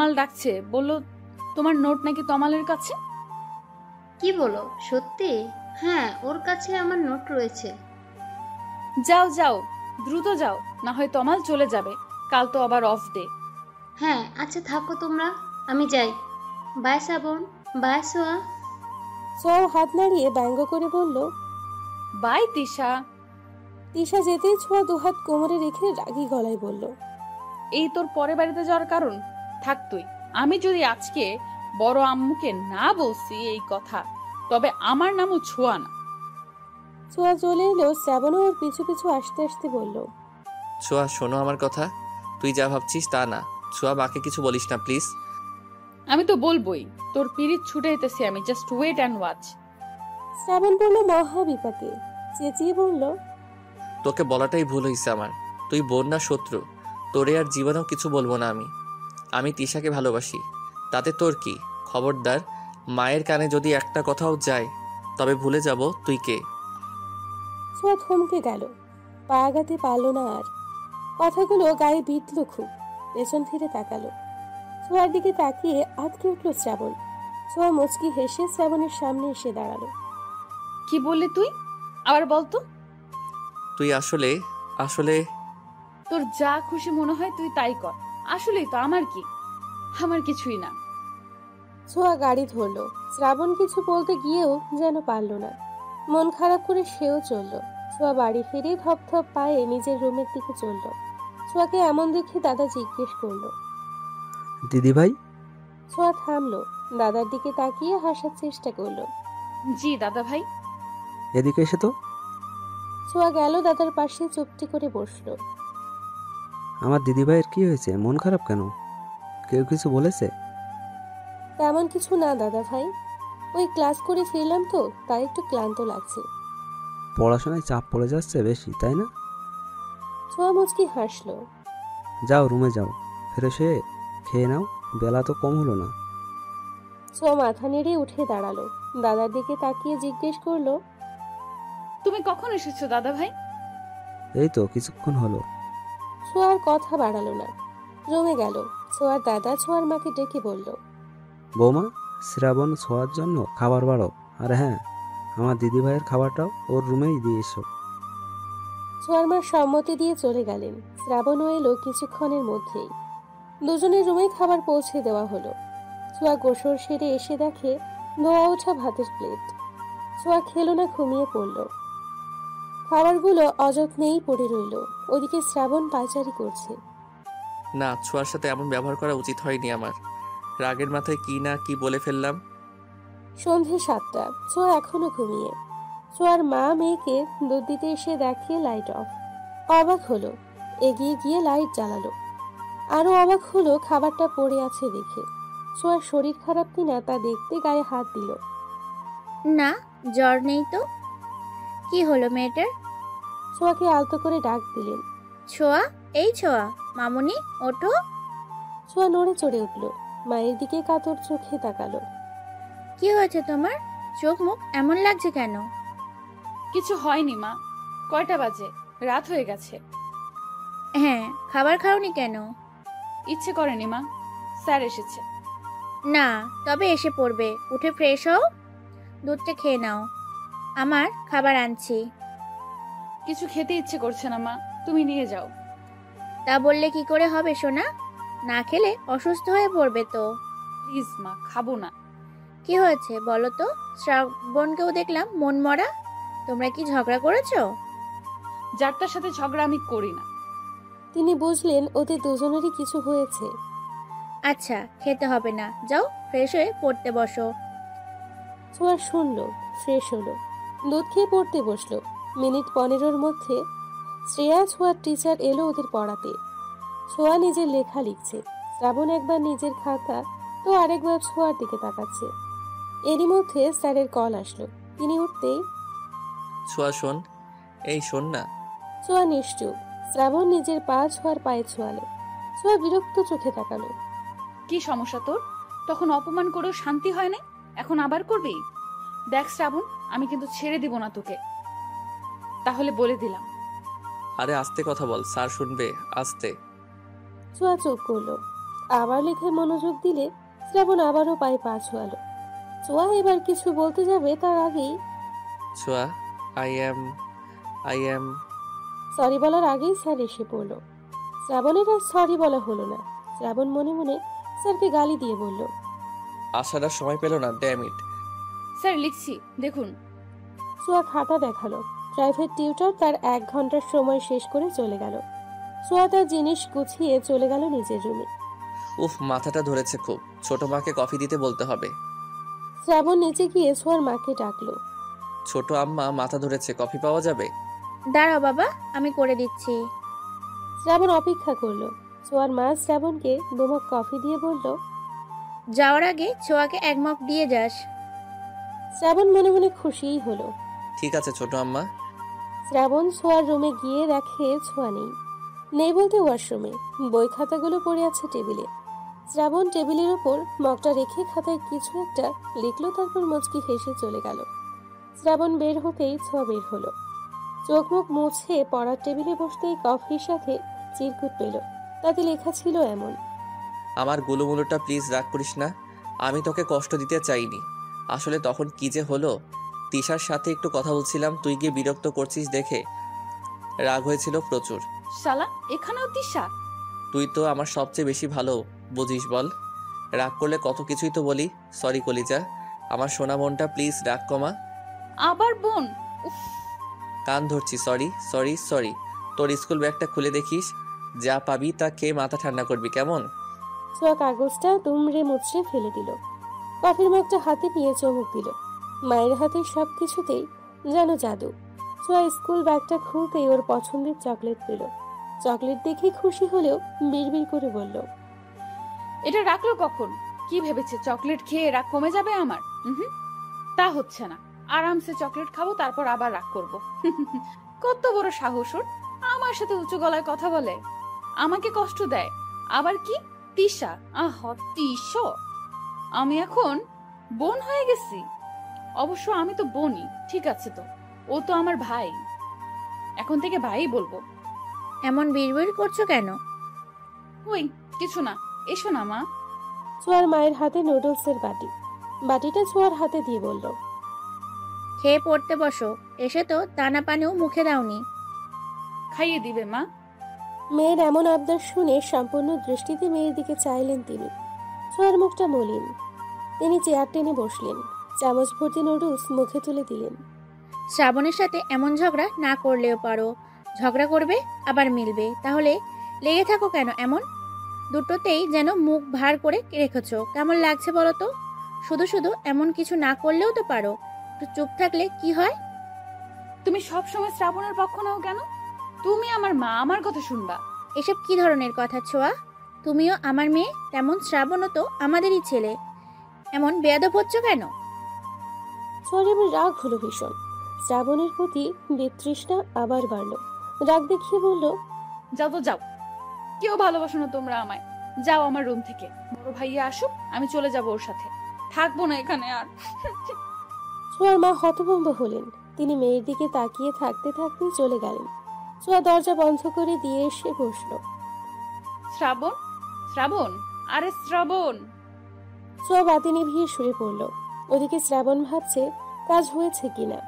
তমাল ডাকছে, বলল তোমার নোট নাকি তমালের কাছে। কি বলো, সত্যি? হ্যাঁ, ওর কাছে আমার নোট রয়েছে। যাও যাও, দ্রুত যাও, না হয় তমাল চলে যাবে, কাল তো আবার অফ ডে। হ্যাঁ আচ্ছা, থাকো তোমরা, আমি যাই। বাই শ্রাবণ, বাই সোয়া। সোয়াও হাত নাড়িয়ে ব্যঙ্গ করে বলল। বাই তিশা। তিশা যেতেই ছোঁয়া দুহাত কোমরে রেখে রাগী গলায় বলল। এই তোর পরে বাড়িতে যাওয়ার কারণ? থাক তুই। আমি যদি আজকে বড় আম্মুকে না বলছি এই কথা, তবে আমার নামও ছোঁয়া না। ছোঁয়া চলে এলো, শ্রাবণও ওর পিছু পিছু আসতে আসতে বলল। ছোঁয়া শোনো আমার কথা, তুই যা ভাবছিস তা না। ছোঁয়া মাকে কিছু বলিস না প্লিজ। আমি তো বলবোই, তোর পিরিত ছুটে যেতেছি আমি, জাস্ট ওয়েট অ্যান্ড ওয়াচ। শ্রাবণ পড়ল মহা বিপাকে, চেঁচিয়ে বলল। তোকে বলাটাই ভুল হয়েছে আমার। তুই বোন না শত্রু, তোরে আর জীবনেও কিছু বলবো না আমি। আমি তিশাকে ভালোবাসি, তাতে তোর কি? খবরদার, মায়ের কানে যদি একটা কথাও যায় তবে ভুলে যাব তুই কে। ছোঁয়া থমকে গেল, পা আগাতে পারল না আর। কথাগুলো গায়ে বিঁধল খুব। পেছন ফিরে তাকালো, ছোঁয়ার দিকে তাকিয়ে আটকে উঠল শ্রাবণ। ছোঁয়া মুচকি হেসে শ্রাবণের সামনে এসে দাঁড়ালো। কি বললি তুই? আবার বলতো। তুই আসলে আসলে তোর যা খুশি মনে হয় তুই তাই কর। আসলেই তো আমার কি? আমার কিছুই না। ছোঁয়া গাড়ি ধরলো। শ্রাবণ কিছু বলতে গিয়েও যেন পারল না, মন খারাপ করে সেও চলল। ছোঁয়া বাড়ি ফিরে ধপ ধপ পায়ে নিজের রুমের দিকে চলল। ছোঁয়াকে এমন দেখে দাদা জিজ্ঞেস করলো। দিদি ভাই? ছোঁয়া থামলো, দাদার দিকে তাকিয়ে হাসার চেষ্টা করলো। জি দাদা ভাই। এদিকে এসে তো। ছোঁয়া গেল দাদার পাশে, চুপটি করে বসলো। আমার দিদি ভাইয়ের কি হয়েছে? মন খারাপ কেন? কেউ কিছু বলেছে? তেমন কিছু না দাদা ভাই, ওই ক্লাস করে ফিরলাম তো, তাই একটু ক্লান্ত লাগছে। পড়াশোনায় চাপ পড়ে যাচ্ছে বেশি, তাই না? ছোঁয়া মুচকি হাসলো। যাও রুমে যাও, ফ্রেশ হয়ে খেয়ে নাও, বেলা তো কম হলো না। ছোঁয়া মাথা নেড়ে উঠে দাঁড়ালো, দাদার দিকে তাকিয়ে জিজ্ঞেস করলো। তুমি কখন এসেছো দাদা ভাই? এই তো কিছুক্ষণ হলো। ছোঁয়ার কথা বাড়ালো না, রুমে গেল। ছোঁয়ার দাদা ছোঁয়ার মাকে ডেকে বলল। বৌমা, শ্রাবণ ছোঁয়ার জন্য খাবার বাড়াও, আর হ্যাঁ, আমার দিদি ভাইয়ের খাবারটাও ওর রুমেই দিয়ে এসো। ছোঁয়ার মা সম্মতি দিয়ে চলে গেলেন। শ্রাবণও এলো কিছুক্ষণের মধ্যেই। দুজনের রুমেই খাবার পৌঁছে দেওয়া হলো। ছোঁয়া গোসল সেরে এসে দেখে ধোয়া ওঠা ভাতের প্লেট। ছোঁয়া খেলো না, ঘুমিয়ে পড়ল। খাবারগুলো অযত্নেই পড়ে রইল। ওদিকে শ্রাবণ পায়চারি করছে। না, ছোঁয়ার সাথে এমন ব্যবহার করা উচিত হয়নি আমার। রাগের মাথায় কি না কি বলে ফেললাম। সন্ধে 7টা, ছোঁয়া এখনো ঘুমিয়ে। ছোঁয়ার মা মেয়েকে দুধ দিতে এসে দেখে লাইট অফ। অবাক হলো, এগিয়ে গিয়ে লাইট জ্বালালো। আরো অবাক হলো খাবারটা পড়ে আছে দেখে। ছোঁয়ার শরীর খারাপ কিনা তা দেখতে গায়ে হাত দিল। না, জ্বর নেই তো। কি হলো মেয়েটার? ছোঁয়াকে আলতো করে ডাক দিলেন। ছোঁয়া, এই ছোঁয়া, মামুনি ওঠো। ছোঁয়া নড়ে চড়ে উঠল, মায়ের দিকে কাতর চোখে তাকালো। কি হয়েছে তোমার? চোখ মুখ এমন লাগছে কেন? কিছু হয়নি মা। কয়টা বাজে? রাত হয়ে গেছে। হ্যাঁ, খাবার খাওনি কেন? ইচ্ছে করেনি মা, স্যার এসেছে। না, তবে এসে পড়বে। উঠে ফ্রেশ হও, দুধটা খেয়ে নাও। আমার খাবার আনছি। কিছু খেতে ইচ্ছে করছে না মা, তুমি নিয়ে যাও। তা বললে কি করে হবে সোনা? না খেলে অসুস্থ হয়ে পড়বে তো। প্লিজ মা, খাবো না। কি হয়েছে বলো তো? শ্রাবণকেও দেখলাম মন মরা। তোমরা কি ঝগড়া করেছো? যার তার সাথে ঝগড়া আমি করি না। তিনি বুঝলেন ওদের দুজনেরই কিছু হয়েছে। আচ্ছা, খেতে হবে না, যাও ফ্রেশ হয়ে পড়তে বসো। ছোঁয়া শুনলো, ফ্রেশ হলো, দুধ খেয়ে পড়তে বসলো। মিনিট 15-র মধ্যে শ্রেয়া ছোঁয়ার টিচার এলো ওদের পড়াতে। ছোঁয়া নিজের লেখা লিখছে, শ্রাবণ একবার নিজের খাতা তো আরেকবার ছোঁয়ার দিকে তাকাচ্ছে। এরই মধ্যে স্যারের কল আসলো। তিনি উঠতেই, ছোঁয়া শোন, এই শোন না। ছোঁয়া নিশ্চুপ। শ্রাবণ নিজের পা ছোঁয়ার পায়ে ছোঁয়ালো। ছোঁয়া বিরক্ত চোখে তাকালো। কি সমস্যা তোর? তখন অপমান করেও শান্তি হয় না, এখন আবার করবি? দেখ শ্রাবণ, আমি কিন্তু ছেড়ে দিব না তোকে, তাহলে বলে দিলাম। আরে আস্তে কথা বল, স্যার শুনবে, আস্তে। ছোঁয়া চুপ করলো। আবার লেখায় মনোযোগ দিলে শ্রাবণ আবারও পায়ে পা ছোঁয়ালো। ছোঁয়া এবার কিছু বলতে যাবে তার আগেই ছোঁয়া, আই অ্যাম সরি বলার আগেই স্যার এসে পড়ল। শ্রাবণের আর সরি বলা হলো না। শ্রাবণ মনে মনে স্যারকে গালি দিয়ে বলল, আসার আর সময় পেল না, ড্যাম ইট। স্যার লিখছি দেখুন। সোয়া খাতা দেখালো। প্রাইভেট টিউটর তার 1 ঘন্টার সময় শেষ করে চলে গেল। সোয়া তার জিনিস গুছিয়ে চলে গেল নিজের রুমে। উফ, মাথাটা ধরেছে খুব। ছোট মাকে কফি দিতে বলতে হবে। শ্রাবণ নিচে গিয়ে সোয়ার মাকে ডাকলো। ছোট আম্মা, মাথা ধরেছে, কফি পাওয়া যাবে? দাঁড়াও বাবা, আমি করে দিচ্ছি। শ্রাবণ অপেক্ষা করলো। সোয়ার মা শ্রাবণকে 2 মগ কফি দিয়ে বলল, যাওয়ার আগে ছোঁয়াকে 1 মগ দিয়ে যাস। শ্রাবণ মনে মনে খুশিই হলো। ঠিক আছে ছোট আম্মা। শ্রাবণ সোয়ার রুমে গিয়ে দেখে ছোঁয়া নেই। নেই বলতে ওয়াশরুমে। বই খাতাগুলো পড়ে আছে টেবিলে। শ্রাবণ টেবিলের ওপর মগটা রেখে খাতায় কিছু একটা লিখলো, তারপর মুচকি হেসে চলে গেল। শ্রাবণ বের হতেই ছোঁয়া বের হলো। চোখ মুখ মুছে পড়ার টেবিলে বসতেই কফির সাথে চিরকুট পেল। তাতে লেখা ছিল এমন, আমার গুলুমুলুটা প্লিজ রাগ করিস না। আমি তোকে কষ্ট দিতে চাইনি। আসলে তখন কি যে হলো, তিশার সাথে একটু কথা বলছিলাম, তুই গিয়ে বিরক্ত করছিস দেখে রাগ হয়েছিল প্রচুর। শালা, এখানেও তিশা? তুই তো আমার সবচেয়ে বেশি ভালো বুঝিস বল। রাগ করলে কত কিছুই তো বলি। সরি কলিজা, আমার সোনা মনটা, প্লিজ রাগ কমা। আবার বোন? উফ। কান ধরছি, সরি সরি সরি। তোর স্কুল ব্যাগটা খুলে দেখিস, যা পাবি তা খেয়ে মাথা ঠান্ডা করবি, কেমন? ছোঁয়া কাগজটা দুমড়ে মুচড়ে ফেলে দিল। কফির মগটা হাতে নিয়ে চমক দিল। মায়ের হাতে সবকিছুতেই যেন জাদু। ছোঁয়া স্কুল ব্যাগটা খুলতেই ওর পছন্দের চকলেট পেল। চকলেট দেখে খুশি হলেও বিড়বিড় করে বলল, এটা রাখলো কখন? কি ভেবেছে চকলেট খেয়ে রাগ কমে যাবে আমার? তা হচ্ছে না। আরামসে চকলেট খাবো, তারপর আবার রাগ করব। কত বড় সাহস ওর! আমার সাথে উঁচু গলায় কথা বলে, আমাকে কষ্ট দেয়। আবার কি তিশা? তিশ! আমি এখন বোন হয়ে গেছি। অবশ্য আমি তো বোনই, ঠিক আছে তো। ও তো আমার ভাই, এখন থেকে ভাই বলবো। এমন বিড়বিড় করছো কেন? ওই কিছু না, এসো না মা। ছোঁয়ার মায়ের হাতে নুডলসের বাটি। বাটিটা ছোঁয়ার হাতে দিয়ে বলল, খেয়ে পড়তে বসো। এসে তো দানা পানিও মুখে দাওনি। খাইয়ে দিবে মা। মেয়ের এমন আবদার শুনে সম্পূর্ণ দৃষ্টিতে মেয়ের দিকে চাইলেন তিনি। ছোঁয়ার মুখটা মলিন। তিনি চেয়ার টেনে বসলেন। চামচ ভর্তি নুডলস মুখে তুলে দিলেন। শ্রাবণের সাথে এমন ঝগড়া না করলেও পারো। ঝগড়া করবে আবার মিলবে, তাহলে লেগে থাকো কেন এমন? দুটোতেই যেন মুখ ভার করে রেখেছো। কেমন লাগছে বলো তো? শুধু শুধু এমন কিছু না করলেও তো পারো। একটু চুপ থাকলে কি হয়? তুমি সব সময় শ্রাবণের পক্ষ নাও কেন? তুমি আমার মা, আমার কথা শুনবা। এসব কি ধরনের কথা ছোঁয়া? তুমিও আমার মেয়ে, তেমন শ্রাবণও তো আমাদেরই ছেলে। এমন বেয়াদব হচ্ছ কেন? ছোঁয়ার এবার রাগ হলো ভীষণ। শ্রাবণের প্রতি বিতৃষ্ণা আবার বাড়ল। রাগ দেখিয়ে বলল, যাও তো যাও, কেউ ভালোবাসো না তোমরা আমায়। যাও আমার রুম থেকে। বড় ভাইয়া আসুক, আমি চলে যাব ওর সাথে, থাকবো না এখানে আর। ছোঁয়ার মা হতভম্ব হলেন। তিনি মেয়ের দিকে তাকিয়ে থাকতে থাকতেই চলে গেলেন। ছোঁয়া দরজা বন্ধ করে দিয়ে এসে বসল। শ্রাবণ, শ্রাবণ, আরে শ্রাবণ! ছোঁয়া বাতি নিভিয়ে শুয়ে পড়ল। ওদিকে শ্রাবণ ভাবছে কাজ হয়েছে কিনা।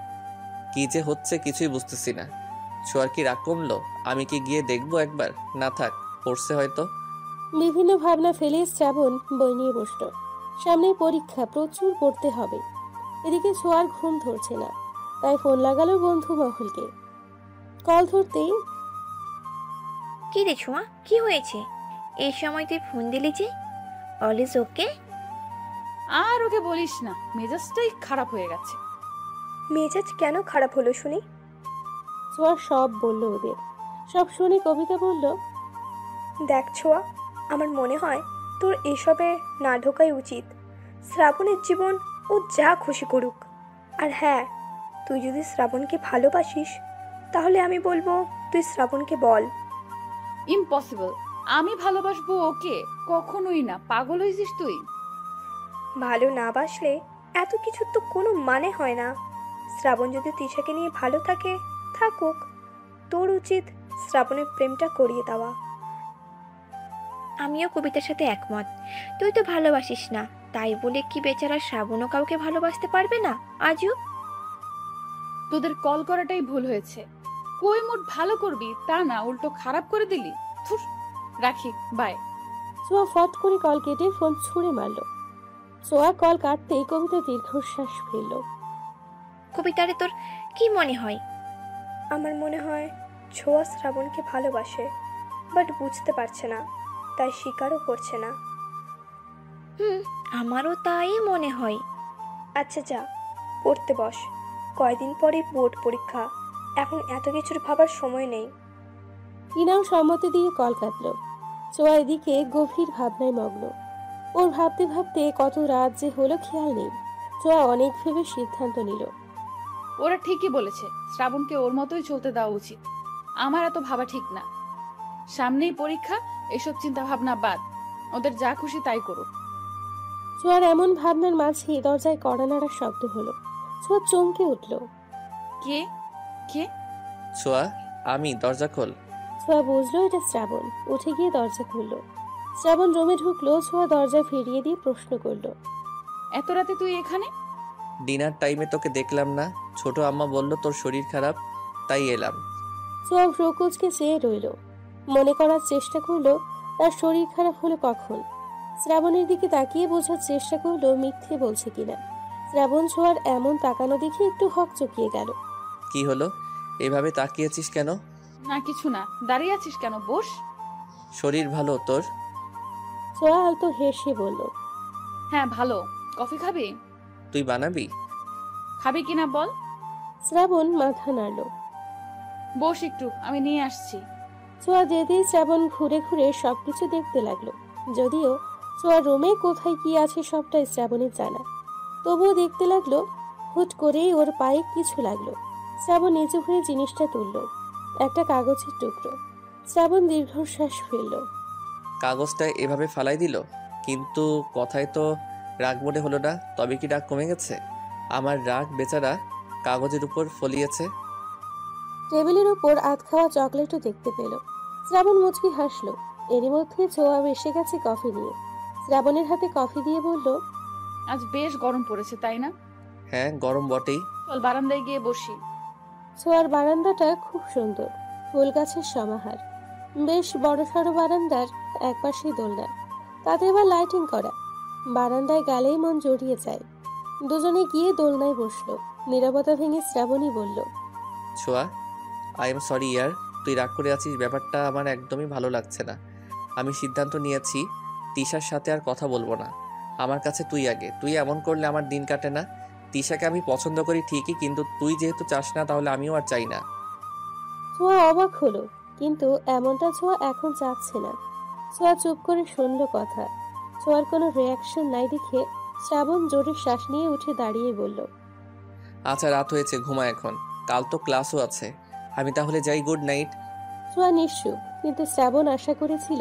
কি যে হচ্ছে কিছুই বুঝতেছি না। ছোঁয়ার কি রাগ কমলো? আমি কি গিয়ে দেখবো একবার? না থাক, পড়ছে হয়তো। বিভিন্ন ভাবনা ফেলে শ্রাবণ বই নিয়ে বসল। সামনেই পরীক্ষা, প্রচুর পড়তে হবে। এদিকে ছোঁয়ার ঘুম ধরছে না, তাই ফোন লাগালো বন্ধু মহলকে। কল ধরতেই, কি রে ছোঁয়া, কি হয়েছে? এই সময় তুই ফোন দিলি যে? All is okay? আর ওকে বলিস না, মেজাজটাই খারাপ হয়ে গেছে। মেজাজ কেন খারাপ হলো শুনি? ছোঁয়া সব বলল ওদের। সব শুনে কবিতা বলল, দেখ ছোঁয়া, আমার মনে হয় তোর এসবে না ঢোকাই উচিত। শ্রাবণের জীবন ও যা খুশি করুক। আর হ্যাঁ, তুই যদি শ্রাবণকে ভালোবাসিস তাহলে আমি বলবো তুই শ্রাবণকে বল। ইম্পসিবল। আমি ভালোবাসবো ওকে? কখনোই না। পাগল হয়েছিস তুই? ভালো না বাসলে এত কিছুর তো কোনো মানে হয় না। শ্রাবণ যদি তিশাকে নিয়ে ভালো থাকে, থাকুক। তোর উচিত শ্রাবণের প্রেমটা করিয়ে দেওয়া। আমিও কবিতার সাথে একমত। তুই তো ভালোবাসিস না, তাই বলে কি বেচারা শ্রাবণও কাউকে ভালোবাসতে পারবে না? আজও তোদের কল করাটাই ভুল হয়েছে। কই মোট ভালো করবি তা না, উল্টো খারাপ করে দিলি। থুর, রাখি, বাই। সোয়া ফট করে কল কেটে ফোন ছুঁড়ে মারল। সোয়া কল কাটতেই কবিতা দীর্ঘশ্বাস ফেলল। কবিতারে তোর কি মনে হয়? আমার মনে হয় ছোঁয়া শ্রাবণকে ভালোবাসে, বাট বুঝতে পারছে না, তাই স্বীকারও করছে না। আমারও তাই মনে হয়। আচ্ছা যা, পড়তে বস, কয়দিন পরেই বোর্ড পরীক্ষা, এখন এত কিছুর ভাবার সময় নেই। ইনাও সম্মতি দিয়ে কল কাটল। সোয়া এদিকে গভীর ভাবনায় মগ্ন। ওর ভাবতে ভাবতে কত রাত যে হলো খেয়াল নেই। সোয়া অনেক ভেবে সিদ্ধান্ত নিল। ওরা ঠিকই বলেছে, শ্রাবণকে ওর মতোই চলতে দেওয়া উচিত। আমার এত ভাবা ঠিক না। সামনেই পরীক্ষা, এসব চিন্তা ভাবনা বাদ, ওদের যা খুশি তাই করুক। সোয়ার এমন ভাবনার মাঝে দরজায় কড়া নাড়ার শব্দ হলো। সোয়া চমকে উঠল। কে কে? ছোঁয়া, আমি, দরজা খোল। সোয়া বুঝলো এটা শ্রাবণ। উঠে গিয়ে দরজা খুলল। শ্রাবণ রুমে ঢুকলো। সোয়া দরজা ফিরিয়ে দিয়ে প্রশ্ন করলো, এত রাতে তুই এখানে? ডিনার টাইমে তোকে দেখলাম না, ছোট আম্মা বলল তোর শরীর খারাপ, তাই এলাম। সোয়া ভ্রুকুচকে চেয়ে রইল। মনে করার চেষ্টা করলো তার শরীর খারাপ হলো কখন। শ্রাবণের দিকে তাকিয়ে বোঝার চেষ্টা করলো মিথ্যে বলছে কিনা। শ্রাবণ ছোঁয়ার এমন তাকানো দেখে একটু হক চকিয়ে গেল। কি হলো, এভাবে তাকিয়েছিস কেন? না কিছু না, দাঁড়িয়ে আছিস কেন? বস। শরীর ভালো তোর? সোয়া আলতো হেসে বলল, হ্যাঁ ভালো। কফি খাবি? তুই বানাবি? খাবি কিনা বল। শ্রাবণ মাথা নাড়ল। বস একটু, আমি নিয়ে আসছি। সোয়া যেতেই শ্রাবণ ঘুরে ঘুরে সবকিছু দেখতে লাগলো। যদিও সোয়ার রুমে কোথায় কি আছে সবটাই শ্রাবণের জানা, তবুও দেখতে লাগলো। হুট করেই ওর পায়ে কিছু লাগলো। শ্রাবণ নিচু হয়ে জিনিসটা তুলল। একটা কাগজের টুকরো। শ্রাবণ দীর্ঘশ্বাস ফেলল। কাগজটা এভাবে ফালাই দিল, কিন্তু কথায় তো রাগ মনে হলো না। তবে কি রাগ কমে গেছে? আমার রাগ বেচারা কাগজের উপর ফলিয়েছে। টেবিলের উপর আধ খাওয়া চকলেটও দেখতে পেল। শ্রাবণ মুচকি হাসলো। এরই মধ্যে ছোঁয়া এসে গেছে কফি নিয়ে। শ্রাবণের হাতে কফি দিয়ে বলল, আজ বেশ গরম পড়েছে তাই না? হ্যাঁ, গরম বটেই। চল বারান্দায় গিয়ে বসি। ছোঁয়ার বারান্দাটা খুব সুন্দর, ফুল গাছের সমাহার। বেশ বড়সড় বারান্দার একপাশে দোলনা, তাতে আবার লাইটিং করা। বারান্দায় গেলেই মন জড়িয়ে যায়। দুজনে গিয়ে দোলনায় বসলো। নীরবতা ভেঙে শ্রাবণী বলল, ছোঁয়া, আই এম সরি ইয়ার, তুই রাগ করে আছিস, ব্যাপারটা আমার একদমই ভালো লাগছে না। আমি সিদ্ধান্ত নিয়েছি তিশার সাথে আর কথা বলবো না। আমার কাছে তুই আগে। তুই এমন করলে আমার দিন কাটে না। তিশাকে আমি পছন্দ করি ঠিকই, কিন্তু তুই যেহেতু চাস না, তাহলে আমিও আর চাই না। ছোঁয়া অবাক হলো, কিন্তু এমনটা ছোঁয়া এখন চাচ্ছে না। ছোঁয়া চুপ করে শুনল কথা। ছোঁয়ার কোনো রিয়াকশন নাই দেখে শ্রাবণ জোরে শ্বাস নিয়ে উঠে দাঁড়িয়ে বলল, আচ্ছা, রাত হয়েছে, ঘুমা এখন, কাল তো ক্লাসও আছে। আমি তাহলে যাই, গুড নাইট। ছোঁয়া নিশ্চুপ, কিন্তু শ্রাবণ আশা করেছিল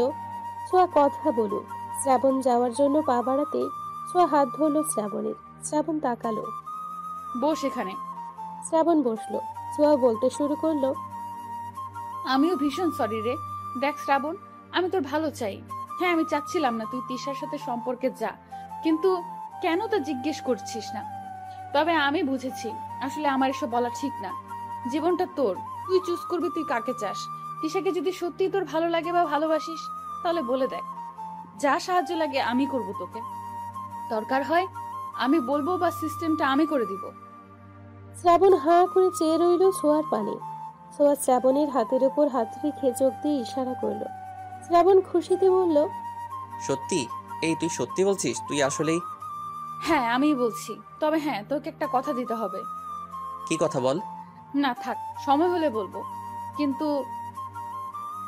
ছোঁয়া কথা বলুক। শ্রাবণ যাওয়ার জন্য পা বাড়াতে ছোঁয়া হাত ধরল শ্রাবণের। শ্রাবণ তাকালো। বস এখানে। শ্রাবণ বসলো। ছোঁয়া বলতে শুরু করলো, আমিও ভীষণ সরি রে। দেখ শ্রাবণ, আমি তোর ভালো চাই। হ্যাঁ, আমি চাচ্ছিলাম না তুই তিশার সাথে সম্পর্কে যা, কিন্তু কেন তা জিজ্ঞেস করছিস না। তবে আমি বুঝেছি আসলে আমার এসব বলা ঠিক না। জীবনটা তোর, তুই চুজ করবি তুই কাকে চাস। তিশাকে যদি সত্যি তোর ভালো লাগে বা ভালোবাসিস, তাহলে বলে দেখ, যা সাহায্য লাগে আমি করব তোকে। দরকার হয় আমি বলবো বা সিস্টেমটা আমি করে দিব। শ্রাবণ হাঁ করে চেয়ে রইল ছোঁয়ার পানে। ছোঁয়া শ্রাবণের হাতের ওপর হাত রেখে চোখ দিয়ে ইশারা করলো। শ্রাবণ খুশিতে বলল, সত্যি? এই, তুই সত্যি বলছিস? তুই আসলেই? হ্যাঁ আমিই বলছি। তবে হ্যাঁ, তোকে একটা কথা দিতে হবে। কি কথা বল। না থাক, সময় হলে বলবো, কিন্তু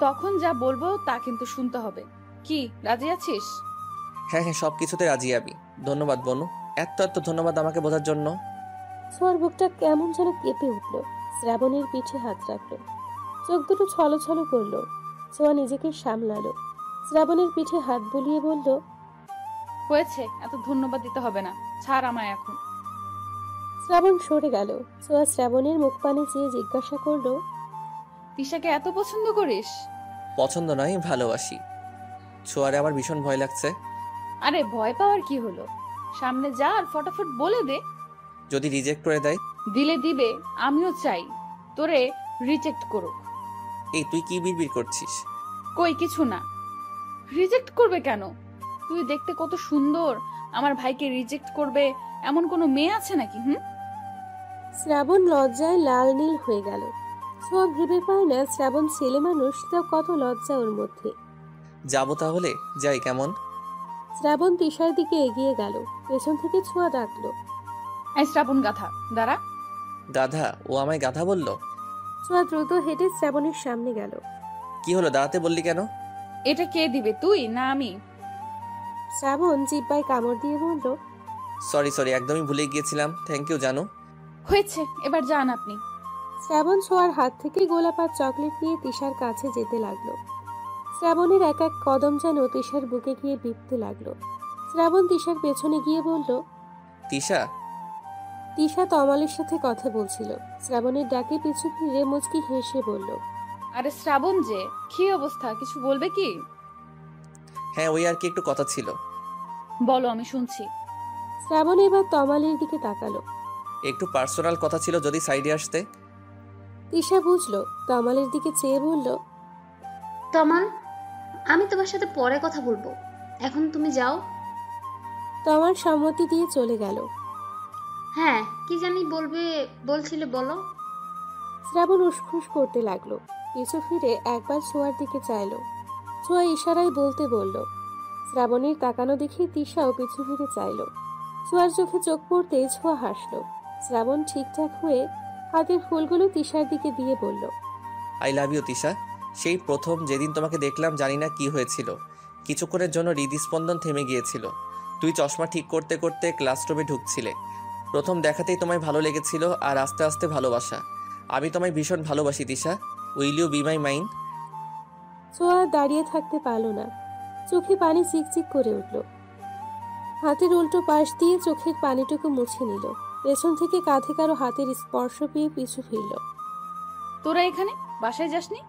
তখন যা বলবো তা কিন্তু শুনতে হবে। কি রাজি আছিস? হ্যাঁ হ্যাঁ, সব কিছুতে রাজি আমি। ধন্যবাদ বনু, এত এত ধন্যবাদ আমাকে বোঝার জন্য। ছোঁয়ার বুকটা কেমন যেন কেঁপে উঠল। শ্রাবণের পিঠে হাত রাখলো। চোখ দুটো ছলছল করলো। ছোঁয়া নিজেকে সামলালো। শ্রাবণের পিঠে হাত বুলিয়ে বলল, হয়েছে, এত ধন্যবাদ দিতে হবে না, ছাড় আমায় এখন। শ্রাবণ সরে গেল। ছোঁয়া শ্রাবণের মুখ পানে চেয়ে জিজ্ঞাসা করলো, তিশাকে এত পছন্দ করিস? পছন্দ নয়, ভালোবাসি। ছোঁয়ারে আমার ভীষণ ভয় লাগছে। আরে ভয় পাওয়ার কি হলো, সামনে যা আর ফটাফট বলে দে। যদি রিজেক্ট করে দেয়? দিলে দিবে, আমিও চাই তোরে রিজেক্ট করুক। এই তুই কি বিড়বিড় করছিস? কই কিছু না। রিজেক্ট করবে কেন? তুই দেখতে কত সুন্দর, আমার ভাইকে রিজেক্ট করবে এমন কোনো মেয়ে আছে নাকি? শ্রাবণ লজ্জায় লাল নীল হয়ে গেল। ছোঁয়া ভেবে পায় না শ্রাবণ ছেলে মানুষ, তাও কত লজ্জা ওর মধ্যে। যাবো তাহলে, যাই কেমন? শ্রাবণ তিশার দিকে এগিয়ে গেল, পেছন থেকে ছোঁয়া ডাকলো, এই শ্রাবণ গাধা দাঁড়া। গাধা? ও আমায় গাধা বলল? ছোঁয়া দ্রুত হেঁটে শ্রাবণের সামনে গেল। কি হলো, দাঁড়াতে বললি কেন? এটা কে দিবে, তুই না আমি? শ্রাবণ জিব্বায় কামড় দিয়ে বলল, সরি সরি, একদমই ভুলে গিয়েছিলাম, থ্যাংক ইউ জানু। হয়েছে, এবার যান আপনি। শ্রাবণ ছোঁয়ার হাত থেকে গোলাপ আর চকলেট নিয়ে তিশার কাছে যেতে লাগলো। শ্রাবণের এক এক কদম যেন তিশার বুকে গিয়ে বিঁধতে লাগলো। শ্রাবণ তিশার পেছনে গিয়ে বলল, তিশা। তিশা তমালের সাথে কথা বলছিল। শ্রাবণের ডাকে পিছু ফিরে মুচকি হেসে বলল, আরে শ্রাবণ যে, কি অবস্থা, কিছু বলবে কি? হ্যাঁ, ওই আর কি একটু কথা ছিল। বলো, আমি শুনছি। শ্রাবণ এবার তমালের দিকে তাকালো। একটু পার্সোনাল কথা ছিল, যদি সাইডে আসতে। তিশা বুঝলো, তমালের দিকে চেয়ে বলল, তমাল, আমি তোমার সাথে পরে কথা বলবো, এখন তুমি যাও। তমাল সম্মতি দিয়ে চলে গেল। হ্যাঁ, কি জানি বলছিলে, বলো। শ্রাবণ উসখুস করতে লাগলো। পিছু ফিরে একবার ছোঁয়ার দিকে চাইলো। ছোঁয়া ইশারায় বলতে বলল। শ্রাবণের তাকানো দেখে তিশাও পিছু ফিরে চাইলো। ছোঁয়ার চোখে চোখ পড়তে ছোঁয়া হাসলো। শ্রাবণ ঠিকঠাক হয়ে হাতের ফুলগুলো তিশার দিকে দিয়ে বলল, আই লাভ ইউ তিশা। সেই প্রথম যেদিন তোমাকে দেখলাম, জানি না কি হয়েছিল, কিছুক্ষণের জন্য হৃদস্পন্দন থেমে গিয়েছিল। তুই চশমা ঠিক করতে করতে ক্লাসরুমে ঢুকছিলে। প্রথম দেখাতেই তোমায় ভালো লেগেছিল, আর আস্তে আস্তে ভালোবাসা। আমি তোমায় ভীষণ ভালোবাসি Tisha. Will you be my mind? Chhoya দাঁড়িয়ে থাকতে পারল না, চোখে পানি চিকচিক করে উঠল। হাতের উল্টো পাশ দিয়ে চোখের পানিটুকু মুছে নিল। পেছন থেকে কাঁধে কারো হাতের স্পর্শ পেয়ে পিছু ফিরল। তোরা এখানে বাসায় যাসনি?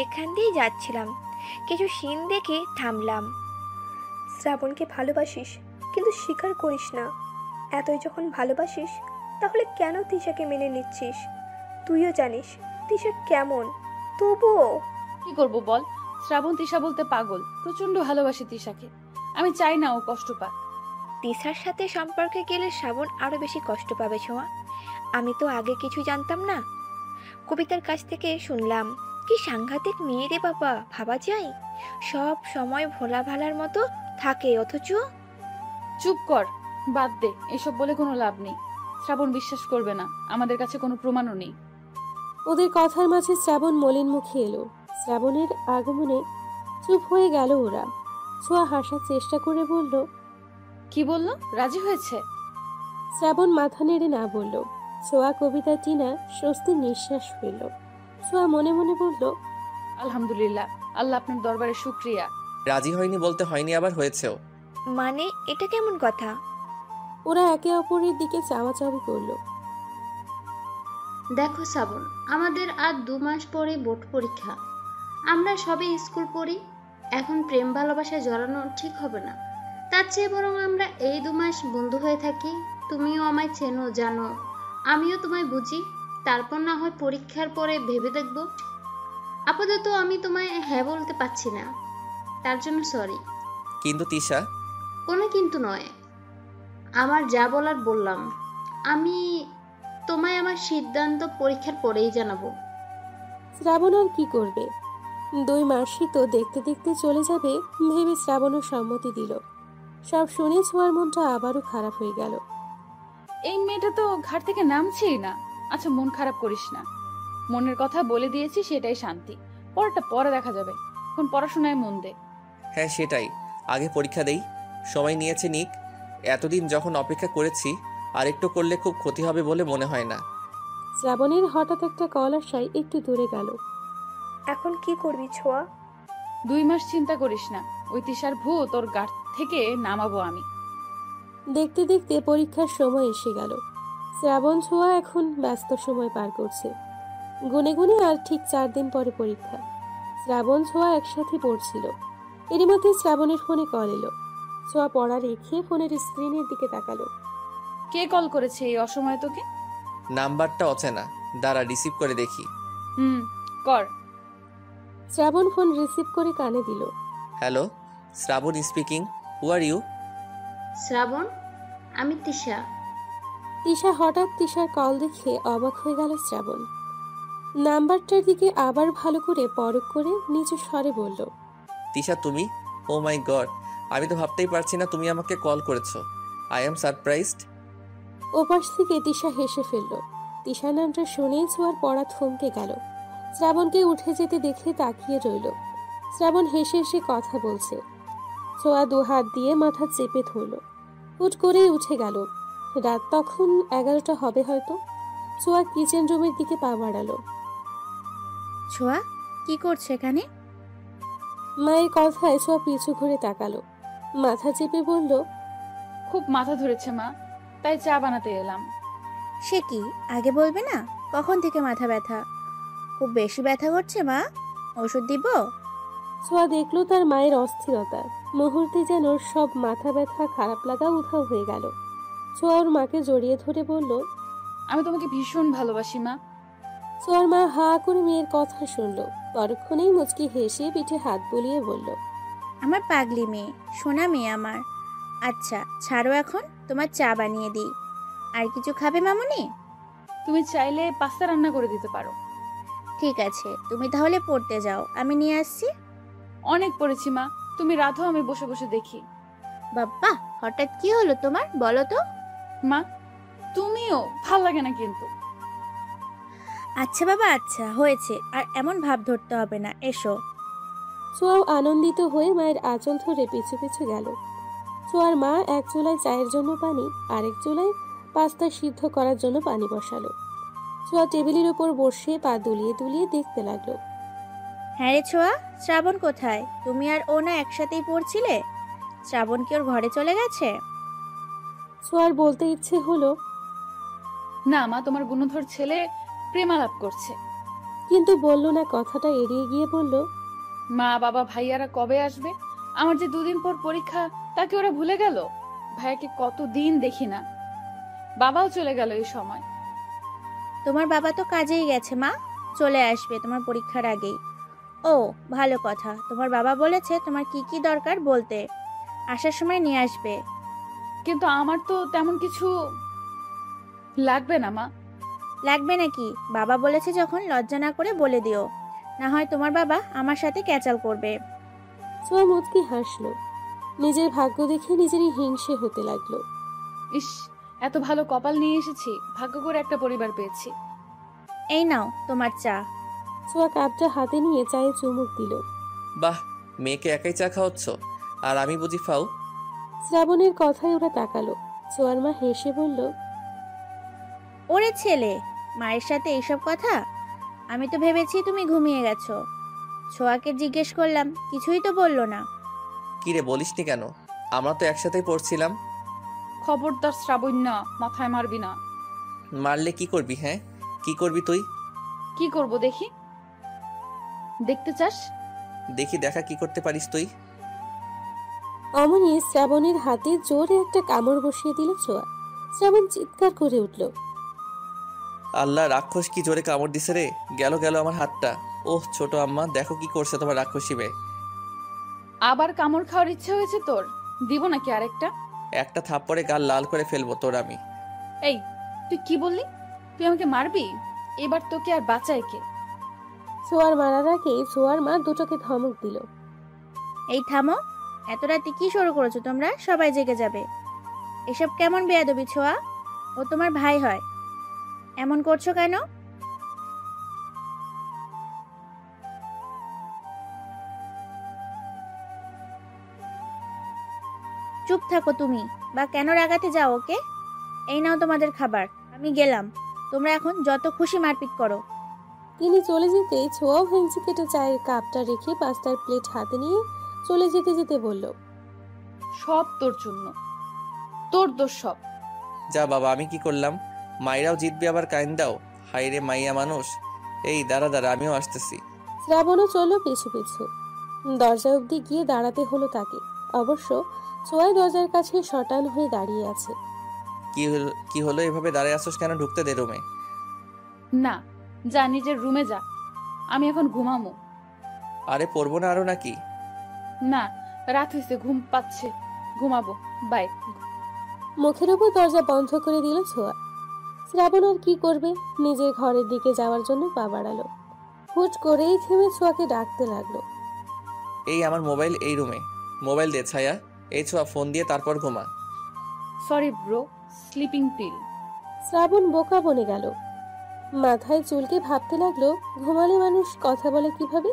এখান দিয়েই যাচ্ছিলাম, কিছু সিন দেখে থামলাম। শ্রাবণকে ভালোবাসিস, কিন্তু স্বীকার করিস না। এতই যখন ভালোবাসিস, তাহলে কেন তিশাকে মেনে নিচ্ছিস? তুইও জানিস তিশা কেমন, তবুও। কি করব বল, শ্রাবণ তিশা বলতে পাগল, প্রচন্ড ভালোবাসি তিশাকে। আমি চাই না ও কষ্ট পাক। তিশার সাথে সম্পর্কে গেলে শ্রাবণ আরো বেশি কষ্ট পাবে ছোঁয়া। আমি তো আগে কিছু জানতাম না, কবিতার কাছ থেকে শুনলাম। কি সাংঘাতিক মেয়ে রে বাবা, ভাবা যায়? সব সময় ভোলা ভালার মতো থাকে, অথচ। চুপ কর, বাদ দে, এসব বলে কোনো লাভ নেই। শ্রাবণ বিশ্বাস করবে না, আমাদের কাছে কোনো প্রমাণও নেই। ওদের কথার মাঝে শ্রাবণ মলিন মুখে এলো। শ্রাবণের আগমনে চুপ হয়ে গেল ওরা। ছোঁয়া হাসার চেষ্টা করে বলল, কি বললো, রাজি হয়েছে? শ্রাবণ মাথা নেড়ে না বলল। ছোঁয়া কবিতা টিনা স্বস্তির নিঃশ্বাস ফেলল। ছোঁয়া মনে মনে বলল, আলহামদুলিল্লাহ, আল্লাহ আপনার দরবারে শুকরিয়া। রাজি হয়নি বলতে হয়নি, আবার হয়েছেও। মানে এটা কেমন কথা? ওরা একে অপরের দিকে চাওয়াচাওয়ি করল। দেখো শ্রাবণ, আমাদের আর 2 মাস পরে বোর্ড পরীক্ষা। আমরা সবে স্কুল পড়ি, এখন প্রেম ভালোবাসায় জড়ানো ঠিক হবে না। তার চেয়ে বরং আমরা এই 2 মাস বন্ধু হয়ে থাকি। তুমিও আমায় চেনো, জানো, আমিও তোমায় বুঝি। তারপর না হয় পরীক্ষার পরে ভেবে দেখব। আপাতত আমি তোমায় হ্যাঁ বলতে পারছি না, তার জন্য সরি। কিন্তু তিশা। কোনো কিন্তু নয়, আমার যা বলার বললাম। আমি তোমায় আমার সিদ্ধান্ত পরীক্ষার পরেই জানাবো। শ্রাবণ আর কি করবে, 2 মাসই তো দেখতে দেখতে চলে যাবে ভেবে শ্রাবণের সম্মতি দিল। সব শুনে ছোঁয়ার মনটা আবারও খারাপ হয়ে গেল। এই মেয়েটা তো ঘাট থেকে নামছেই না। আচ্ছা, মন খারাপ করিস না, মনের কথা বলে দিয়েছি, সেটাই শান্তি। পরেরটা পরে দেখা যাবে, এখন পড়াশোনায় মন দে। হ্যাঁ সেটাই, আগে পরীক্ষা দেই। সময় নিয়েছে নিক, এতদিন যখন অপেক্ষা করেছি, আর একটু করলে খুব ক্ষতি হবে বলে মনে হয় না। শ্রাবণের হঠাৎ একটা কল আসায় একটু দূরে গেল। এখন কি করবি ছোঁয়া? 2 মাস চিন্তা করিস না, ওই তিশার ভূত তোর গাট থেকে নামাবো আমি। দেখতে দেখতে পরীক্ষার সময় এসে গেল। শ্রাবণ ছোঁয়া এখন ব্যস্ত সময় পার করছে। গুনে গুনে আর ঠিক 4 দিন পরে পরীক্ষা। শ্রাবণ ছোঁয়া একসাথে পড়ছিল। এরই মধ্যে শ্রাবণের ফোনে কল এলো। ছোঁয়া পড়া রেখে ফোনের স্ক্রিনের দিকে তাকালো। কে কল করেছে এই অসময়ে তোকে? নাম্বারটা অচেনা, দাঁড়া রিসিভ করে দেখি। কর। শ্রাবণ ফোন রিসিভ করে কানে দিল। Hello, Shrabon speaking. Who are you? Shrabon, আমি তিশা। তিশা হঠাৎ তিশার কল দেখে অবাক হয়ে গেল শ্রাবণ। নাম্বারটার দিকে আবার ভালো করে পরখ করে নিচু স্বরে বলল, তিশা তুমি? ও মাই গড, আমি তো ভাবতেই পারছি না তুমি আমাকে কল করেছো। I am surprised. ওপাশ থেকে তিশা হেসে ফেলল। তিশা নামটা শুনেই ছোঁয়ার পড়া থমকে গেল। শ্রাবণকে উঠে যেতে দেখে তাকিয়ে রইল। শ্রাবণ হেসে হেসে কথা বলছে। ছোঁয়া 2 হাত দিয়ে মাথা চেপে ধরল। হুট করেই উঠে গেল। রাত তখন 11টা হবে হয়তো। ছোঁয়া কিচেন রুমের দিকে পা বাড়ালো। ছোঁয়া, কি করছো এখানে? মায়ের কথায় ছোঁয়া পিছু ঘুরে তাকালো। মাথা চেপে বলল, খুব মাথা ধরেছে মা, তাই চা বানাতে এলাম। সে কি, আগে বলবে না? কখন থেকে মাথা ব্যথা? খুব বেশি ব্যথা করছে মা? ওষুধ দিব? ছোঁয়া দেখলো তার মায়ের অস্থিরতা। মুহূর্তে যেন সব মাথা ব্যথা খারাপ লাগা উধাও হয়ে গেল। ছোঁয়া ওর মাকে জড়িয়ে ধরে বলল, আমি তোমাকে ভীষণ ভালোবাসি মা। ছোঁয়ার মা হা করে মেয়ের কথা শুনল। পরক্ষণেই মুচকি হেসে পিঠে হাত বুলিয়ে বলল, আমার পাগলি মেয়ে, সোনা মেয়ে আমার। আচ্ছা ছাড়ো, এখন তোমার চা বানিয়ে দিই। আর কিছু খাবে মামুনি? তুমি চাইলে পাস্তা রান্না করে দিতে পারো। ঠিক আছে, তুমি তাহলে পড়তে যাও, আমি নিয়ে আসছি। অনেক পড়েছি মা, তুমি রাধো, আমি বসে বসে দেখি। বাবা, হঠাৎ কি হলো তোমার, বলো তো? মা তুমিও, ভাল লাগে না কিন্তু। আচ্ছা বাবা, আচ্ছা হয়েছে, আর এমন ভাব ধরতে হবে না, এসো। ছোঁয়াও আনন্দিত হয়ে মায়ের আঁচল ধরে পিছু পিছু গেল। ছোঁয়ার মা এক চুলায় চায়ের জন্য পানি, আরেক চুলায় পাস্তা সিদ্ধ করার জন্য পানি বসালো। ছোঁয়া টেবিলের উপর বসে পা দুলিয়ে দুলিয়ে দেখতে লাগলো। হ্যাঁ রে ছোঁয়া, শ্রাবণ কোথায়? তুমি আর ও না একসাথেই পড়ছিলে? শ্রাবণ কি ওর ঘরে চলে গেছে? ছোঁয়ার বলতে ইচ্ছে হলো, না মা, তোমার গুণধর ছেলে প্রেমালাপ করছে। কিন্তু বলল না। কথাটা এড়িয়ে গিয়ে বলল, মা বাবা ভাইয়ারা কবে আসবে? আমার যে 2 দিন পর পরীক্ষা, তাকে ওরা ভুলে গেল। ভাইয়াকে কতদিন দেখি না, বাবাও চলে গেল এই সময়। তোমার বাবা তো কাজেই গেছে মা, চলে আসবে তোমার পরীক্ষার আগেই। ও ভালো কথা, তোমার বাবা বলেছে তোমার কি কি দরকার বলতে, আসার সময় নিয়ে আসবে। কিন্তু আমার তো তেমন কিছু লাগবে না মা। লাগবে নাকি? বাবা বলেছে যখন, লজ্জা না করে বলে দিও, না হয় তোমার বাবা আমার সাথে ক্যাচাল করবে। ছোঁয়া মুচকি হাসলো। নিজের ভাগ্য দেখে নিজেরই হিংসে হতে লাগলো। ইস, এত ভালো কপাল নিয়ে এসেছি, ভাগ্য করে একটা পরিবার পেয়েছি। এই নাও তোমার চা। ছোঁয়া কাপটা হাতে নিয়ে চায়ে চুমুক দিল। বাহ, মেয়েকে একাই চা খাওয়াচ্ছ, আর আমি বুঝি ফাও? শ্রাবণের কথায় ওরা তাকালো। ছোঁয়ার মা হেসে বলল, ওরে ছেলে, মায়ের সাথে এইসব কথা? আমি তো ভেবেছি তুমি ঘুমিয়ে গেছো। ছোঁয়াকে জিজ্ঞেস করলাম, কিছুই তো বললো না। কি রে, বলিসনি কেন? আমরা তো একসাথেই পড়ছিলাম। খবরদার শ্রাবণ্য, মাথায় মারবি না। মারলে কি করবি? হ্যাঁ, কি করবি তুই? কি করব দেখি? দেখতে চাস? দেখি, দেখা কি করতে পারিস তুই। অমনি শ্রাবণের হাতে জোরে একটা কামড় বসিয়ে দিল ছোঁয়া। শ্রাবণ চিৎকার করে উঠল। আল্লাহ, রাক্ষস কি জোরে কামড় দিছে রে! গেল গেল আমার হাতটা। ওহ ছোট আম্মা, দেখো কি করছে তোমার রাক্ষসী মেয়ে। আবার কামড় খাওয়ার ইচ্ছে হয়েছে তোর? দিব নাকি আরেকটা? একটা থাপ্পড়ে গাল লাল করে ফেলবো তোর আমি। এই, তুই কি বললি? তুই আমাকে মারবি? এবার তোকে আর বাঁচায় কে? ছোঁয়ার মারার আগে ছোঁয়ার মা দুটোকে ধমক দিল। এই থামো, এত রাতে কি শুরু করেছো তোমরা? সবাই জেগে যাবে। এসব কেমন বেয়াদবি ছোঁয়া? ও তোমার ভাই হয়, এমন করছো কেন? চুপ থাকো তুমি, বা কেন রাগাতে যাও ওকে? এই নাও তোমাদের খাবার, আমি গেলাম। তোমরা এখন যত খুশি মারপিট করো। তিনি চলে যেতেই ছোঁয়াও ভেঙচি কেটে চায়ের কাপটা রেখে পাস্তার প্লেট হাতে নিয়ে চলে যেতে যেতে বলল, সব তোর জন্য, তোর দোষ সব। যা বাবা, আমি কি করলাম? মাইরাও জিতবে আবার কাইন দাও। হাইরে মাইয়া মানুষ। এই দাঁড়া দাঁড়া, আমিও আসতেছি। শ্রাবণও চলল পিছু পিছু। দরজা অবধি গিয়ে দাঁড়াতে হলো তাকে। অবশ্য ছোঁয়া দরজার কাছে শটান হয়ে দাঁড়িয়ে আছে। কি হলো এভাবে দাঁড়িয়ে আসোস কেন? ঢুকতে দে রুমে। না, যা নিজের রুমে যা, আমি এখন ঘুমামো। আরে পড়বো না আরো নাকি? না, রাত হয়েছে, ঘুম পাচ্ছে, ঘুমাবো, বাই। মুখের উপর দরজা বন্ধ করে দিল ছোঁয়া। শ্রাবণ আর কি করবে, নিজের ঘরের দিকে যাওয়ার জন্য পা বাড়ালো। হুট করেই থেমে ছোঁয়াকে ডাকতে লাগলো। এই আমার মোবাইল এই রুমে, মোবাইল দে ছায়া। এই ছোঁয়া, ফোন দিয়ে তারপর ঘুমা। Sorry bro, sleeping pill. Shrabon বোকা বনে গেল। মাথায় চুলকে ভাবতে লাগলো, ঘুমালে মানুষ কথা বলে কিভাবে।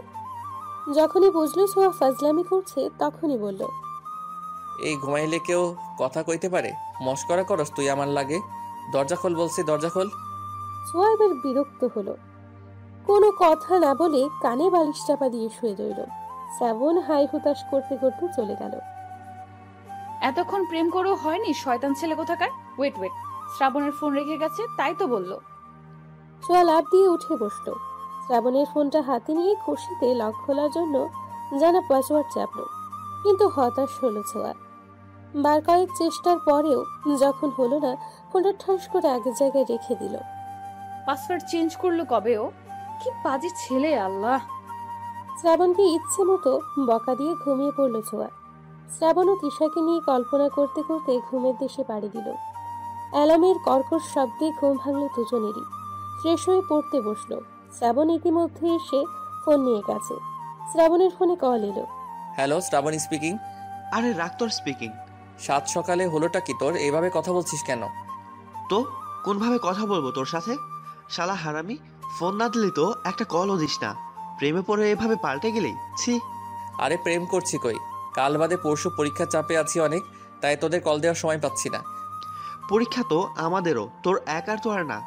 যখনই বুঝলো ছোঁয়া ফাজলামি করছে, তখনই বলল, এই ঘুমাইলে কেউ কথা কইতে পারে? মস্করা করস তুই আমার লাগে? দরজা খোল বলছি, দরজা খোল। ছোঁয়া এবার বিরক্ত হলো। কোনো কথা না বলে কানে বালিশ চাপা দিয়ে শুয়ে রইল। শ্রাবণ হাই হুতাশ করতে করতে চলে গেল। এতক্ষণ প্রেম করেও হয়নি, শয়তান ছেলে কোথাকার। ওয়েট ওয়েট, শ্রাবণের ফোন রেখে গেছে, তাই তো বললো। ছোঁয়া লাফ দিয়ে উঠে বসলো। শ্রাবণের ফোনটা হাতে নিয়ে খুশিতে লক খোলার জন্য জানা পাসওয়ার্ড চাপলো, কিন্তু হতাশ হলো ছোঁয়া। বার কয়েক চেষ্টার পরেও যখন হলো না, ফোনটা ঠাস করে আগের জায়গায় রেখে দিল। পাসওয়ার্ড চেঞ্জ করলো কবে ও? কি বাজে ছেলে, আল্লাহ। শ্রাবণকে ইচ্ছে মতো বকা দিয়ে ঘুমিয়ে পড়ল ছোঁয়া। শ্রাবণ ও তিশাকে নিয়ে কল্পনা করতে করতে ঘুমের দেশে পাড়ি দিল। অ্যালার্মের কর্কশ শব্দে ঘুম ভাঙল দুজনেরই। ফ্রেশ হয়ে পড়তে বসলো। শ্রাবণ ইতিমধ্যে এসে ফোন নিয়ে গেছে। শ্রাবণের ফোনে কল এলো। Hello, Shrabon speaking. আরে রাখ তোর স্পিকিং। সাত সকালে হলোটা কি তোর? এইভাবে কথা বলছিস কেন? তো কোনভাবে কথা বলবো তোর সাথে? শালা হারামি, ফোন না দিলি তো একটা কলও দিস না। প্রেমে পড়ে এভাবে পাল্টে গেলি, ছি। আরে প্রেম করছি কই, কাল বাদে পরশু পরীক্ষার চাপে আছি অনেক, তাই তোদের কল দেওয়ার সময় পাচ্ছি না। পরীক্ষা তো আমাদেরও, তোর একার তো আর না।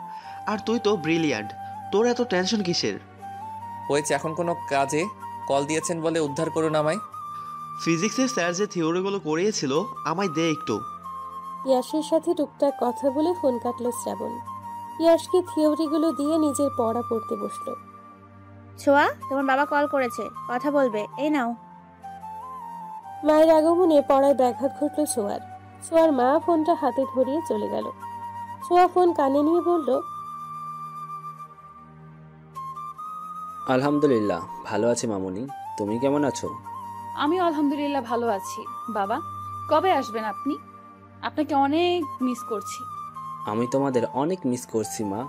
আর তুই তো ব্রিলিয়ান্ট, তোর এত টেনশন কিসের? হয়েছে, এখন কোনো কাজে কল দিয়েছেন বলে উদ্ধার করুন আমায়। ফিজিক্সের স্যার যে থিওরিগুলো করিয়েছিল, আমায় দে একটু। ইয়াসের সাথে টুকটাক কথা বলে ফোন কাটলো শ্রাবণ। ইয়াসকে থিওরিগুলো দিয়ে নিজের পড়া পড়তে বসলো। ছোঁয়া, তোমার বাবা কল করেছে, কথা বলবে, এই নাও। মায়ের আগমনে পড়ায় ব্যাঘাত ঘটল ছোঁয়ার। ছোঁয়ার মা ফোনটা হাতে ধরিয়ে চলে গেল। ছোঁয়া ফোন কানে নিয়ে বলল, আলহামদুলিল্লাহ ভালো আছি মামুনি, তুমি কেমন আছো? আমি আলহামদুলিল্লাহ ভালো আছি। বাবা, কবে আসবেন আপনি? আপনাকে অনেক মিস করছি। আমি তোমাদের অনেক মিস করছি মা,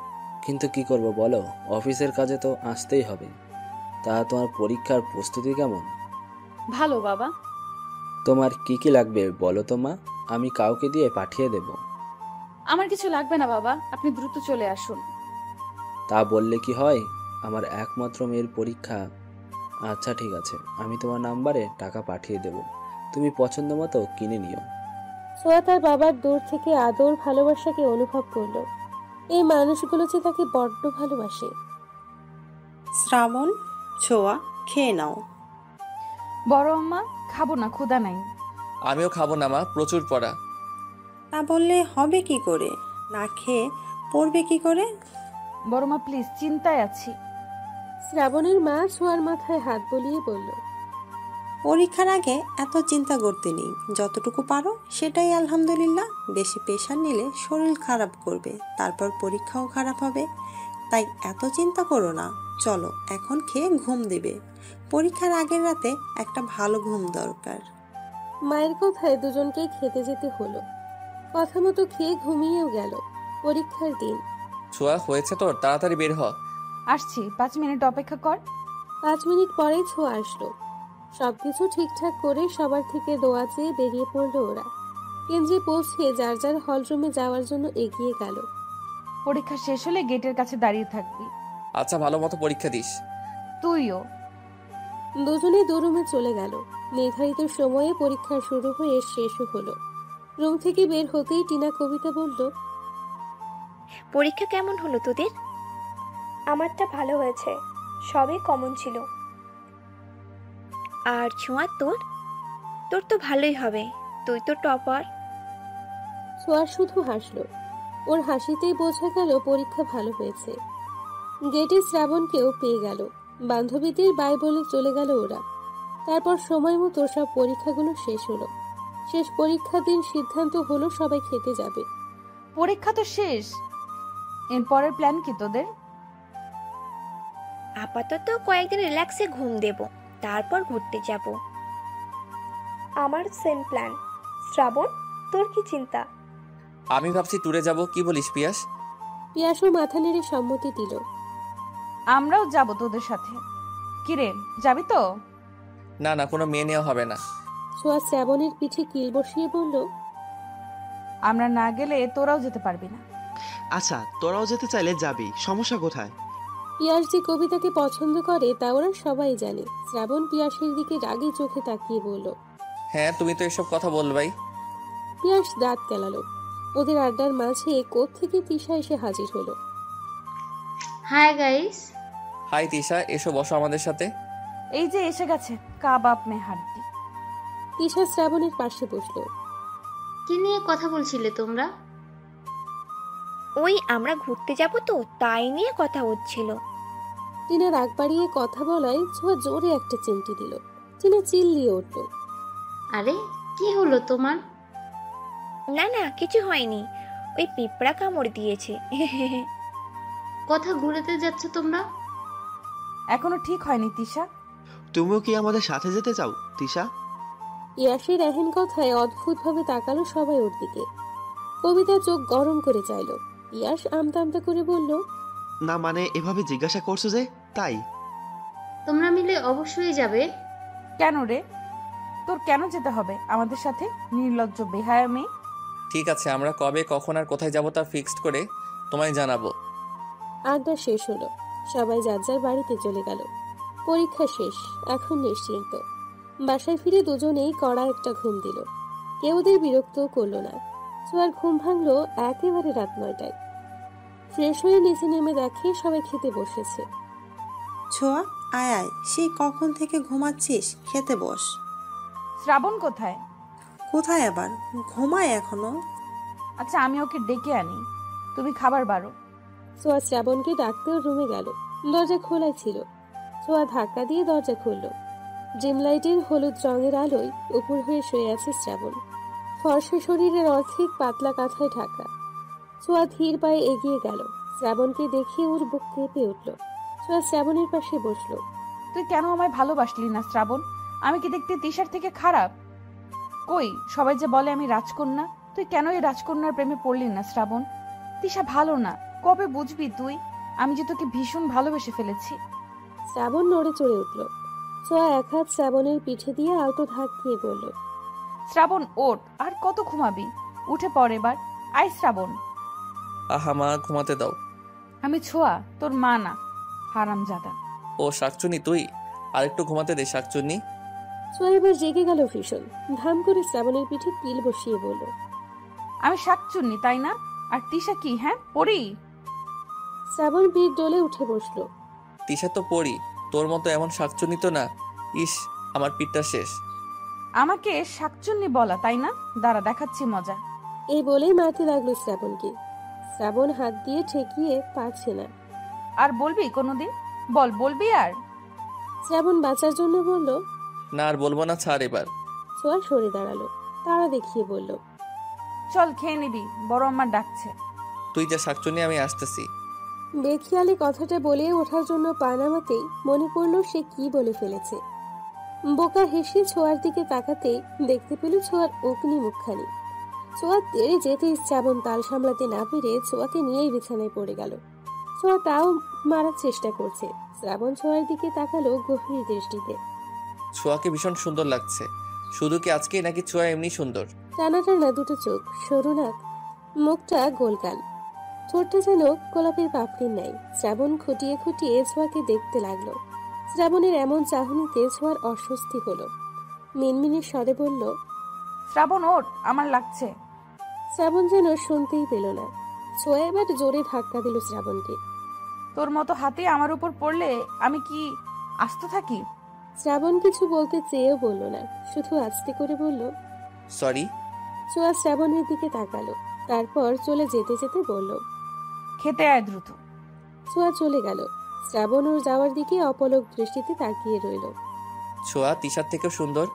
কিন্তু কি করব বলো, অফিসের কাজে তো আসতেই হবে। তা তোমার পরীক্ষার প্রস্তুতি কেমন? ভালো বাবা। তোমার কি কি লাগবে বলো তো মা, আমি কাউকে দিয়ে পাঠিয়ে দেব। আমার কিছু লাগবে না বাবা, আপনি দ্রুত চলে আসুন। তা বললে কি হয়, আমার একমাত্র মেয়ের পরীক্ষা। আচ্ছা ঠিক আছে, আমি তোমার নাম্বারে টাকা পাঠিয়ে দেব, তুমি পছন্দ মতো কিনে নিও। ছোঁয়া তার বাবার দূর থেকে আদর ভালোবাসাকে অনুভব করলো। এই মানুষগুলো যে তাকে বড্ড ভালোবাসে। শ্রাবণ, ছোঁয়া, খেয়ে নাও। বড় আম্মা, খাবো না, ক্ষুধা নাই। আমিও খাবো না মা, প্রচুর পড়া। তা বললে হবে কি করে? না খেয়ে পড়বে কি করে? বড় মা প্লিজ, চিন্তায় আছি। শ্রাবণের মা ছোঁয়ার মাথায় হাত বুলিয়ে বলল, পরীক্ষার আগে এত চিন্তা করতে নেই, যতটুকু পারো সেটাই আলহামদুলিল্লাহ। বেশি প্রেশার নিলে শরীর খারাপ করবে, তারপর পরীক্ষাও খারাপ হবে। তাই এত চিন্তা করো না, চলো এখন খেয়ে ঘুম দিবে। পরীক্ষার আগের রাতে একটা ভালো ঘুম দরকার। মায়ের কথায় দুজনকেই খেতে যেতে হলো। কথা মতো খেয়ে ঘুমিয়েও গেল। পরীক্ষার দিন। ছোঁয়া, হয়েছে তোর, তাড়াতাড়ি বের হ। আসছি, 5 মিনিট অপেক্ষা কর। 5 মিনিট পরেই ছোঁয়া আসলো। সবকিছু ঠিকঠাক করে সবার থেকে দোয়া চেয়ে বেরিয়ে পড়লো ওরা। কেন্দ্রে পৌঁছে যার যার হলরুমে যাওয়ার জন্য এগিয়ে গেল। পরীক্ষা শেষ হলে গেটের কাছে দাঁড়িয়ে থাকবি। আচ্ছা, ভালো মতো পরীক্ষা দিস। তুইও। দুজনে দু রুমে চলে গেল। নির্ধারিত সময়ে পরীক্ষা শুরু হয়ে শেষও হলো। রুম থেকে বের হতেই টিনা কবিতা বলল, পরীক্ষা কেমন হলো তোদের? আমারটা ভালো হয়েছে, সবই কমন ছিল। আর ছোঁয়া, তোর তোর তো ভালোই হবে, তুই তো টপার। ছোঁয়া শুধু হাসলো। ওর হাসিতেই বোঝা গেল পরীক্ষা ভালো হয়েছে। গেটে শ্রাবণকেও পেয়ে গেল। বান্ধবীদের বাই বলে চলে গেল ওরা। তারপর সময় মতো সব পরীক্ষাগুলো শেষ হলো। শেষ পরীক্ষার দিন সিদ্ধান্ত হলো সবাই খেতে যাবে। পরীক্ষা তো শেষ, এরপরের প্ল্যান কি তোদের? আপাতত কয়েকদিন রিল্যাক্সে ঘুম দেব, তারপর ঘুরতে যাব। আমার সেম প্ল্যান। শ্রাবণ, তোর কি চিন্তা? আমি ভাবছি ট্যুরে যাব, কি বলিস পিয়াস? পিয়াসও মাথা নেড়ে সম্মতি দিল। আমরাও যাব তোদের সাথে। কিরে, যাবি তো? না না, কোনো মেয়ে নেওয়া হবে না। ছোঁয়া শ্রাবণের পিঠে কিল বসিয়ে বলল, আমরা না গেলে তোরাও যেতে পারবি না। আচ্ছা, তোরাও যেতে চাইলে যাবি, সমস্যা কোথায়? পিয়াস যে কবিতাকে পছন্দ করে তা ওরা সবাই জানে। শ্রাবণ পিয়াসের দিকে রাগী চোখে তাকিয়ে বলল, হ্যাঁ, তুমি তো এসব কথা বলবাই। পিয়াস দাঁত কেলালো। ওদের আড্ডার মাঝে কোত্থেকে তিশা এসে হাজির হলো। Hi guys. হাই তিশা, এসো বসো আমাদের সাথে। এই যে এসে গেছে কাবাব মে হাড্ডি। তিশা শ্রাবণের পাশে বসলো। কি নিয়ে কথা বলছিলে তোমরা? ওই আমরা ঘুরতে যাব তো, তাই নিয়ে কথা হচ্ছিল। টিনা রাগ বাড়িয়ে কথা বলায় ছোঁয়া জোরে একটা চিমটি দিল। টিনা চিল্লিয়ে উঠল, আরে কি হলো তোমার? না না, কিছু হয়নি, ওই পিঁপড়া কামড় দিয়েছে। কথা ঘুরেতে যাচ্ছ তোমরা? এখনো ঠিক হয়নি তিশা। তুমিও কি আমাদের সাথে যেতে চাও তিশা? ইয়াসের এহেন কথায় অদ্ভুতভাবে তাকালো সবাই ওর দিকে। কবিতা চোখ গরম করে চাইল। ইয়াস আমতা আমতা করে বলল, না মানে এভাবে জিজ্ঞাসা করছো যে, তাই। তোমরা মিলে অবশ্যই যাবে। কেন রে, তোর কেন যেতে হবে আমাদের সাথে, নির্লজ্জ বেহায়া মেয়ে? ঠিক আছে, আমরা কবে কখন আর কোথায় যাব তা ফিক্সড করে তোমায় জানাবো। আড্ডা শেষ হলো। সবাই যার যার বাড়িতে চলে গেল। পরীক্ষা শেষ, এখন নিশ্চিন্ত। বাসায় ফিরে দুজনেই কড়া একটা ঘুম দিল। কেউ ওদের বিরক্তও করলো না। ছোঁয়ার ঘুম ভাঙলো একেবারে রাত 9টায়। ফ্রেশ হয়ে নিচে নেমে দেখে সবাই খেতে বসেছে। ছোঁয়া, আয় আয়, সেই কখন থেকে ঘুমাচ্ছিস, খেতে বস। শ্রাবণ কোথায়? কোথায় আবার, ঘুমায় এখনো? আচ্ছা, আমি ওকে ডেকে আনি, তুমি খাবার বাড়ো। ছোঁয়া শ্রাবণকে ডাকতেও রুমে গেল। দরজা খোলাই ছিল। ছোঁয়া ধাক্কা দিয়ে দরজা খুলল। ড্রিম লাইটের হলুদ রঙের আলোয় উপর হয়ে শুয়ে আছে শ্রাবণ। ফর্সা শরীরের অর্ধেক পাতলা কাঁথায় ঢাকা। ছোঁয়া ধীর পায়ে এগিয়ে গেল। শ্রাবণকে দেখে ওর বুক কেঁপে উঠল। ছোঁয়া শ্রাবণের পাশে বসলো। তুই কেন আমায় ভালোবাসলি না শ্রাবণ? আমি কি দেখতে তিশার থেকে খারাপ? কই, সবাই যে বলে আমি রাজকন্যা, তুই কেন এই রাজকন্যার প্রেমে পড়লি না শ্রাবণ? তিশা ভালো না, কবে বুঝবি তুই? আমি যে তোকে ভীষণ ভালোবেসে ফেলেছি। শ্রাবণ নড়ে চড়ে উঠল। ছোঁয়া এক হাত শ্রাবণের পিঠে দিয়ে আলতো ধাক দিয়ে বলল, শ্রাবণ ওঠ, আর কত ঘুমাবি? উঠে পড় এবার, আয় শ্রাবণ। আহা মা, ঘুমাতে দাও। আমি ছোঁয়া, তোর মা না, হারামজাদা। ও শাকচুনি তুই, আরেকটু ঘুমাতে দে শাকচুনি। ছোঁয়া এবার জেগে গেল ভীষণ। ধাম করে শ্রাবণের পিঠে কিল বসিয়ে বলল, আমি শাকচুন্নি তাই না? আর তিশা কি, হ্যাঁ পড়ি? শ্রাবণ পিঠ ডলে উঠে বসলো। তিশা তো পড়ি, তোর মতো এমন শাকচুনি তো না। ইস, আমার পিঠটা শেষ। আমাকে শাকচুন্নি বলা তাই না? দাঁড়া, দেখাচ্ছি মজা। এই বলেই মারতে লাগলো শ্রাবণকে। শ্রাবণ হাত দিয়ে ঠেকিয়ে পারছে না। আর বলবি কোনোদিন? বলবি আর? শ্রাবণ বাঁচার জন্য বলল, না আর বলবো না, ছাড় এবার। ছোঁয়া সরে দাঁড়ালো। তারা দেখিয়ে বলল, চল খেয়ে নিবি, বড় আমার ডাকছে। তুই যা শাকচুনি, আমি আসতেছি। বেখিয়ালি কথাটা বলে ওঠার জন্য পা নামাতেই মনে পড়ল সে কি বলে ফেলেছে। বোকা হেসে ছোঁয়ার দিকে তাকাতেই দেখতে পেল ছোঁয়ার অগ্নি মুখখানি। ছোঁয়া তেড়ে যেতেই শ্রাবণ তাল সামলাতে না পেরে ছোঁয়াকে নিয়েই বিছানায় পড়ে গেল। ছোঁয়া তাও মারার চেষ্টা করছে। শ্রাবণ ছোঁয়ার দিকে তাকালো গভীর দৃষ্টিতে। ছোঁয়াকে ভীষণ সুন্দর লাগছে। শুধু কি আজকে, নাকি ছোঁয়া এমনি সুন্দর? টানা টানা দুটো চোখ, সরু নাক, মুখটা গোলগাল, ঠোঁটটা যেন গোলাপের পাপড়ির নাই। শ্রাবণ খুঁটিয়ে খুঁটিয়ে ছোঁয়াকে দেখতে লাগলো। শ্রাবণের এমন চাহনিতে ছোঁয়ার অস্বস্তি হলো। মিনমিনে স্বরে বলল, শ্রাবণ ওঠ, আমার লাগছে। শ্রাবণ যেন শুনতেই পেল না। ছোঁয়া এবার জোরে ধাক্কা দিল শ্রাবণকে। তোর মতো হাতে আমার উপর পড়লে আমি কি আস্ত থাকি? শ্রাবণ কিছু বলতে চেয়েও বলল না, শুধু আস্তে করে বলল, সরি। ছোঁয়া শ্রাবণের দিকে তাকালো। তারপর চলে যেতে যেতে বলল, খেতে আয় দ্রুত। ছোঁয়া চলে গেল। শ্রাবণ ওর যাওয়ার দিকে অপলক দৃষ্টিতে তাকিয়ে রইল। ছোঁয়া তিশার থেকেও সুন্দর।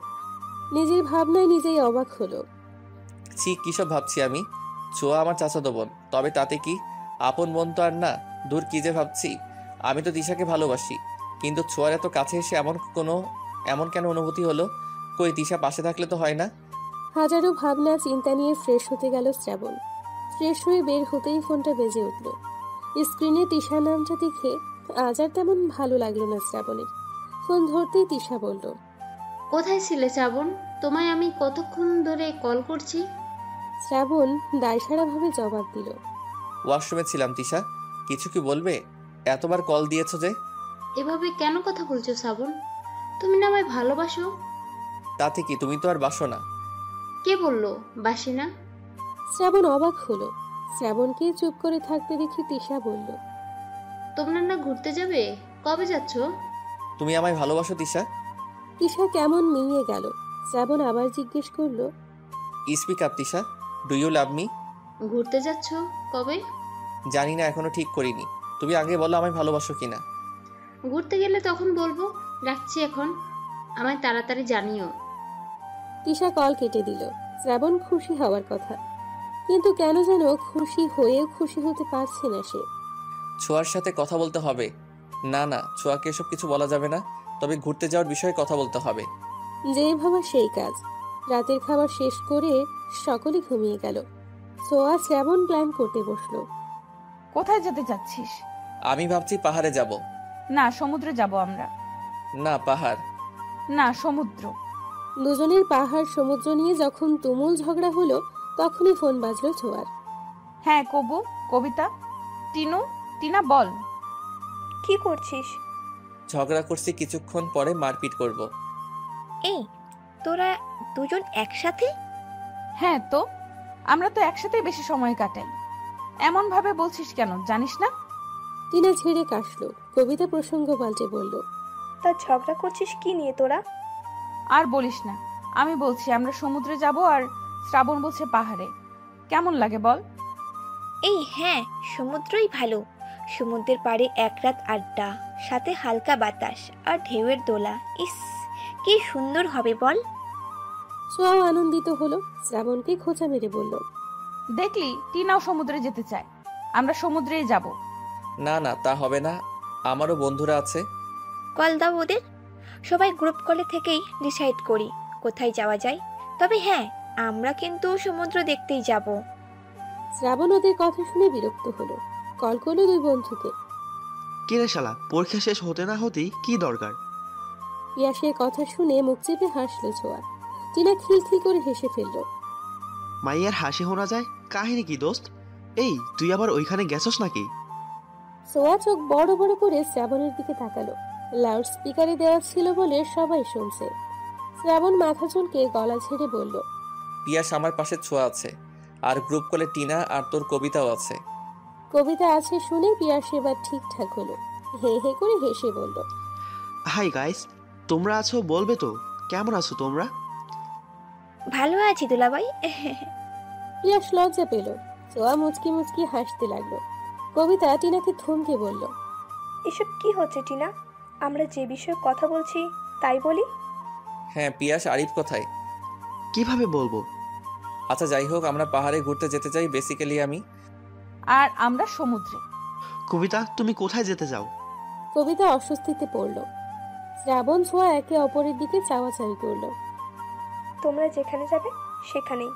নিজের ভাবনায় নিজেই অবাক হলো। ছি, কিসব ভাবছি আমি। ছোঁয়া আমার চাচাতো বোন, তবে তাতে কি? আপন বোন তো আর না। দূর, কি যে ভাবছি। আমি তো তিশাকে ভালোবাসি, কিন্তু ছোঁয়ার এত কাছে এসে এমন কেন অনুভূতি হলো? কই, তিশা পাশে থাকলে তো হয় না? হাজারো ভাবনা চিন্তা নিয়ে ফ্রেশ হতে গেল শ্রাবণ। ফ্রেশ হয়ে বের হতেই ফোনটা বেজে উঠল। স্ক্রিনে তিশা নামটা দেখে আজ আর তেমন ভালো লাগলো না শ্রাবণের। ফোন ধরতেই তিশা বলল, কোথায় ছিলে শ্রাবণ? তোমায় আমি কতক্ষণ ধরে কল করছি। শ্রাবণ দায়সারাভাবে জবাব দিল, ওয়াশরুমে ছিলাম। তিশা, কিছু কি বলবে? এতবার কল দিয়েছো যে? এভাবে কেন কথা বলছো শ্রাবণ? তুমি না আমায় ভালোবাসো। তাতে কি, তুমি তো আর বাসো না। কে বললো বাসি না? শ্রাবণ অবাক হলো। শ্রাবণকে চুপ করে থাকতে দেখে তিশা বলল, তোমরা না ঘুরতে যাবে? কবে যাচ্ছ? তুমি আমায় ভালোবাসো তিশা? তিশা কেমন মিলিয়ে গেল। শ্রাবণ আবার জিজ্ঞেস করলো, speak up Tisha, do you love me? ঘুরতে যাচ্ছ কবে? জানি না, এখনো ঠিক করিনি। তুমি আগে বলো আমায় ভালোবাসো কিনা। ঘুরতে গেলে তখন বলবো। রাখছি এখন, আমায় তাড়াতাড়ি জানিও। তিশা কল কেটে দিল। শ্রাবণ খুশি হওয়ার কথা, কিন্তু কেন যেন খুশি হয়েও খুশি হতে পারছে না সে। ছোঁয়ার সাথে কথা বলতে হবে। না না, ছোঁয়াকে এসব কিছু বলা যাবে না, তবে ঘুরতে যাওয়ার বিষয়ে কথা বলতে হবে। যেই ভাবা সেই কাজ। রাতের খাবার শেষ করে সকলে ঘুমিয়ে গেল। সোয়া শ্রাবণ প্ল্যান করতে বসলো। কোথায় যেতে চাচ্ছিস? আমি ভাবছি পাহাড়ে যাব। না, সমুদ্রে যাব আমরা। না, পাহাড়। না, সমুদ্র। দুজনের পাহাড় সমুদ্র নিয়ে যখন তুমুল ঝগড়া হলো, তখনই ফোন বাজলো ছোঁয়ার। হ্যাঁ কবু, কবিতা, টিনু, টিনা বল। কি করছিস? ঝগড়া করছি, কিছুক্ষণ পরে মারপিট করব। এই, তোরা দুজন একসাথে? হ্যাঁ তো, আমরা তো একসাথেই বেশি সময় কাটাই। এমন ভাবে বলছিস কেন, জানিস না? টিনা ছেড়ে কাশলো। কবিতা প্রসঙ্গ পাল্টে বলল, তা ঝগড়া করছিস কি নিয়ে তোরা? আর বলিস না, আমি বলছি আমরা সমুদ্রে যাব আর শ্রাবণ বলছে পাহাড়ে। কেমন লাগে বল? এই হ্যাঁ, সমুদ্রই ভালো। সমুদ্রের পাড়ে এক রাত আড্ডা, সাথে হালকা বাতাস আর ঢেউয়ের দোলা। ইস, কি সুন্দর হবে বল। সোয়াও আনন্দিত হলো। শ্রাবণকে খোঁচা মেরে বলল, দেখলি, টিনাও সমুদ্রে যেতে চায়। আমরা সমুদ্রেই যাব। না না, তা হবে না, আমারও বন্ধুরা আছে। কল দাও ওদের। সবাই গ্রুপ কলে থেকেই ডিসাইড করি কোথায় যাওয়া যায়। তবে হ্যাঁ, আমরা কিন্তু সমুদ্র দেখতেই যাব। শ্রাবণ ওদের কথা শুনে বিরক্ত হলো। কল করলো দুই বন্ধুকে। কিরে শালা, পরীক্ষা শেষ হতে না হতেই কি দরকার? পিয়াসের কথা শুনে মুখ চেপে হাসলো ছোঁয়া। টিনা খিলখিল করে হেসে ফেলল। মাইয়ার হাসি শোনা যায়, কাহিনী কি দোস্ত? এই, তুই আবার ওইখানে গেছস নাকি? সোয়া চোখ বড় বড় করে শ্রাবণের দিকে তাকালো। লাউড স্পিকারে দেওয়া ছিল বলে সবাই শুনছে। শ্রাবণ মাথা চুলকে গলা ছেড়ে বলল, পিয়াস আমার পাশে ছোঁয়া আছে, আর গ্রুপ কলে টিনা আর তোর কবিতাও আছে। কবিতা আছে শুনে পিয়াস এবার ঠিকঠাক হলো। হে হে করে হেসে বলল, হাই গাইস, তোমরা আছো বলবে তো? কেমন আছো তোমরা? ভালো আছি দুলাভাই। পিয়াস লজ্জা পেল। সোয়া মুচকি মুচকি হাসতে লাগলো। কবিতা টিনাকে থমকে বলল, এসব কি হচ্ছে টিনা? আমরা যে বিষয়ে কথা বলছি তাই বলি। হ্যাঁ, পিয়াস আরিফ কোথায়? কিভাবে বলবো? আচ্ছা যাই হোক, আমরা পাহাড়ে ঘুরতে যেতে চাই বেসিক্যালি আমি। আর আমরা সমুদ্রে। কবিতা, তুমি কোথায় যেতে চাও? কবিতা অস্বস্তিতে পড়ল। শ্রাবণ ছোঁয়া একে অপরের দিকে চাওয়াচাওয়ি করল। তোমরা যেখানে যাবে সেখানেই।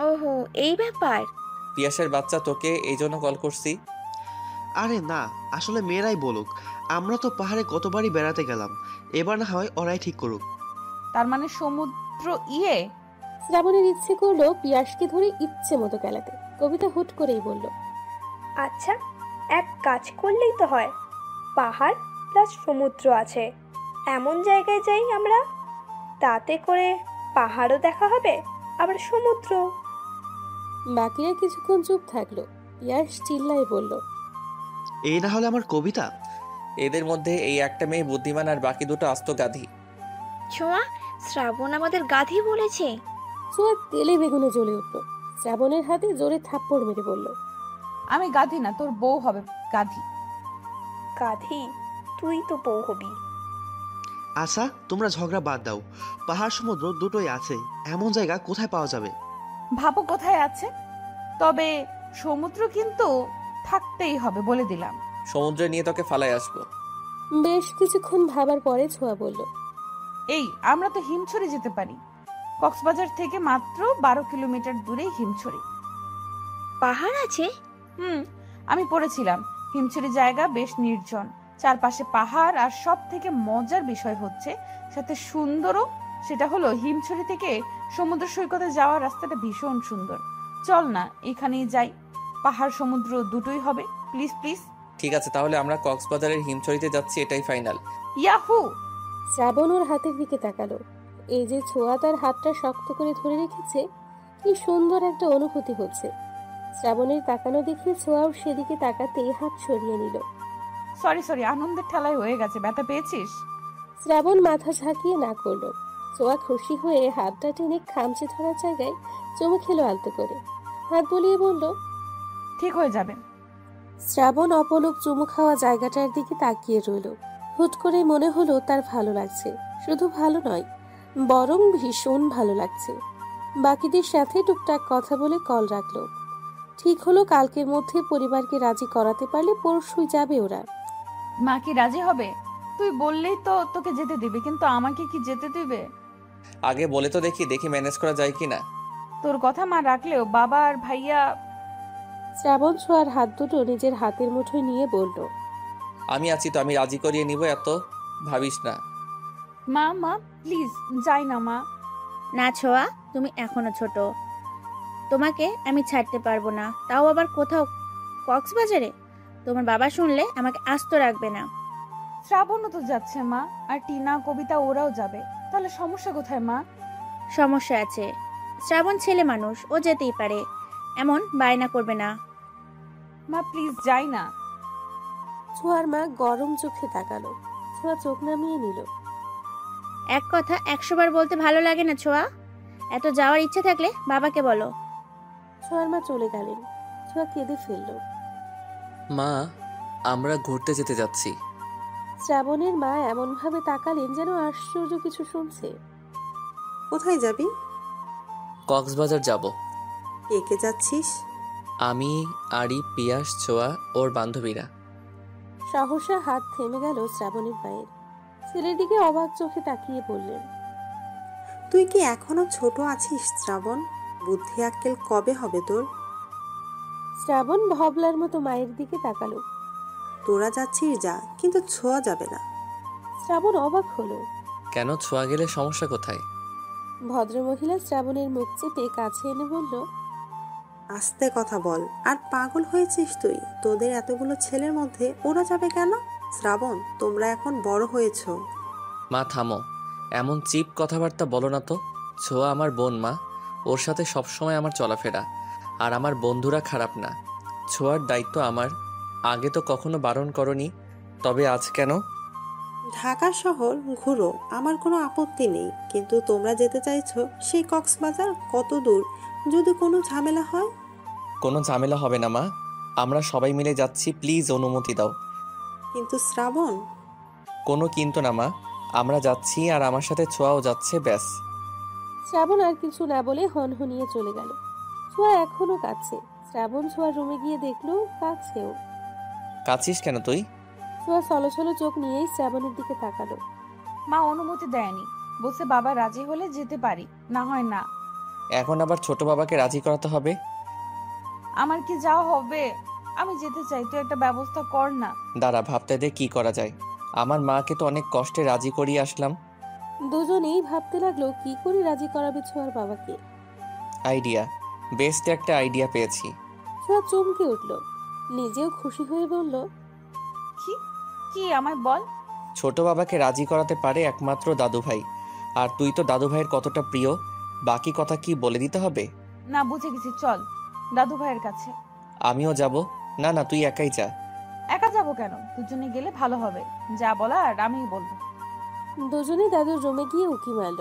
ওহো, এই ব্যাপার। পিয়াসের বাচ্চা, তোকে এই জন্য কল করছি। আরে না, আসলে মেয়েরাই বলুক। আমরা তো পাহাড়ে কতবারই বেড়াতে গেলাম, এবার না হয় ওরাই ঠিক করুক। তার মানে সমুদ্র ইয়ে। শ্রাবণের ইচ্ছে করলো পিয়াসকে ধরে ইচ্ছে মতো খেলাতে। কবিতা হুট করেই বলল, আচ্ছা, এক কাজ করলেই তো হয়। পাহাড় প্লাস সমুদ্র আছে, এমন জায়গায় যাই আমরা। তাতে করে পাহাড়ও দেখা হবে, আবার সমুদ্র। বাকিরা কিছুক্ষণ চুপ থাকলো। পিয়াস চিল্লায় বলল, এই না হলে আমার কবিতা। এদের মধ্যে এই একটা মেয়ে বুদ্ধিমান, আর বাকি দুটো আস্ত গাধি। ছোঁয়া, শ্রাবণ আমাদের গাধি বলেছে। ছোঁয়া তেলে বেগুনে জ্বলে উঠল। শ্রাবণের হাতে জোরে থাপ্পড় মেরে বলল, আমি গাধি না, তোর বউ হবে গাধি। গাধি? তুই তো বউ হবি। আচ্ছা তোমরা ঝগড়া বাদ দাও, পাহাড় সমুদ্র দুটোই আছে, এমন জায়গা কোথায় পাওয়া যাবে? ভাবো কোথায় আছে, তবে সমুদ্র কিন্তু থাকতেই হবে বলে দিলাম। সমুদ্রে নিয়ে তোকে ফালায় আসবো। বেশ কিছুক্ষণ ভাবার পরে ছোঁয়া বলল, এই আমরা তো হিমছড়ি যেতে পারি, কক্সবাজার থেকে মাত্র 12 কিলোমিটার দূরেই হিমছড়ি। পাহাড় আছে? আমি পড়েছিলাম হিমছড়ি জায়গা বেশ নির্জন, চারপাশে পাহাড়, আর সব থেকে মজার বিষয় হচ্ছে সাথে সুন্দরও, সেটা হলো হিমছড়ি থেকে সমুদ্র সৈকতে যাওয়ার রাস্তাটা ভীষণ সুন্দর। চল না এখানেই যাই, পাহাড় সমুদ্র দুটোই হবে, প্লিজ প্লিজ। ঠিক আছে, তাহলে আমরা কক্সবাজারের হিমছড়িতে যাচ্ছি, এটাই ফাইনাল। ইয়াহু! শ্রাবণ ওর হাতের দিকে তাকালো। এই যে ছোঁয়া তার হাতটা শক্ত করে ধরে রেখেছে, কি সুন্দর একটা অনুভূতি হচ্ছে। শ্রাবণের তাকানো দেখে ছোঁয়াও সেদিকে তাকাতেই হাত সরিয়ে নিল। সরি, আনন্দের ঠেলায় হয়ে গেছে, ব্যথা পেয়েছিস? শ্রাবণ মাথা ঝাঁকিয়ে না করলো। ছোঁয়া খুশি হয়ে হাতটা টেনে খামচে ধরার জায়গায় চুমু খেলো আলতো করে, হাত বুলিয়ে বলল, ঠিক হয়ে যাবে। শ্রাবণ অপলক চুমু খাওয়া জায়গাটার দিকে তাকিয়ে রইল। হুট করে মনে হলো তার ভালো লাগছে, শুধু ভালো নয় বরং ভীষণ ভালো লাগছে। বাকিদের সাথে টুকটাক কথা বলে কল রাখলো। ঠিক হলো কালকের মধ্যে পরিবারকে রাজি করাতে পারলে পরশুই যাবে ওরা। মা কি রাজি হবে? তুই বললেই তো তোকে যেতে দিবে, কিন্তু আমাকে কি যেতে দিবে? আগে বলে তো দেখি ম্যানেজ করা যায় কিনা। তোর কথা মা রাখলেও বাবা আর ভাইয়া। শ্রাবণ ছোঁয়ার হাত দুটো নিজের হাতের মুঠোয় নিয়ে বলল, আমি আছি তো, আমি রাজি করিয়ে নিব, এত ভাবিস না। মা প্লিজ যাই না মা। না ছোঁয়া, তুমি এখনো ছোট, তোমাকে আমি ছাড়তে পারবো না, তাও আবার কোথাও কক্সবাজারে। তোমার বাবা শুনলে আমাকে আস্ত রাখবে না। শ্রাবণও তো যাচ্ছে মা, আর টিনা, কবিতা ওরাও যাবে, তাহলে সমস্যা কোথায় মা? সমস্যা আছে, শ্রাবণ ছেলে মানুষ, ও যেতেই পারে, এমন বায়না করবে না। মা প্লিজ যাই না। ছোঁয়ার মা গরম চোখে তাকালো। ছোঁয়া চোখ নামিয়ে নিল। এক কথা 100 বার বলতে ভালো লাগে না ছোঁয়া, এত যাওয়ার ইচ্ছে থাকলে বাবাকে বলো। ছোঁয়ার মা চলে গেলেন। ছোঁয়া কেঁদে ফেলল। মা, আমরা ঘুরতে যেতে যাচ্ছি। শ্রাবণের মা এমন ভাবে তাকালেন যেন আশ্চর্য কিছু শুনছে। কোথায় যাবি? কক্সবাজার যাব। কে কে যাচ্ছিস? আমি, আরি, পিয়াস, ছোঁয়া, ওর বান্ধবীরা। সহসা হাত থেমে গেল শ্রাবণের পায়ের। ছেলের দিকে অবাক চোখে তাকিয়ে বললেন, তুই কি এখনো ছোট আছিস শ্রাবণ? বুদ্ধি আক্কেল কবে হবে তোর? শ্রাবণ ভবলার মতো মায়ের দিকে তাকালো। তোরা যাচ্ছিস যা, কিন্তু ছোঁয়া যাবে না। শ্রাবণ অবাক হলো। কেন, ছোঁয়া গেলে সমস্যা কোথায়? ভদ্রমহিলা শ্রাবণের মুখ চেপে কাছে এনে বলল, আস্তে কথা বল। আর পাগল হয়েছিস তুই? তোদের এতগুলো ছেলের মধ্যে ওরা যাবে কেন? শ্রাবণ, তোমরা এখন বড় হয়েছো। মা থামো, এমন চিপ কথাবার্তা বলো না তো। ছোঁয়া আমার বোন মা, ওর সাথে সবসময় আমার চলাফেরা, আর আমার বন্ধুরা খারাপ না। ছোঁয়ার দায়িত্ব আমার। আগে তো কখনো বারণ করনি, তবে আজ কেন? ঢাকা শহর ঘুরো, আমার কোনো আপত্তি নেই, কিন্তু তোমরা যেতে চাইছো সেই কক্সবাজার কত দূর? যদি কোনো ঝামেলা হয়? কোনো ঝামেলা হবে না মা, আমরা সবাই মিলে যাচ্ছি, প্লিজ অনুমতি দাও। কিন্তু শ্রাবণ। কোনো কিন্তু না মা, আমরা যাচ্ছি, আর আমার সাথে ছোঁয়াও যাচ্ছে, ব্যাস। শ্রাবণ আর কিছু না বলে হনহনিয়ে চলে গেল। ছোঁয়া এখনো কাঁদছে। শ্রাবণ ছোঁয়ার রুমে গিয়ে দেখলো কাঁদছেও। কাছিস কেন তুই? ছোঁয়া ছলো চোখ নিয়েই শ্রাবণের দিকে তাকালো। মা অনুমতি দেয়নি, বলছে বাবা রাজি হলে যেতে পারি, না হয় না। এখন আবার ছোট বাবাকে রাজি করাতে হবে? আমার কি যাওয়া হবে? আমি যেতে চাই, তুই একটা ব্যবস্থা কর না। দাঁড়া, ভাবতে দে কি করা যায়। আমার মাকে তো অনেক কষ্টে রাজি করিয়ে আসলাম। দুজনেই ভাবতে লাগলো কি করে রাজি করাবে ছোঁয়ার বাবাকে। আইডিয়া, বেস্ট একটা আইডিয়া পেয়েছি। ছোঁয়া চমকে উঠল, নিজেও খুশি হয়ে বলল, কি কি আমায় বল। ছোট বাবাকে রাজি করাতে পারে একমাত্র দাদু ভাই, আর তুই তো দাদু ভাইয়ের কতটা প্রিয়, বাকি কথা কি বলে দিতে হবে? না, বুঝে গেছি, চল দাদু ভাইয়ের কাছে। আমিও যাব। না না, তুই একাই যা। একা যাবো কেন, দুজনে গেলে ভালো হবে, যা বলার আমিই বলবো। দুজনে দাদুর রুমে গিয়ে উকি মারল।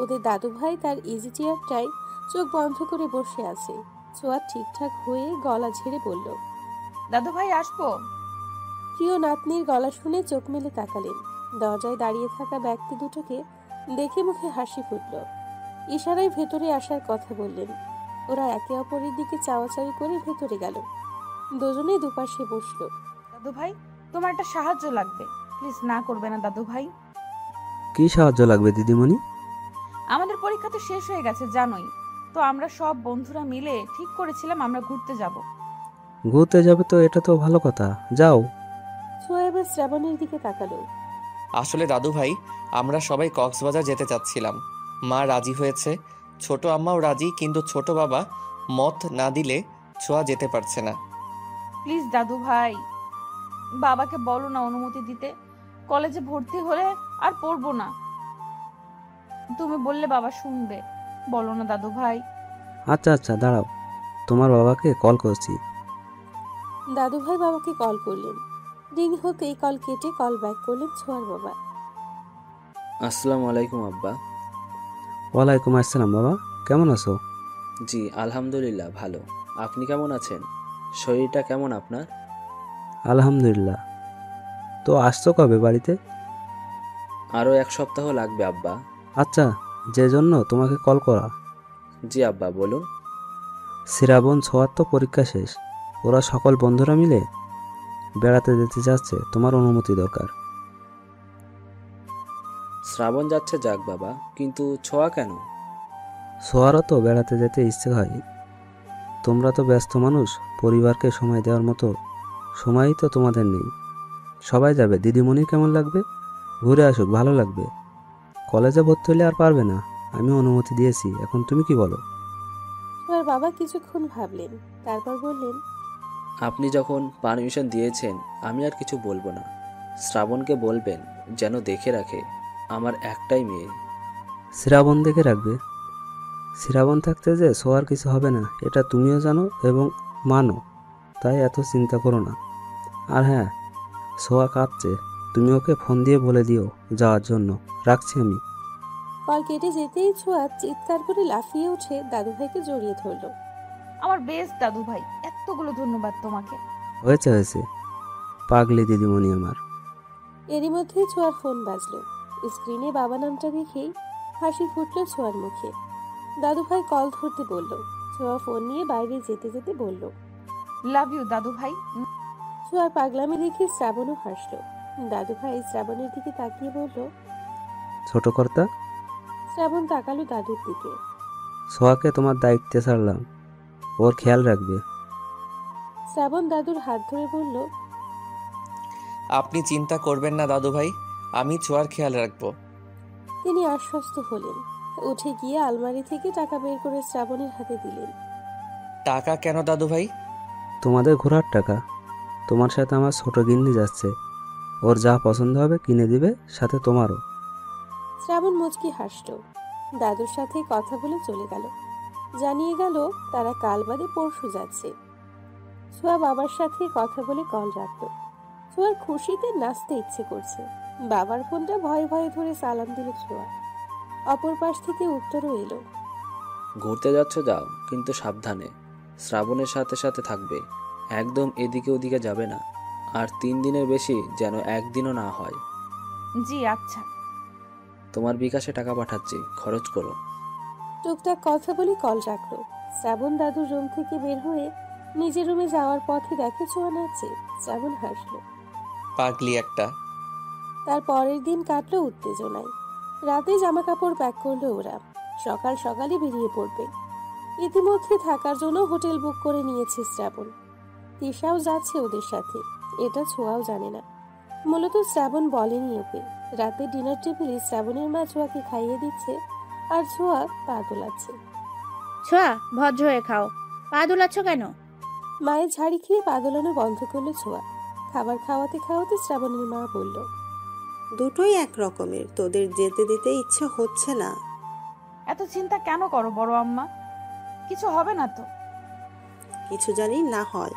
ওদের দাদু ভাই তার ইজি চেয়ারটায় চোখ বন্ধ করে বসে আছে। ছোঁয়া ঠিকঠাক হয়ে গলা ঝেড়ে বলল, দাদু ভাই আসবো? প্রিয় নাতনির গলা শুনে চোখ মেলে তাকালেন। দরজায় দাঁড়িয়ে থাকা ব্যক্তি দুটোকে দেখে মুখে হাসি ফুটল। ইশারায় ভেতরে আসার কথা বললেন। ওরা একে অপরের দিকে চাওয়াচাওয়ি করে ভেতরে গেল। দুজনেই দুপাশে বসলো। দাদু ভাই, তোমার একটা সাহায্য লাগবে, প্লিজ না করবে না দাদু ভাই। কি সাহায্য লাগবে দিদিমণি? আমাদের পরীক্ষা তো শেষ হয়ে গেছে জানোই তো, আমরা সব বন্ধুরা মিলে ঠিক করেছিলাম আমরা ঘুরতে যাব। ঘুরতে যাবে তো, এটা তো ভালো কথা, যাও। ছোঁয়া এবার শ্রাবণের দিকে তাকালো। আসলে দাদু ভাই, আমরা সবাই কক্সবাজার যেতে চাচ্ছিলাম। মা রাজি হয়েছে, ছোট আম্মাও রাজি, কিন্তু ছোট বাবা মত না দিলে ছোঁয়া যেতে পারছে না। প্লিজ দাদু ভাই, বাবাকে বলো না অনুমতি দিতে। কলেজে ভর্তি হলে আর পড়বো না, তুমি বললে বাবা শুনবে। বলো না দাদু ভাই। আচ্ছা আচ্ছা, দাঁড়াও, তোমার বাবাকে কল করছি। দাদু ভাই বাবাকে কল করলেন। রিং হতেই কল কেটে কল ব্যাক করলেন ছোঁয়ার বাবা। আসসালামু আলাইকুম আব্বা। ওয়ালাইকুম আসসালাম বাবা, কেমন আছো? জি আলহামদুলিল্লাহ ভালো। আপনি কেমন আছেন? শরীরটা কেমন আপনার? আলহামদুলিল্লাহ। তো আসছো কবে বাড়িতে? আরও 1 সপ্তাহ লাগবে আব্বা। আচ্ছা, যে জন্য তোমাকে কল করা। জি আব্বা বলুন। শ্রাবণ ছোঁয়ার তো পরীক্ষা শেষ, ওরা সকল বন্ধুরা মিলে বেড়াতে যেতে যাচ্ছে, তোমার অনুমতি দরকার। শ্রাবণ যাচ্ছে যাক বাবা, কিন্তু ছোঁয়া কেন? ছোঁয়ারও তো বেড়াতে যেতে ইচ্ছে হয়। তোমরা তো ব্যস্ত মানুষ, পরিবারকে সময় দেওয়ার মতো সময়ই তো তোমাদের নেই। সবাই যাবে, দিদিমণি কেমন লাগবে? ঘুরে আসুক, ভালো লাগবে। কলেজে ভর্তি হলে আর পারবে না, আমি অনুমতি দিয়েছি, এখন তুমি কি বলো? ছোঁয়ার বাবা কিছুক্ষণ ভাবলেন, তারপর বললেন, আপনি যখন পারমিশন দিয়েছেন আমি আর কিছু বলবো না। শ্রাবণকে বলবেন যেন দেখে রাখে, আমার একটাই মেয়ে। শ্রাবণ দেখে রাখবে? শ্রাবণ থাকতে যে ছোঁয়ার কিছু হবে না, এটা তুমিও জানো এবং মানো, তাই এত চিন্তা করো না। আর হ্যাঁ, ছোঁয়া কাঁদছে, তুমি ওকে ফোন দিয়ে বলে দিও যাওয়ার জন্য। রাখছি আমি। কল কেটে যেতেই ছোঁয়া চিৎকার করে লাফিয়ে উঠে দাদু ভাইকে জড়িয়ে ধরল। আমার বেস্ট দাদু ভাই, এতগুলো ধন্যবাদ তোমাকে। হয়েছে হয়েছে, পাগলি দিদিমণি আমার। এরই মধ্যেই ছোঁয়ার ফোন বাজলো। স্ক্রিনে বাবা নামটা দেখেই হাসি ফুটল ছোঁয়ার মুখে। দাদু ভাই কল ধরতে বলল। ছোঁয়া ফোন নিয়ে বাইরে যেতে যেতে বলল, লাভ ইউ দাদু ভাই। ছোঁয়ার পাগলামি দেখে শ্রাবণও হাসলো। দাদু ভাই শ্রাবণের দিকে তাকিয়ে বলল, ছোট কর্তা। শ্রাবণ তাকালো দাদুর দিকে। ছোঁয়াকে তোমার দায়িত্বে ছাড়লাম, ওর খেয়াল রাখবে। শ্রাবণ দাদুর হাত ধরে বলল, আপনি চিন্তা করবেন না দাদু ভাই, আমি ছোঁয়ার খেয়াল রাখবো। তিনি আশ্বস্ত হলেন। উঠে গিয়ে আলমারি থেকে টাকা বের করে শ্রাবণের হাতে দিলেন। টাকা কেন দাদু ভাই? তোমাদের ঘোরার টাকা। তোমার সাথে আমার ছোট গিন্নি যাচ্ছে, ওর যা পছন্দ হবে কিনে দিবে, সাথে তোমারও। শ্রাবণ মুচকি হাসলো। দাদুর সাথে কথা বলে চলে গেল। জানিয়ে গেল তারা কাল বাদে পরশু যাচ্ছে। ছোঁয়া বাবার সাথে কথা বলে কল রাখলো। ছোঁয়ার খুশিতে নাচতে ইচ্ছে করছে। বাবার ফোনটা ভয়ে ভয়ে ধরে সালাম দিল ছোঁয়া। অপর পাশ থেকে উত্তরও এলো, ঘুরতে যাচ্ছ যাও, কিন্তু সাবধানে। শ্রাবণের সাথে সাথে থাকবে, একদম এদিকে ওদিকে যাবে না। আর 3 দিনের বেশি যেন একদিনও না হয়। জি আচ্ছা। তোমার বিকাশে টাকা পাঠাচ্ছি, খরচ করো। টুকটাক কথা বলে কল রাখলো। শ্রাবণ দাদুর রুম থেকে বের হয়ে নিজের রুমে যাওয়ার পথে দেখে ছোঁয়া নাচছে। শ্রাবণ হাসলো। পাগলি একটা। তার পরের দিন কাটলো উত্তেজনায়। রাতে জামা কাপড় প্যাক করলো ওরা। সকাল সকালই বেরিয়ে পড়বে। ইতিমধ্যে থাকার জন্য হোটেল বুক করে নিয়েছে শ্রাবণ। তিশাও যাচ্ছে ওদের সাথে, এটা ছোঁয়াও জানে না। মূলত শ্রাবণ বলেনি ওকে। রাতে ডিনার টেবিলে শ্রাবণের মা ছোঁয়াকে খাইয়ে দিচ্ছে, আর ছোঁয়া পা দোলাচ্ছে। ছোঁয়া, ভদ্র হয়ে খাও, পা দোলাচ্ছ কেন? মায়ের ঝাড়ি খেয়ে পা দোলানো বন্ধ করলো ছোঁয়া। খাবার খাওয়াতে খাওয়াতে শ্রাবণের মা বলল, দুটোই এক রকমের, তোদের যেতে দিতে ইচ্ছে হচ্ছে না। এত চিন্তা কেন করো বড় আম্মা? কিছু হবে না তো? কিছু জানি না হয়।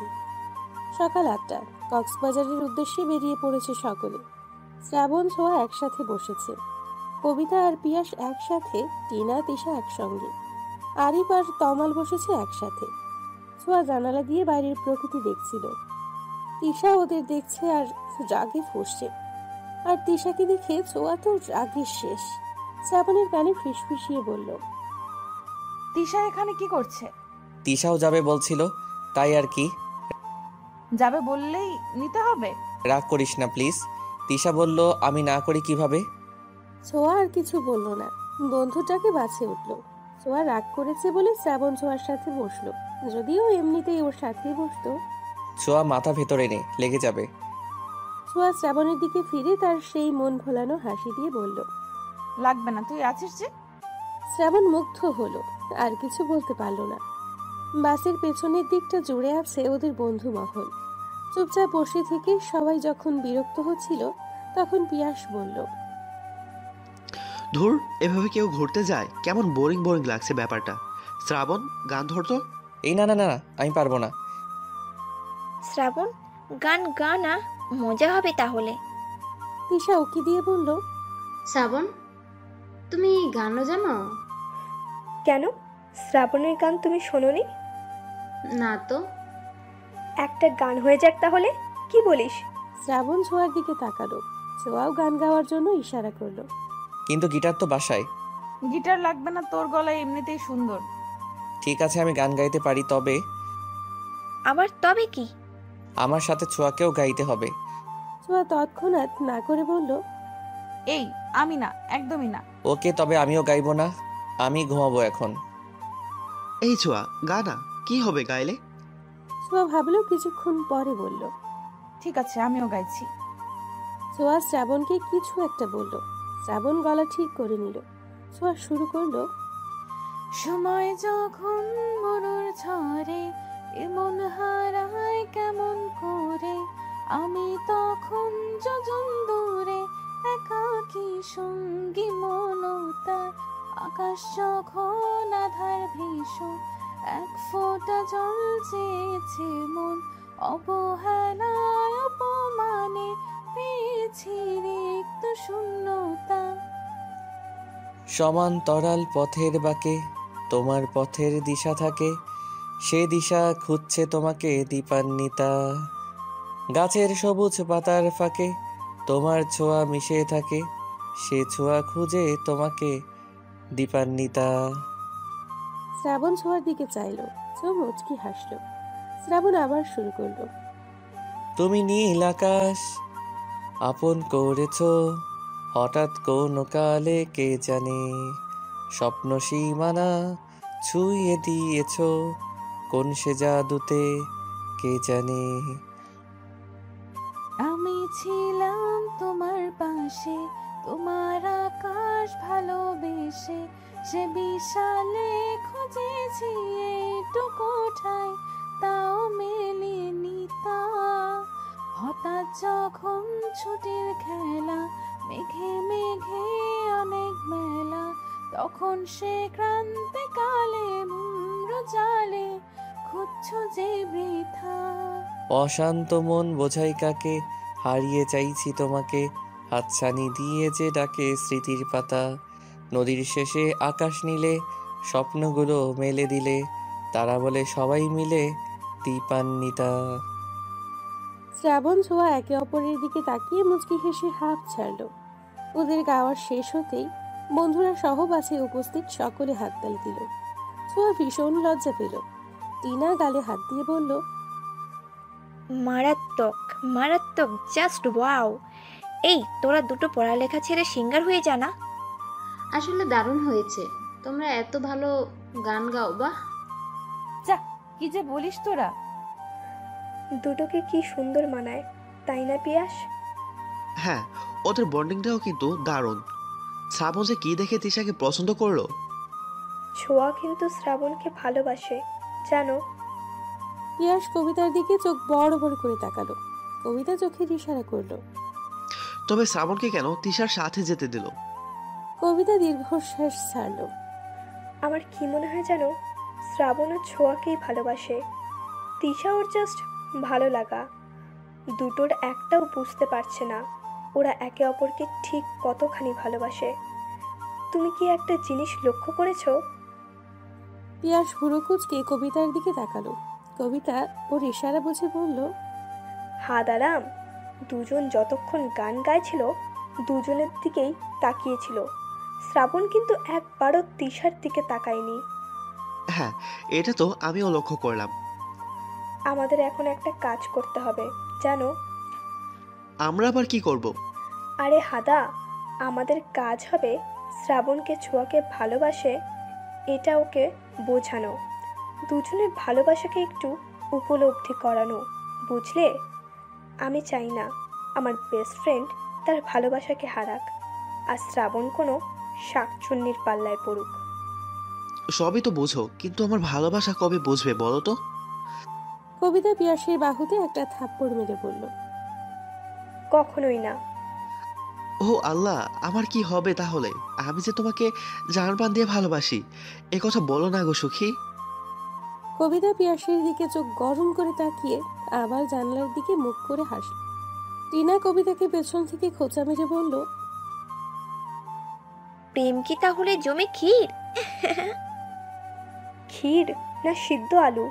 সকাল 8টা। কক্সবাজারের উদ্দেশ্যে বেরিয়ে পড়েছে সকলে। শ্রাবণ ছোঁয়া একসাথে বসেছে। কবিতা আর পিয়াস একসাথে, টিনা তিশা একসঙ্গে, আরিফ আর তমাল বসেছে একসাথে। ছোঁয়া জানালা দিয়ে বাইরের প্রকৃতি দেখছিল। তিশা ওদের দেখছে আর রাগে ফুঁসছে। আর তিশাকে দেখে ছোঁয়া তো রাগের শেষ। শ্রাবণের কানে ফিসফিসিয়ে বলল, তিশা এখানে কি করছে? তিশাও যাবে বলছিল, তাই আর কি। যাবে বললেই নিতে হবে? রাগ করিস না প্লিজ। তিশা বলল, আমি না করি কিভাবে? ছোঁয়া আর কিছু বলল না, বন্ধুটাকে বাছে উঠল। ছোঁয়া রাগ করেছে বলে শ্রাবণ ছোঁয়ার সাথে বসলো, যদিও এমনিতেই ওর সাথেই বসতো। ছোঁয়া মাথা ভেতরে নে, লেগে যাবে। ছোঁয়া শ্রাবণের দিকে ফিরে তার সেই মন ভোলানো হাসি দিয়ে বলল, লাগবে না, তুই আছিস যে। শ্রাবণ মুগ্ধ হলো, আর কিছু বলতে পারল না। বাসের পেছনের দিকটা জুড়ে আছে ওদের বন্ধু মহল। চুপচাপ বসে থেকে সবাই যখন বিরক্ত হচ্ছিল, তখন পিয়াস বলল, ধুর, এভাবে কেউ ঘুরতে যায়? কেমন বোরিং বোরিং লাগছে ব্যাপারটা। শ্রাবণ, গান ধরতো। এই না না না, আমি পারবো না। শ্রাবণ, গান গা না, মজা হবে তাহলে। তিশা উকি দিয়ে বলল, শ্রাবণ, তুমি গানও জানো? কেন, শ্রাবণের গান তুমি শোনোনি? না তো। একটা গান হয়ে যাক তাহলে, কি বলিস? শ্রাবণ ছোঁয়ার দিকে তাকালো। ছোঁয়াও গান গাওয়ার জন্য ইশারা করলো। কিন্তু গিটার তো বাসায়। গিটার লাগবে না, তোর গলায় এমনিতেই সুন্দর। ঠিক আছে, আমি গান গাইতে পারি, তবে আবার তবে কি? আমার সাথে ছোঁয়াকেও গাইতে হবে। ছোঁয়া তৎক্ষণাৎ না করে বলল, এই, আমি না, একদমই না। ওকে, তবে আমিও গাইবো না, আমি ঘুমাবো এখন। এই ছোঁয়া, গা না, কি হবে গাইলে? ছোঁয়া ভাবলো, কিছুক্ষণ পরে বলল, ঠিক আছে, আমিও গাইছি। ছোঁয়া শ্রাবণকে কিছু একটা বলল। শ্রাবণ গলা ঠিক করে নিল। ছোঁয়া শুরু করলো, সময় যখন মরুর ঝরে এমন হারায় কেমন করে, আমি তখন যোজন দূরে একাকী সঙ্গী মনতার, আকাশ যখন আধার ভীষণ এক ফোঁটা জল চেয়েছে মন, অবহেলায় অপমানে পেয়েছি রিক্ত শূন্যতা। সমান্তরাল পথের বাঁকে তোমার পথের দিশা থাকে, সে দিশা খুঁজছে তোমাকে দীপান্বিতা। গাছের সবুজ পাতার ফাঁকে তোমার ছোঁয়া মিশে থাকে, সে ছোঁয়া খুঁজে তোমাকে দীপান্বিতা। শ্রাবণ ছোঁয়ার দিকে চাইলো। ছোঁয়া মুচকি হাসলো। শ্রাবণ আবার শুরু করলো, তুমি নীল আকাশ আপন করেছো, হঠাৎ কোন কালে কে জানে, স্বপ্ন সীমানা ছুঁয়ে দিয়েছো, কোন সে জাদুতে কে জানে। আমি ছিলাম তোমার পাশে, তোমার আকাশ ভালোবেসে, সে বিশালে খুঁজেছি এইটুকু ঠাই, তাও মেলেনি তা। হঠাৎ যখন ছুটির খেলা, মেঘে মেঘে অনেক মেলা, তখন সে ক্রান্তিকালে মুম্র জালে খুঁজছো যে বৃথা। অশান্ত মন বোঝাই কাকে, হারিয়ে চাইছি তোমাকে, হাতছানি দিয়ে যে ডাকে স্মৃতির পাতা। নদীর শেষে আকাশ নীলে স্বপ্নগুলো মেলে দিলে, তারা বলে সবাই মিলে দীপান্বিতা। শ্রাবণ ছোঁয়া একে অপরের দিকে তাকিয়ে মুচকি হেসে হাঁপ ছাড়লো। ওদের গাওয়ার শেষ হতেই বন্ধুরা সহ বাসে উপস্থিত সকলে হাততালি দিল। ছোঁয়া ভীষণ লজ্জা পেল। টিনা গালে হাত দিয়ে বলল, মারাত্মক, মারাত্মক, জাস্ট ওয়াও। এই, তোরা দুটো পড়ালেখা ছেড়ে সিঙ্গার হয়ে যা না। আসলে দারুণ হয়েছে, তোমরা এত ভালো গান গাও। বাহ, যা, কি যে বলিস তোরা। দুটোকে কি সুন্দর মানায়, তাই না পিয়াস? হ্যাঁ, ওদের বন্ডিংটাও কিন্তু দারুণ। শ্রাবণ যে কি দেখে তিশাকে পছন্দ করলো। ছোঁয়া কিন্তু শ্রাবণকে ভালোবাসে, জানো? পিয়াস কবিতার দিকে চোখ বড় বড় করে তাকালো। কবিতা চোখের ইশারা করলো। তবে শ্রাবণকে কেন তিশার সাথে যেতে দিল? কবিতা দীর্ঘশ্বাস ছাড়লো। আমার কি মনে হয় জানো, শ্রাবণ ও ছোঁয়াকেই ভালোবাসে। তিশা ওর জাস্ট ভালো লাগা। দুটোর একটাও বুঝতে পারছে না ওরা একে অপরকে ঠিক কতখানি ভালোবাসে। তুমি কি একটা জিনিস লক্ষ্য করেছো? পিয়াস ভুরু কুঁচকে কবিতার দিকে তাকালো। কবিতা ওর ইশারা বুঝে বলল, হাদারাম, দুজন যতক্ষণ গান গাইছিল দুজনের দিকেই তাকিয়েছিল। শ্রাবণ কিন্তু একবারও তিশার দিকে তাকায়নি। হ্যাঁ, এটা তো আমিও লক্ষ্য করলাম। আমাদের এখন একটা কাজ করতে হবে জানো। আমরা আবার কি করব? আরে হাদা, আমাদের কাজ হবে শ্রাবণকে ছোঁয়াকে ভালোবাসে এটা ওকে বোঝানো, দুজনের ভালোবাসাকে একটু উপলব্ধি করানো, বুঝলে? আমি চাই না আমার বেস্ট ফ্রেন্ড তার ভালোবাসাকে হারাক, আর শ্রাবণ কোনো শাকচুন্নির পাল্লায় পড়ুক। সবই তো বোঝো, কিন্তু আমার ভালোবাসা কবে বুঝবে বলো তো? কবিতা পিয়াসের বাহুতে একটা থাপ্পড় মেরে বলল, কখনোই না। ও আল্লাহ, আমার কি হবে তাহলে? আমি যে তোমাকে জানপ্রাণ দিয়ে ভালোবাসি, এ কথা বলো না গো সুখী। কবিতা পিয়াসের দিকে চোখ গরম করে তাকিয়ে আবার জানলার দিকে মুখ করে হাসল। টিনা কবিতাকে পেছন থেকে খোঁচা মেরে বলল, প্রেম কি তাহলে জমে ক্ষীর? ক্ষীর না সিদ্ধ আলু?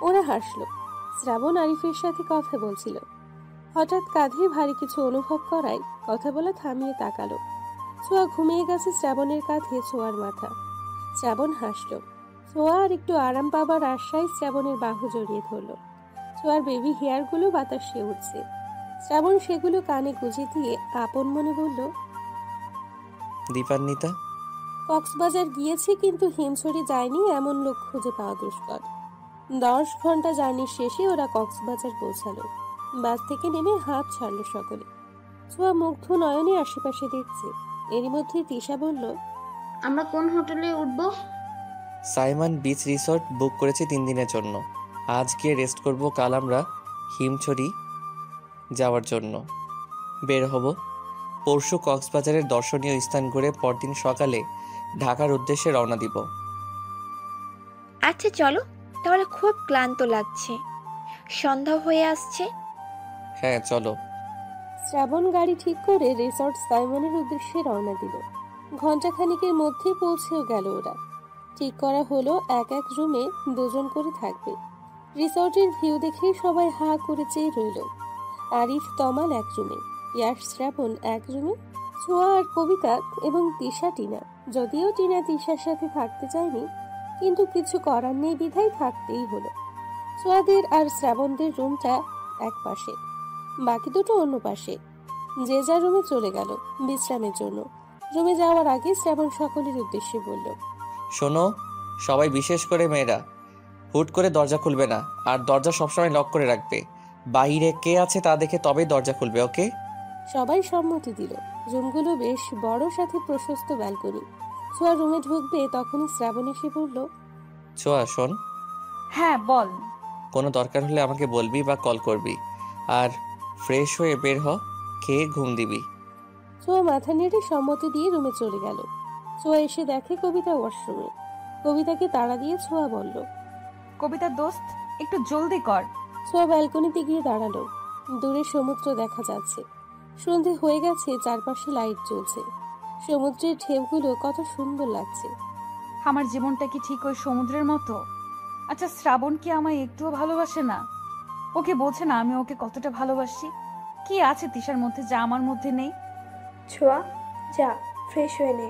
ওরা হাসলো। শ্রাবণ আরিফের সাথে কথা বলছিল। হঠাৎ কাঁধে ভারী কিছু অনুভব করায় কথা বলা থামিয়ে তাকালো। ছোঁয়া ঘুমিয়ে গেছে শ্রাবণের কাঁধে ছোঁয়ার মাথা। শ্রাবণ হাসলো। ছোঁয়া আর একটু আরাম পাবার আশায় শ্রাবণের বাহু জড়িয়ে ধরলো। ছোঁয়ার বেবি হেয়ারগুলো বাতাসে উঠছে। শ্রাবণ সেগুলো কানে গুঁজে দিয়ে আপন মনে বলল, দীপান্বিতা, কক্সবাজার গিয়েছি কিন্তু হিমছড়ি যায়নি এমন লোক খুঁজে পাওয়া দুষ্কর। 10 ঘন্টা জার্নির শেষে ওরা কক্সবাজার পৌঁছালো। বাস থেকে নেমে হাত ছাড়লো সকলে। ছোঁয়া মুগ্ধ নয়নে আশেপাশে দেখছে। এরই মধ্যে তিশা বলল, আমরা কোন হোটেলে উঠবো? সাইমন বিচ রিসর্ট বুক করেছি 3 দিনের জন্য। আজ গিয়ে রেস্ট করব, কাল আমরা হিমছড়ি যাওয়ার জন্য বের হব। পরশু কক্সবাজারের দর্শনীয় স্থান ঘুরে পরদিন সকালে ঢাকার উদ্দেশ্যে রওনা দিব। আচ্ছা চলো, তাহলে খুব ক্লান্ত লাগছে, সন্ধ্যা হয়ে আসছে। হ্যাঁ চলো। শ্রাবণ গাড়ি ঠিক করে রিসর্ট সাইমনের উদ্দেশ্যে রওনা দিল। ঘণ্টাখানিকের মধ্যে পৌঁছেও গেল ওরা। ঠিক করা হলো এক এক রুমে 2 জন করে থাকবে। রিসর্টের ভিউ দেখে সবাই হা করে চেয়ে রইল। আরিফ তমাল এক রুমে, ইয়াশ শ্রাবণ এক রুমে, ছোঁয়া আর কবিতা এবং তিশা টিনা। যদিও টিনা তিশার সাথে থাকতে চায়নি, কিন্তু কিছু করার নেই বিধায় থাকতেই হলো। ছোঁয়াদের আর শ্রাবণদের রুমটা এক পাশে, বাকি দুটো অন্য পাশে। যে যার রুমে চলে গেল বিশ্রামের জন্য। রুমে যাওয়ার আগে শ্রাবণ সকলের উদ্দেশ্যে বলল, শোনো সবাই, বিশেষ করে মেয়েরা, হুট করে দরজা খুলবে না, আর দরজা সবসময় লক করে রাখবে। বাইরে কে আছে তা দেখে তবেই দরজা খুলবে, ওকে? সবাই সম্মতি দিল। রুমগুলো বেশ বড়, সাথে প্রশস্ত ব্যালকনি। ছোঁয়া রুমে ঢুকবে তখনই শ্রাবণ এসে বলল, ছোঁয়া শোন, হ্যাঁ বল। কোনো দরকার হলে আমাকে বলবি বা কল করবি। আর ফ্রেশ হয়ে বের হ, খেয়ে ঘুম দিবি। ছোঁয়া মাথা নেড়ে সম্মতি দিয়ে রুমে চলে গেল। ছোঁয়া এসে দেখে কবিতা ওয়াশরুমে। কবিতাকে তাড়া দিয়ে ছোঁয়া বলল, কবিতা দোস্ত, একটু জলদি কর। ছোঁয়া ব্যালকনিতে গিয়ে দাঁড়ালো। দূরে সমুদ্র দেখা যাচ্ছে। সন্ধে হয়ে গেছে, চারপাশে লাইট জ্বলছে। সমুদ্রের ঢেউগুলো কত সুন্দর লাগছে। আমার জীবনটা কি ঠিক ওই সমুদ্রের মতো? আচ্ছা, শ্রাবণ কি আমায় একটুও ভালোবাসে না? ওকে বোঝে না আমি ওকে কতটা ভালোবাসি? কি আছে তিশার মধ্যে যা আমার মধ্যে নেই? ছোঁয়া, যা ফ্রেশ হয়ে নে।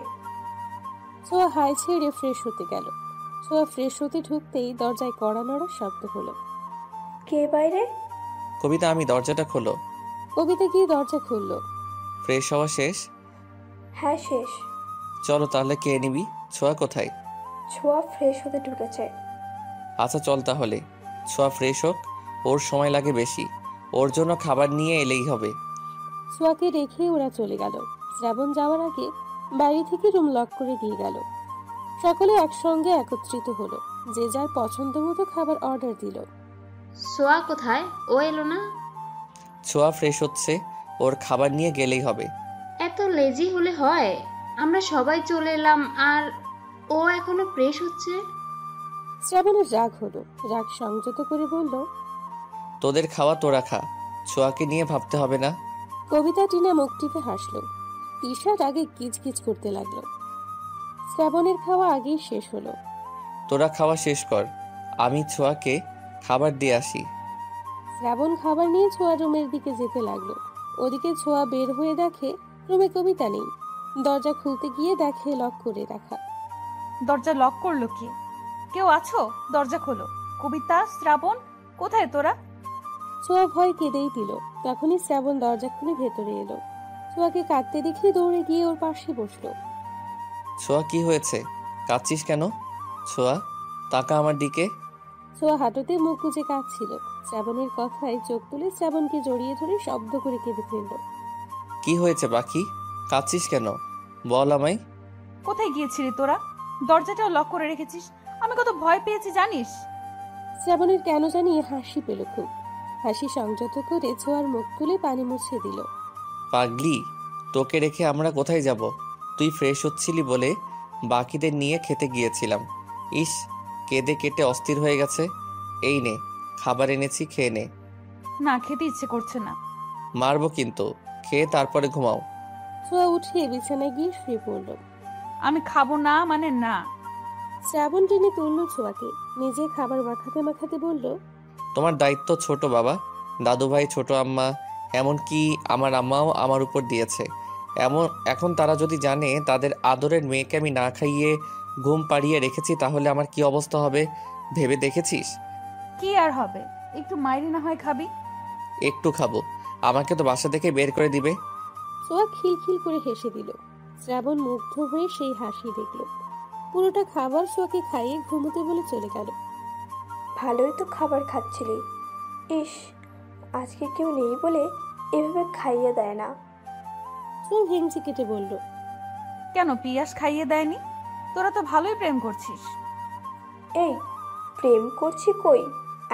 ছোঁয়া হাই ছেড়ে ফ্রেশ হতে গেল। ছোঁয়া ফ্রেশ হতে ঢুকতেই দরজায় কড়া নড়ার শব্দ হলো। কে বাইরে? কবিতা, আমি দরজাটা খোলো। কবিতা গিয়ে দরজা খুলল। ফ্রেশ হওয়া শেষ? হ্যাঁ শেষ। চলো তাহলে, কে নিবি? ছোঁয়া কোথায়? ছোঁয়া ফ্রেশ হতে ঢুকেছে। আচ্ছা চল তাহলে। ছোঁয়া ফ্রেশ হোক, ওর সময় লাগে বেশি, ওর জন্য খাবার নিয়ে এলেই হবে। ছোঁয়াকে রেখে ওরা চলে গেল। শ্রাবণ যাওয়ার আগে বাড়ি থেকে রুম লক করে দিয়ে গেল। সকলে একসঙ্গে একত্রিত হলো। যে যার পছন্দ মতো খাবার অর্ডার দিল। সোয়া কোথায়? ও এলো না? ছোঁয়া ফ্রেশ হচ্ছে, ওর খাবার নিয়ে গেলেই হবে। এত লেজি হলে হয়? আমরা সবাই চলে এলাম আর ও এখনো ফ্রেশ হচ্ছে। শ্রাবণের রাগ হলো। রাগ সংযত করে বলল, তোদের খাওয়া তোরা খা, ছোঁয়াকে নিয়ে ভাবতে হবে না। কবিতা টিনা মুখ টিপে হাসলো। তিশা রাগে কিচকিচ করতে লাগলো। শ্রাবণের খাওয়া আগেই শেষ হলো। তোরা খাওয়া শেষ কর, আমি ছোঁয়াকে খাবার দিয়ে আসি। শ্রাবণ খাবার নিয়ে ছোঁয়া রুমের দিকে যেতে লাগলো। ওদিকে ছোঁয়া বের হয়ে দেখে রুমে কবিতা নেই। দরজা খুলতে গিয়ে দেখে লক করে রাখা। দরজা লক করলো কে? কেউ আছো? দরজা খোলো। কবিতা, শ্রাবণ, কোথায় তোরা? ছোঁয়া ভয় কেঁদেই দিল। তখনই শ্রাবণ দরজা খুলে ভেতরে এলো। ছোঁয়াকে কাঁদতে দেখে দৌড়ে গিয়ে ওর পাশে বসলো। ছোঁয়া, কি হয়েছে? কাঁদছিস কেন? ছোঁয়া, তাকা আমার দিকে। ছোঁয়া হাঁটুতে মুখ গুজে কাঁদছিল। শ্রাবণের কথায় চোখ তুলে শ্রাবণকে জড়িয়ে ধরে শব্দ করে কেঁদে ফেলল। কি হয়েছে পাখি? কাঁদছিস কেন? বল আমায়। কোথায় গিয়েছিলি তোরা? দরজাটাও লক করে রেখেছিস। আমি কত ভয় পেয়েছি জানিস? শ্রাবণের কেন জানি হাসি পেল খুব। হাসি সংযত করে ছোঁয়ার মুখ তুলে পানি মুছে দিল। পাগলি, তোকে রেখে আমরা কোথায় যাব? তুই ফ্রেশ হচ্ছিলি বলে বাকিদের নিয়ে খেতে গিয়েছিলাম। ইস, কেঁদে কেটে অস্থির হয়ে গেছে। এই নে, খাবার এনেছি, খেয়ে নে। না, খেতে ইচ্ছে করছে না। মারবো কিন্তু, খেয়ে তারপরে ঘুমাও। ছোঁয়া উঠে বিছানায় গিয়ে শুয়ে পড়ল। আমি খাবো না মানে না। শ্রাবণ টেনে তুলল ছোঁয়াকে। নিজে খাবার মাখাতে মাখাতে বলল, তোমার দায়িত্ব ছোট বাবা, দাদু ভাই, ছোট আম্মা, এমনকি আমার আম্মাও আমার উপর দিয়েছে। এখন তারা যদি জানে তাদের আদরের মেয়েকে আমি না খাইয়ে ঘুম পাড়িয়ে রেখেছি, তাহলে আমার কি অবস্থা হবে ভেবে দেখেছিস? কি আর হবে, একটু মাইরি না হয় খাবি? একটু খাবো, আমাকে তো বাসা থেকে বের করে দিবে। ছোঁয়া খিলখিল করে হেসে দিল। শ্রাবণ মুগ্ধ হয়ে সেই হাসি দেখল। পুরোটা খাবার ছোঁয়াকে খাইয়ে ঘুমোতে বলে চলে গেল। ভালোই তো খাবার খাচ্ছিলি। ইস, আজকে কেউ নেই বলে এভাবে খাইয়ে দেয় না। ছোঁয়া ভেঙচি কেটে বলল, কেন পিয়াস খাইয়ে দেয়নি? তোরা তো ভালোই প্রেম করছিস। এই, প্রেম করছি কই?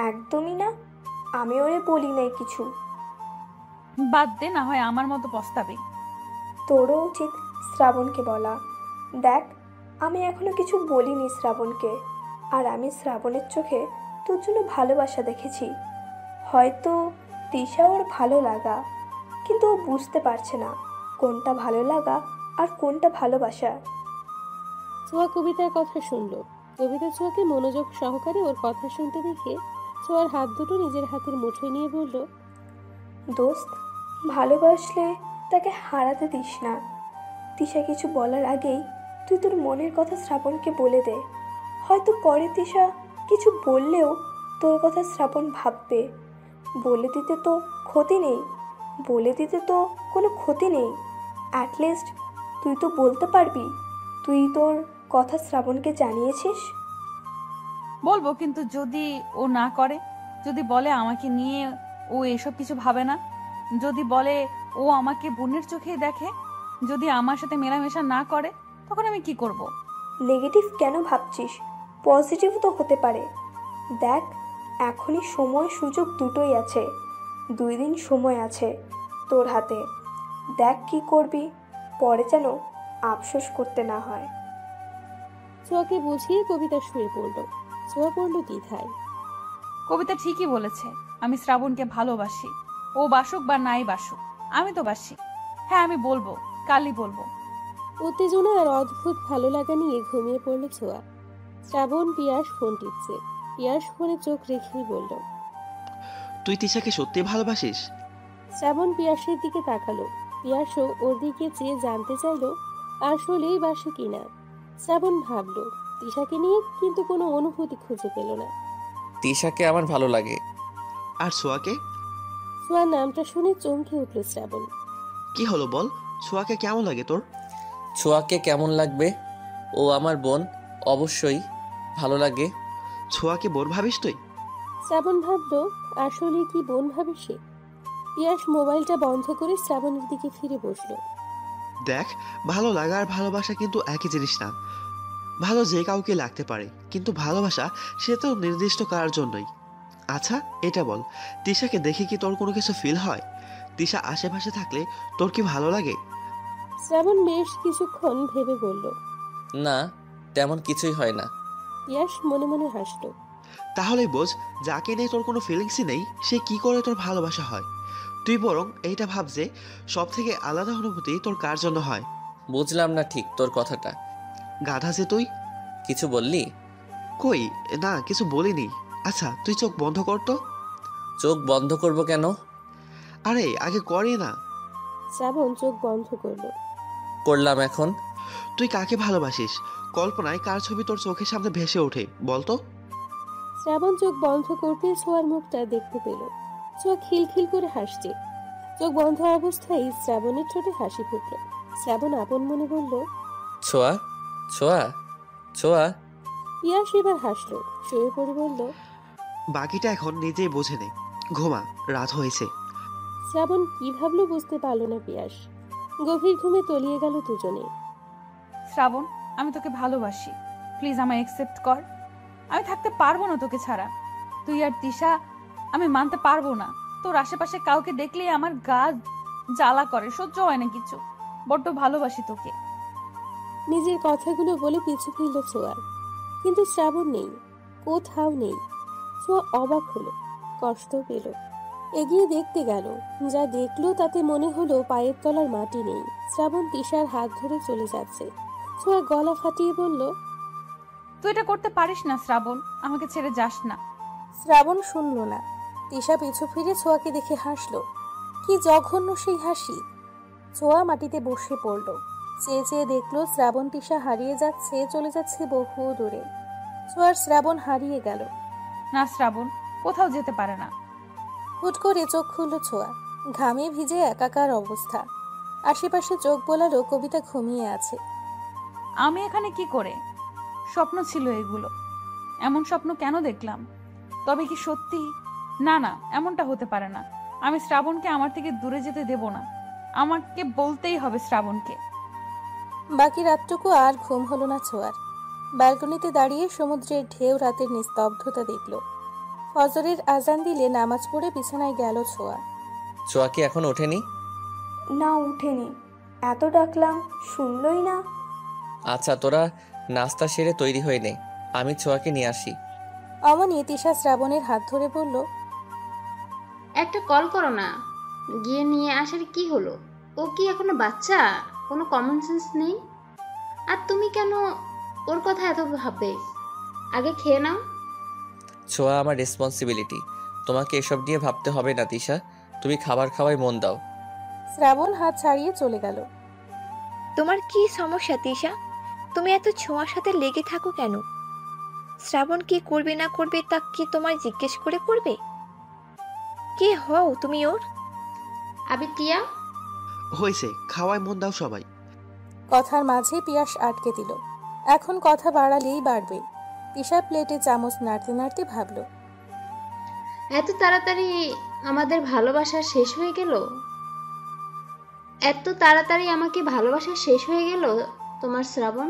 একদমই না। আমি ওরে বলি নাই কিছু। বাদ দে, না হয় আমার মতো পস্তাবে। তোরও উচিত শ্রাবণকে বলা। দেখ, আমি এখনো কিছু বলিনি শ্রাবণকে। আর আমি শ্রাবণের চোখে তোর জন্য ভালোবাসা দেখেছি। হয়তো তিশা ওর ভালো লাগা, কিন্তু ও বুঝতে পারছে না কোনটা ভালো লাগা আর কোনটা ভালোবাসা। ছোঁয়া কবিতার কথা শুনল। কবিতা ছোঁয়াকে মনোযোগ সহকারে ওর কথা শুনতে দেখে ছোঁয়ার হাত দুটো নিজের হাতের মুঠোয় নিয়ে বলল, দোস্ত, ভালোবাসলে তাকে হারাতে দিস না। তিশা কিছু বলার আগেই তুই তোর মনের কথা শ্রাবণকে বলে দে। হয়তো পরে তিশা কিছু বললেও তোর কথা শ্রাবণ ভাববে। বলে দিতে তো ক্ষতি নেই, বলে দিতে তো কোনো ক্ষতি নেই। অ্যাটলিস্ট তুই তো বলতে পারবি তুই তোর কথা শ্রাবণকে জানিয়েছিস। বলবো, কিন্তু যদি ও না করে, যদি বলে আমাকে নিয়ে ও এসব কিছু ভাবে না, যদি বলে ও আমাকে বোনের চোখেই দেখে, যদি আমার সাথে মেলামেশা না করে, তখন আমি কি করব? নেগেটিভ কেন ভাবছিস? পজিটিভ তো হতে পারে। দেখ, এখনই সময় সুযোগ দুটোই আছে। 2 দিন সময় আছে তোর হাতে। দেখ কি করবি, পরে যেন আফসোস করতে না হয়। ছোঁয়াকে বুঝিয়ে কবিতা শুয়ে পড়ল। ছোঁয়া পড়ল দ্বিধায়। কবিতা ঠিকই বলেছে, আমি শ্রাবণকে ভালোবাসি। ও বাসুক বা নাই বাসুক, আমি তো বাসি। হ্যাঁ, আমি বলবো, কালই বলবো। উত্তেজনা আর অদ্ভুত ভালো লাগা নিয়ে ঘুমিয়ে পড়ল ছোঁয়া। শ্রাবণ পিয়াস ফোন টিপছে। পিয়াস ফোনে চোখ রেখেই বলল, তুই তিশাকে সত্যি ভালোবাসিস? শ্রাবণ পিয়াসের দিকে তাকালো। পিয়াসও ওর দিকে চেয়ে জানতে চাইল আসলেই বাসে কিনা। শ্রাবণ ভাবলো তিশাকে নিয়ে, কিন্তু কোনো অনুভূতি খুঁজে পেল না। তিশাকে আমার ভালো লাগে। আর ছোঁয়াকে? ছোঁয়ার নামটা শুনে চমকে উঠল শ্রাবণ। কি হলো বল, ছোঁয়াকে কেমন লাগে তোর? ছোঁয়াকে কেমন লাগবে? ও আমার বোন, অবশ্যই ভালো লাগে। ছোঁয়াকে বোন ভাবিস তুই? শ্রাবণ ভাবলো আসলে কি বোন ভাবে সে। পিয়াস মোবাইলটা বন্ধ করে শ্রাবণের দিকে ফিরে বসলো। দেখ, ভালো লাগা আর ভালোবাসা কিন্তু একই জিনিস না। ভালো যে কাউকে লাগতে পারে, কিন্তু ভালোবাসা সে তো নির্দিষ্ট কারোর জন্যই। আচ্ছা, এটা বল, তিশাকে দেখে কি তোর কোনো কিছু ফিল হয়? তিশা আশেপাশে থাকলে তোর কি ভালো লাগে? শ্রাবণ বেশ কিছুক্ষণ ভেবে বলল, না, তেমন কিছুই হয় না। পিয়াস মনে মনে হাসলো। তাহলে বোঝ, যাকে নিয়ে তোর কোনো ফিলিংসই নেই, সে কি করে তোর ভালোবাসা হয়? তুই বরং এইটা ভাব যে সব থেকে আলাদা অনুভূতি তোর কার জন্য হয়। বুঝলাম না ঠিক তোর কথাটা। গাধা যে তুই! কিছু বললি? কই না, কিছু বলিনি। আচ্ছা, তুই চোখ বন্ধ কর তো। চোখ বন্ধ করব কেন? আরে আগে করি না। শ্রাবণ চোখ বন্ধ করলো। করলাম এখন? তুই কাকে ভালোবাসিস? কল্পনায় কার ছবি তোর চোখের সামনে ভেসে ওঠে বলতো? শ্রাবণ চোখ বন্ধ করতে ছোঁয়ার মুখটা দেখতে পেল। চোখ খিলখিল করে হাসছে। চোখ বন্ধ অবস্থায় শ্রাবণের ঠোঁটে হাসি ফুটল। শ্রাবণ আপন মনে বলল, ছোঁয়া, ছোঁয়া, ছোঁয়া। পিয়াস এবার হাসলো, শুয়ে পড়ে বলল, বাকিটা এখন নিজেই বুঝে নে। ঘুমা, রাত হয়েছে। শ্রাবণ কি ভাবলো বুঝতে পারল না পিয়াস। গভীর ঘুমে তলিয়ে গেল দুজনে। শ্রাবণ, আমি তোকে ভালোবাসি, প্লিজ আমায় অ্যাকসেপ্ট কর। আমি থাকতে পারবো না তোকে ছাড়া। তুই আর তিশা, আমি মানতে পারবো না। তোর আশেপাশে কাউকে দেখলেই আমার গা জ্বালা করে, সহ্য হয় না কিছু। বড্ড ভালোবাসি তোকে। নিজের কথাগুলো বলে পিছু ফিরল ছোঁয়া, কিন্তু শ্রাবণ নেই, কোথাও নেই। ছোঁয়া অবাক হলো, কষ্ট পেল। এগিয়ে দেখতে গেল, যা দেখলো তাতে মনে হলো পায়ের তলার মাটি নেই। শ্রাবণ তিশার হাত ধরে চলে যাচ্ছে। ছোঁয়া গলা ফাটিয়ে বলল, তুই এটা করতে পারিস না শ্রাবণ, আমাকে ছেড়ে যাস না। শ্রাবণ শুনল না। তিশা পিছু ফিরে ছোঁয়াকে দেখে হাসলো। কি জঘন্য সেই হাসি! ছোঁয়া মাটিতে বসে পড়ল। চেয়ে চেয়ে দেখলো শ্রাবণ তিশা হারিয়ে যাচ্ছে, চলে যাচ্ছে বহু দূরে। ছোঁয়ার শ্রাবণ হারিয়ে গেল। না শ্রাবণ, কোথাও যেতে পারে না। হুট করে চোখ খুলল ছোঁয়া। ঘামে ভিজে একাকার অবস্থা। আশেপাশে চোখ বোলালো কবিতা ঘুমিয়ে আছে। আমি এখানে কি করে? স্বপ্ন ছিল এগুলো। এমন স্বপ্ন কেন দেখলাম? তবে কি সত্যি? না না, এমনটা হতে পারে না। আমি শ্রাবণকে আমার থেকে দূরে যেতে দেব না। আমাকে বলতেই হবে শ্রাবণকে। বাকি রাতটুকু আর ঘুম হলো না ছোঁয়ার। ব্যালকনিতে দাঁড়িয়ে সমুদ্রের ঢেউ রাতের নিস্তব্ধতা দেখল। ফজরের আজান দিলে নামাজ পড়ে বিছানায় গেল ছোঁয়া। ছোঁয়া কি এখন ওঠেনি? না, উঠেনি। এত ডাকলাম, শুনলই না। আচ্ছা, তোরা নাস্তা সেরে তৈরি হয়ে নে, আমি ছোঁয়াকে নিয়ে আসি। অমনি তিশা শ্রাবণের হাত ধরে বলল, একটা কল করো না, গিয়ে নিয়ে আসার কি হলো? ও কি এখনো বাচ্চা? কোনো কমন সেন্স নেই? আর তুমি কেন ওর কথা এত ভাববে? আগে খেয়ে নাও। ছোঁয়া আমার রেসপন্সিবিলিটি, তোমাকে এসব নিয়ে ভাবতে হবে না তিশা। তুমি খাবার খাওয়ায় মন দাও। শ্রাবণ হাত ছাড়িয়ে চলে গেল। তোমার কি সমস্যা তিশা? তুমি এত ছোঁয়ার সাথে লেগে থাকো কেন? শ্রাবণ কি করবে না করবে তা কি তোমায় জিজ্ঞেস করে করবে? কে হও তুমি ওর? আবে টিয়া, হয়েছে, খাওয়ায় মন দাও সবাই। কথার মাঝে পিয়াস আটকে দিল। এখন কথা বাড়ালেই বাড়বে। তিশা প্লেটে চামচ নাড়তে নাড়তে ভাবল, এত তাড়াতাড়ি আমাদের ভালোবাসা শেষ হয়ে গেল? এত তাড়াতাড়ি আমাকে ভালোবাসা শেষ হয়ে গেল তোমার শ্রাবণ?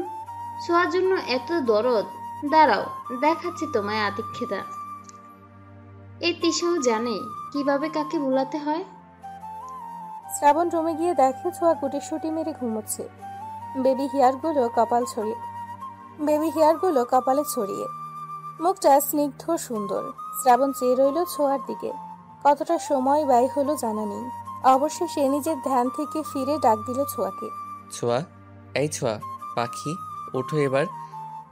ছোঁয়ার জন্য এত দরদ? দাঁড়াও, দেখাচ্ছি তোমায় আতিক্ষেতা। এই তিশাও জানে কিভাবে কাকে ভুলাতে হয়। শ্রাবণ রুমে গিয়ে দেখে ছোঁয়া গুটিসুটি মেরে ঘুমোচ্ছে। বেবি হেয়ারগুলো কপালে ছড়িয়ে। মুখটা স্নিগ্ধ সুন্দর। শ্রাবণ চেয়ে রইল ছোঁয়ার দিকে। কতটা সময় ব্যয় হলো জানা নেই। অবশেষে নিজের ধ্যান থেকে ফিরে ডাক দিল ছোঁয়াকে। ছোঁয়া, এই ছোঁয়া পাখি, উঠো এবার।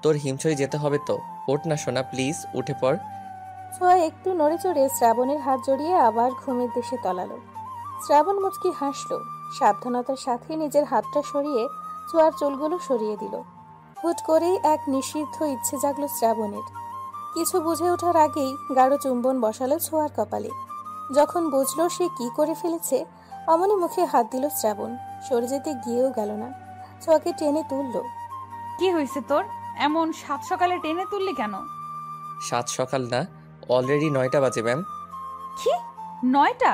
তোর হিমছড়ি যেতে হবে তো। ওঠ না সোনা, প্লিজ উঠে পড়। ছোঁয়া একটু নড়ে চড়ে শ্রাবণের হাত জড়িয়ে আবার ঘুমের দেশে তলালো। শ্রাবণ মুচকি হাসল। সাবধানতার সাথে নিজের হাতটা সরিয়ে ছোঁয়ার চুলগুলো সরিয়ে দিল। হুট করেই এক নিষিদ্ধ ইচ্ছে জাগলো শ্রাবণের। কিছু বুঝে ওঠার আগেই গাঢ় চুম্বন বসালো ছোঁয়ার কপালে। যখন বুঝলো সে কি করে ফেলেছে, অমনি মুখে হাত দিল শ্রাবণ। সরে যেতে গিয়েও গেল না, ছোঁয়াকে টেনে তুলল। কি হয়েছে তোর? এমন সাত সকালে টেনে তুললি কেন? সাত সকাল না, অলরেডি 9টা বাজে ম্যাম। কি 9টা?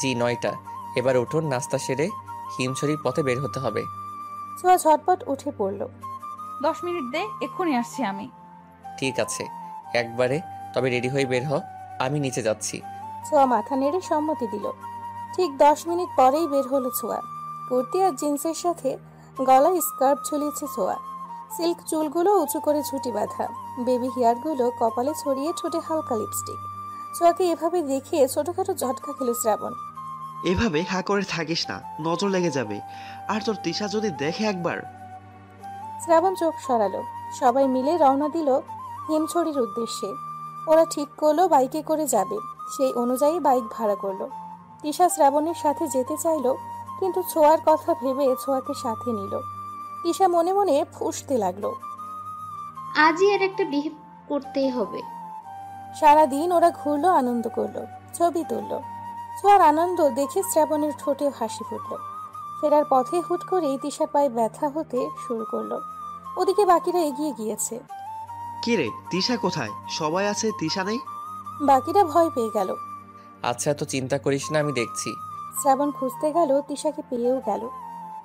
জি 9টা। এবার উঠুন, নাস্তা সেরে হিমছড়ির পথে বের হতে হবে। ছোঁয়া ঝটপট উঠে পড়ল। 10 মিনিট দে, এক্ষুনি আসছি আমি। ঠিক আছে, একবারে। তবে রেডি হয়ে বের হ, আমি নিচে যাচ্ছি। ছোঁয়া মাথা নেড়ে সম্মতি দিল। ঠিক 10 মিনিট পরেই বের হলো ছোঁয়া। কুর্তি আর জিন্সের সাথে গলায় স্কার্ফ ঝুলিয়েছে ছোঁয়া। সিল্ক চুলগুলো উঁচু করে ঝুঁটি বাঁধা। বেবি হেয়ারগুলো কপালে ছড়িয়ে ঠোঁটে হালকা লিপস্টিক। ছোঁয়াকে এভাবে দেখে ছোটখাটো ঝটকা খেল শ্রাবণ। এভাবে হা করে থাকিস না, নজর লেগে যাবে। আর তোর তিশা যদি দেখে একবার। শ্রাবণ চোখ সরালো। সবাই মিলে রওনা দিল হিমছড়ির উদ্দেশ্যে। ওরা ঠিক করলো বাইকে করে যাবে। সেই অনুযায়ী বাইক ভাড়া করলো। তিশা শ্রাবণের সাথে যেতে চাইলো, কিন্তু ছোঁয়ার কথা ভেবে ছোঁয়াকে সাথে নিল। তিশা মনে মনে ফুঁসতে লাগলো। আজই এর একটা বিহেভ করতেই হবে। সারাদিন ওরা ঘুরলো, আনন্দ করলো, ছবি তুললো। ছোঁয়ার আনন্দ দেখে শ্রাবণের ঠোঁটে হাসি ফুটলো। ফেরার পথে হুট করেই তিশার পায়ে ব্যথা হতে শুরু করলো। ওদিকে বাকিরা এগিয়ে গিয়েছে। কি রে, তিশা কোথায়? সবাই আছে, তিশা নেই। বাকিরা ভয় পেয়ে গেল। আচ্ছা, এত চিন্তা করিস না, আমি দেখছি। শ্রাবণ খুঁজতে গেল, তিশাকে পেয়েও গেল।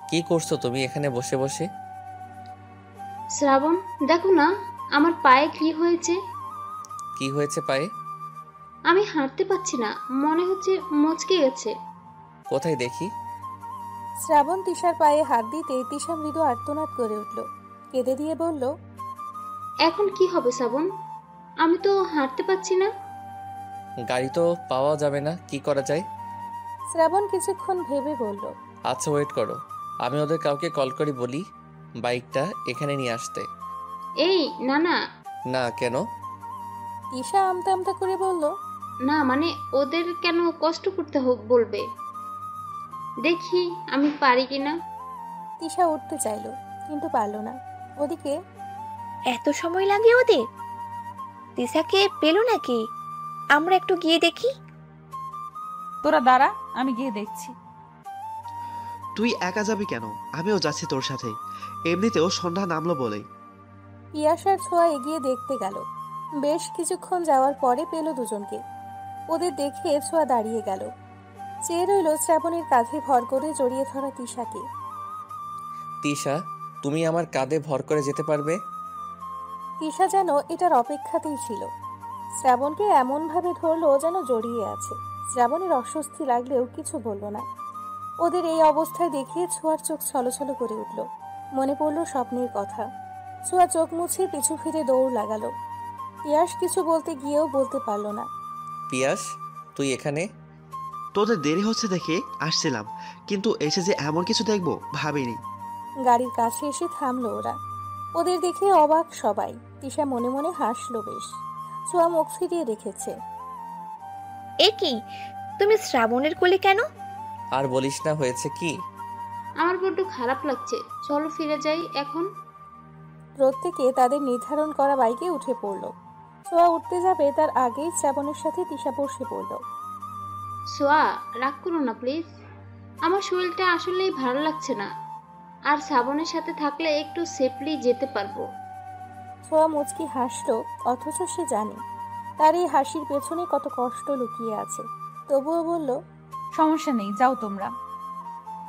কি করছো তুমি এখানে বসে বসে? শ্রাবণ, দেখো না আমার পায়ে কি হয়েছে। কি হয়েছে পায়ে? আমি হাঁটতে পারছি না, মনে হচ্ছে মচকে গেছে। কোথায় দেখি? শ্রাবণ তিশার পায়ে হাত দিতে তিশা মৃদু আর্তনাদ করে উঠল। কেঁদে দিয়ে বলল, এখন কি হবে শ্রাবণ? আমি তো হাঁটতে পারছি না। গাড়ি তো পাওয়া যাবে না, কি করা যায়? শ্রাবণ কিছুক্ষণ ভেবে বলল, আচ্ছা ওয়েট করো, আমি ওদের কাউকে কল করে বলি বাইকটা এখানে নিয়ে আসতে। এই না না। না কেন? তিশা আমতা আমতা করে বলল, না মানে ওদের কেন কষ্ট করতে বলবে, দেখি আমি পারি কিনা। তিশা উঠতে চাইল কিন্তু পারল না। ওদিকে এত সময় লাগে ওদের? তিশাকে পেলো নাকি? আমরা একটু গিয়ে দেখি। তোরা দাঁড়া, আমি গিয়ে দেখছি। তুই একা যাবি কেন? আমিও যাচ্ছি তোর সাথে। এমনিতেও সন্ধ্যা নামলো বলে। পিয়াসার ছোঁয়া এগিয়ে দেখতে গেল। বেশ কিছুক্ষণ যাওয়ার পরে পেল দুজনকে। ওদের দেখে ছোঁয়া দাঁড়িয়ে গেল। চেয়ে রইল শ্রাবণের কাঁধে ভর করে জড়িয়ে ধরা তিশাকে। তিশা, তুমি আমার কাঁধে ভর করে যেতে পারবে? তিশা যেন এটার অপেক্ষাতেই ছিল। শ্রাবণকে এমনভাবে ধরলো যেন জড়িয়ে আছে। শ্রাবণের অস্বস্তি লাগলেও কিছু বলল না। ওদের এই অবস্থায় দেখে ছোঁয়ার চোখ ছলছল করে উঠল। মনে পড়ল স্বপ্নের কথা। ছোঁয়া চোখ মুছে পিছু ফিরে দৌড় লাগালো। পিয়াস কিছু বলতে গিয়েও বলতে পারল না। পিয়াস, তুই এখানে? তোদের দেরি হচ্ছে দেখে আসছিলাম, কিন্তু এসে যে এমন কিছু দেখবো ভাবিনি। গাড়ির কাছে এসে থামলো ওরা। ওদের দেখে অবাক সবাই। তিশা মনে মনে হাসলো বেশ। ছোঁয়া মুখ ফিরিয়ে রেখেছে। এ কি, তুমি শ্রাবণের কোলে কেন? আর বলিস না, হয়েছে কি? আমার বড্ড খারাপ লাগছে, চলো ফিরে যাই এখন। প্রত্যেকে তাদের নির্ধারণ করা বাইকে উঠে পড়ল। ছোঁয়া উঠতে যাবে তার আগেই শ্রাবণের সাথে তিশা বসে পড়ল। সোয়া, রাগ করো না প্লিজ, আমার শরীরটা আসলেই ভালো লাগছে না, আর শ্রাবণের সাথে থাকলে একটু সেফলি যেতে পারবো। ছোঁয়া মুচকি হাসলো, অথচ সে জানে তার এই হাসির পেছনে কত কষ্ট লুকিয়ে আছে। তবুও বলল, সমস্যা নেই, যাও তোমরা।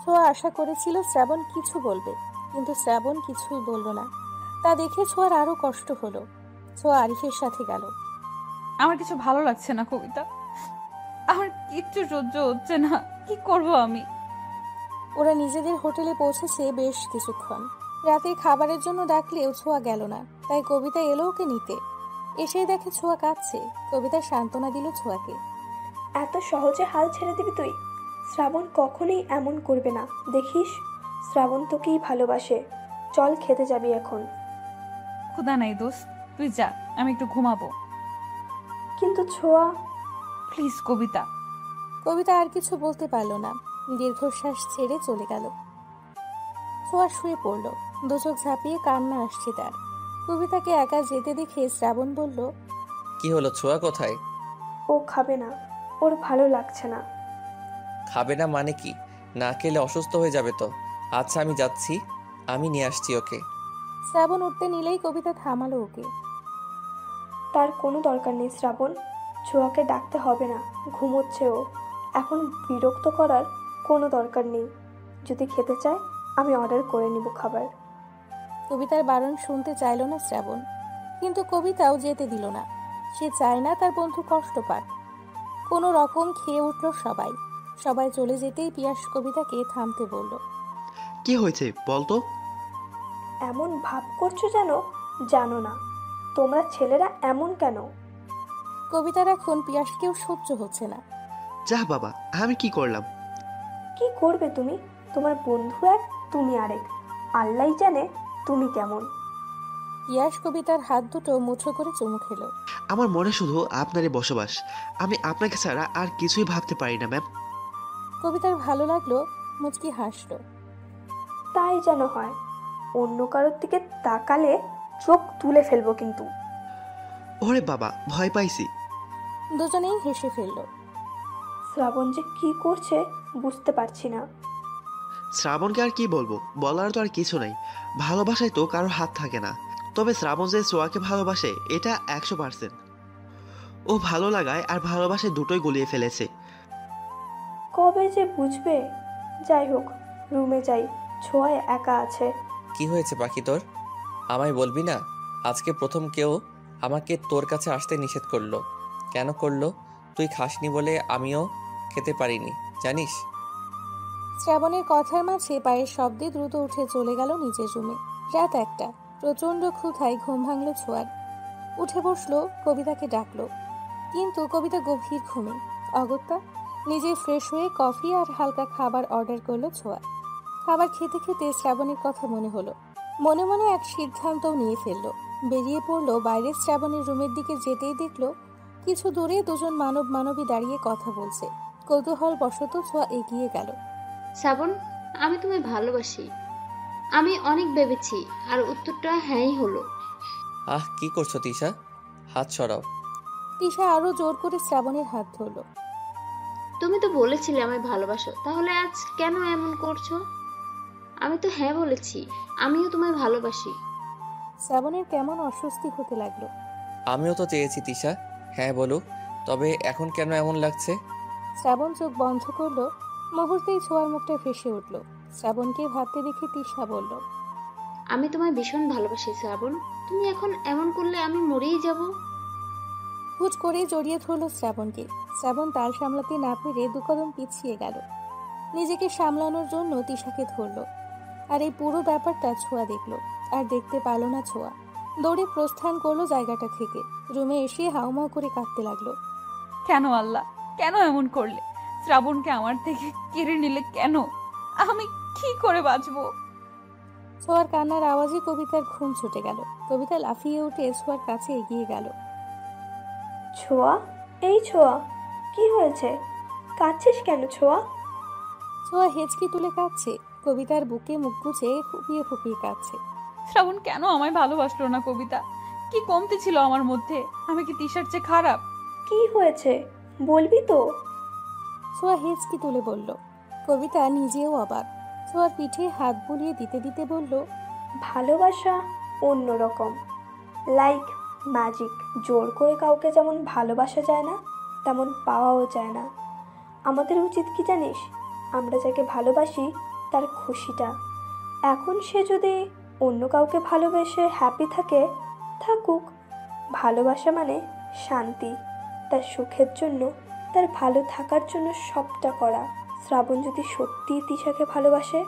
ছোঁয়া আশা করেছিল শ্রাবণ কিছু বলবে, কিন্তু শ্রাবণ কিছুই বলল না। তা দেখে ছোঁয়ার আরো কষ্ট হলো। ছোঁয়া আরিফের সাথে গেল। আমার কিছু ভালো লাগছে না কবিতা, আমার কিচ্ছু সহ্য হচ্ছে না, কি করব আমি? ওরা নিজেদের হোটেলে পৌঁছেছে বেশ কিছুক্ষণ। রাতে খাবারের জন্য ডাকলেও ছোঁয়া গেল না, তাই কবিতা এলো ওকে নিতে। এসে দেখে ছোঁয়া কাঁদছে। কবিতা সান্ত্বনা দিল ছোঁয়াকে। এত সহজে হাল ছেড়ে দিবি তুই? শ্রাবণ কখনোই এমন করবে না, দেখিস। শ্রাবণ তোকেই ভালোবাসে। চল খেতে যাবি এখন। ক্ষুধা নাই দোস্ত, তুই যা, আমি একটু ঘুমাবো। কিন্তু ছোঁয়া। প্লিজ কবিতা। কবিতা আর কিছু বলতে পারল না, দীর্ঘশ্বাস ছেড়ে চলে গেল। ছোঁয়া শুয়ে পড়ল। দুচোখ ঝাঁপিয়ে কান্না আসছে তার। কবিতাকে একা যেতে দেখে শ্রাবণ বলল, কি হলো, ছোঁয়া কোথায়? ও খাবে না, ওর ভালো লাগছে না। খাবে না মানে কি? না খেলে অসুস্থ হয়ে যাবে তো। আচ্ছা আমি যাচ্ছি, আমি নিয়ে আসছি ওকে। শ্রাবণ উঠতে নিলেই কবিতা থামালো ওকে। তার কোনো দরকার নেই শ্রাবণ, ছোঁয়াকে ডাকতে হবে না, ঘুমোচ্ছে ও। এখন বিরক্ত করার কোনো দরকার নেই। যদি খেতে চায় আমি অর্ডার করে নিব খাবার। কবিতার বারণ শুনতে চাইল না শ্রাবণ, কিন্তু কবিতাও যেতে দিল না। সে চায় না তার বন্ধু কষ্ট পাক। কোনো রকম খেয়ে উঠল সবাই। সবাই চলে যেতেই পিয়াস কবিতাকে থামতে বলল। কি হয়েছে বলতো? এমন ভাব করছো যেন জানো না। তোমরা ছেলেরা এমন কেন? কবিতার এখন পিয়াসকেও সহ্য হচ্ছে না। যা বাবা, আমি কি করলাম? কি করবে তুমি? তোমার বন্ধু এক, তুমি আরেক। আল্লাহই জানে তুমি কেমন। পিয়াস কবিতার হাত দুটো মুঠো করে চুমু খেলো। আমার মনে শুধু আপনারই বসবাস। আমি আপনাকে ছাড়া আর কিছুই ভাবতে পারি না ম্যাম। কবিতার ভালো লাগলো মুচকি হাসল। তাই যেন হয়, অন্য কারোর দিকে তাকালে চোখ তুলে ফেলবো কিন্তু। ওরে বাবা, ভয় পাইছি। দুজনেই হেসে ফেলল। শ্রাবণ যে কি করছে বুঝতে পারছি না। শ্রাবণকে আর কি বলবো, বলার তো আর কিছু নাই। ভালোবাসায় তো কারোর হাত থাকে না। তবে শ্রাবণ যে সোয়াকে ভালোবাসে এটা 100%। ও ভালো লাগায় আর ভালোবাসায় দুটোই গলিয়ে ফেলেছে। কবে যে বুঝবে। যাই হোক, রুমে যাই, ছোঁয়া একা আছে। কি হয়েছে পাখি তোর? আমায় বলবি না? আজকে প্রথম কেউ আমাকে তোর কাছে আসতে নিষেধ করলো। কেন করলো? তুই খাসনি বলে আমিও খেতে পারিনি, জানিস? শ্রাবণের কথার মাঝে পায়ের শব্দে দ্রুত উঠে চলে গেল নিজের রুমে। রাত 1টা। প্রচণ্ড ক্ষুধায় ঘুম ভাঙল ছোঁয়ার। উঠে বসলো, কবিতাকে ডাকলো, কিন্তু কবিতা গভীর ঘুমে। অগত্যা নিজে ফ্রেশ হয়ে কফি আর হালকা খাবার অর্ডার করলো ছোঁয়া। খাবার খেতে খেতে শ্রাবণের কথা মনে হলো। মনে মনে এক সিদ্ধান্তও নিয়ে ফেললো। বেরিয়ে পড়লো বাইরে। শ্রাবণের রুমের দিকে যেতেই দেখলো কিছু দূরে দুজন মানবী দাঁড়িয়ে কথা বলছে। কৌতূহল বশত ছোঁয়া এগিয়ে গেল। শ্রাবণ, আমি তোমায় ভালোবাসি। আমি অনেক ভেবেছি, আর উত্তরটা হ্যাঁই হলো। আহ, কি করছো তিশা? হাত সরাও। তিশা আরো জোর করে শ্রাবণের হাত ধরলো। তুমি তো বলেছিলে আমায় ভালোবাসো, তাহলে আজ কেন এমন করছো? আমি তো হ্যাঁ বলেছি, আমিও তোমায় ভালোবাসি। শ্রাবণের কেমন অস্বস্তি হতে লাগলো। আমিও তো চেয়েছি তিশা হ্যাঁ বলুক, তবে এখন কেন এমন লাগছে? শ্রাবণ চোখ বন্ধ করলো। মুহূর্তেই ছোঁয়ার মুখটা ফেসে উঠল। শ্রাবণকে ভাবতে দেখে তিশা বলল, আমি তোমায় ভীষণ ভালোবাসি শ্রাবণ। তুমি এখন এমন করলে আমি মরেই যাব। হুট করে জড়িয়ে ধরল শ্রাবণকে। শ্রাবণ তাল সামলাতে না পেরে দুকদম পিছিয়ে গেল। নিজেকে সামলানোর জন্য তিশাকে ধরল। আর এই পুরো ব্যাপারটা ছোঁয়া দেখলো, আর দেখতে পেল না ছোঁয়া। দৌড়ে প্রস্থান করলো জায়গাটা থেকে। রুমে এসে হাউমাউ করে কাঁদতে লাগলো। কেন আল্লাহ, কেন এমন করলে? শ্রাবণকে আমার থেকে কেড়ে নিলে কেন? আমি কি করে বাঁচবো? ছোঁয়ার কান্নার আওয়াজে কবিতার ঘুম ছুটে গেল। কবিতা লাফিয়ে উঠে ছোঁয়ার কাছে এগিয়ে গেল। ছোঁয়া, এই ছোঁয়া, কি হয়েছে? কাঁদছিস কেন ছোঁয়া? ছোঁয়া হেঁচকি তুলে কাঁদছে। কবিতার বুকে মুখ গুজে ফুপিয়ে ফুপিয়ে কাঁদছে। শ্রাবণ কেন আমায় ভালোবাসলো না? কবিতা, কি কমতি ছিল আমার মধ্যে? আমি কি তিশার চেয়ে খারাপ? কি হয়েছে বলবি তো? ছোঁয়া হেঁচকি তুলে বলল। কবিতা নিজেও অবাক। ছোঁয়ার পিঠে হাত বুলিয়ে দিতে দিতে বলল, ভালোবাসা অন্যরকম, লাইক ম্যাজিক। জোর করে কাউকে যেমন ভালোবাসা যায় না, তেমন পাওয়াও যায় না। আমাদের উচিত কি জানিস? আমরা যাকে ভালোবাসি তার খুশিটা। এখন সে যদি অন্য কাউকে ভালোবেসে হ্যাপি থাকে, থাকুক। ভালোবাসা মানে শান্তি, তার সুখের জন্য, তার ভালো থাকার জন্য সবটা করা। শ্রাবণ যদি সত্যিই তিশাকে ভালোবাসে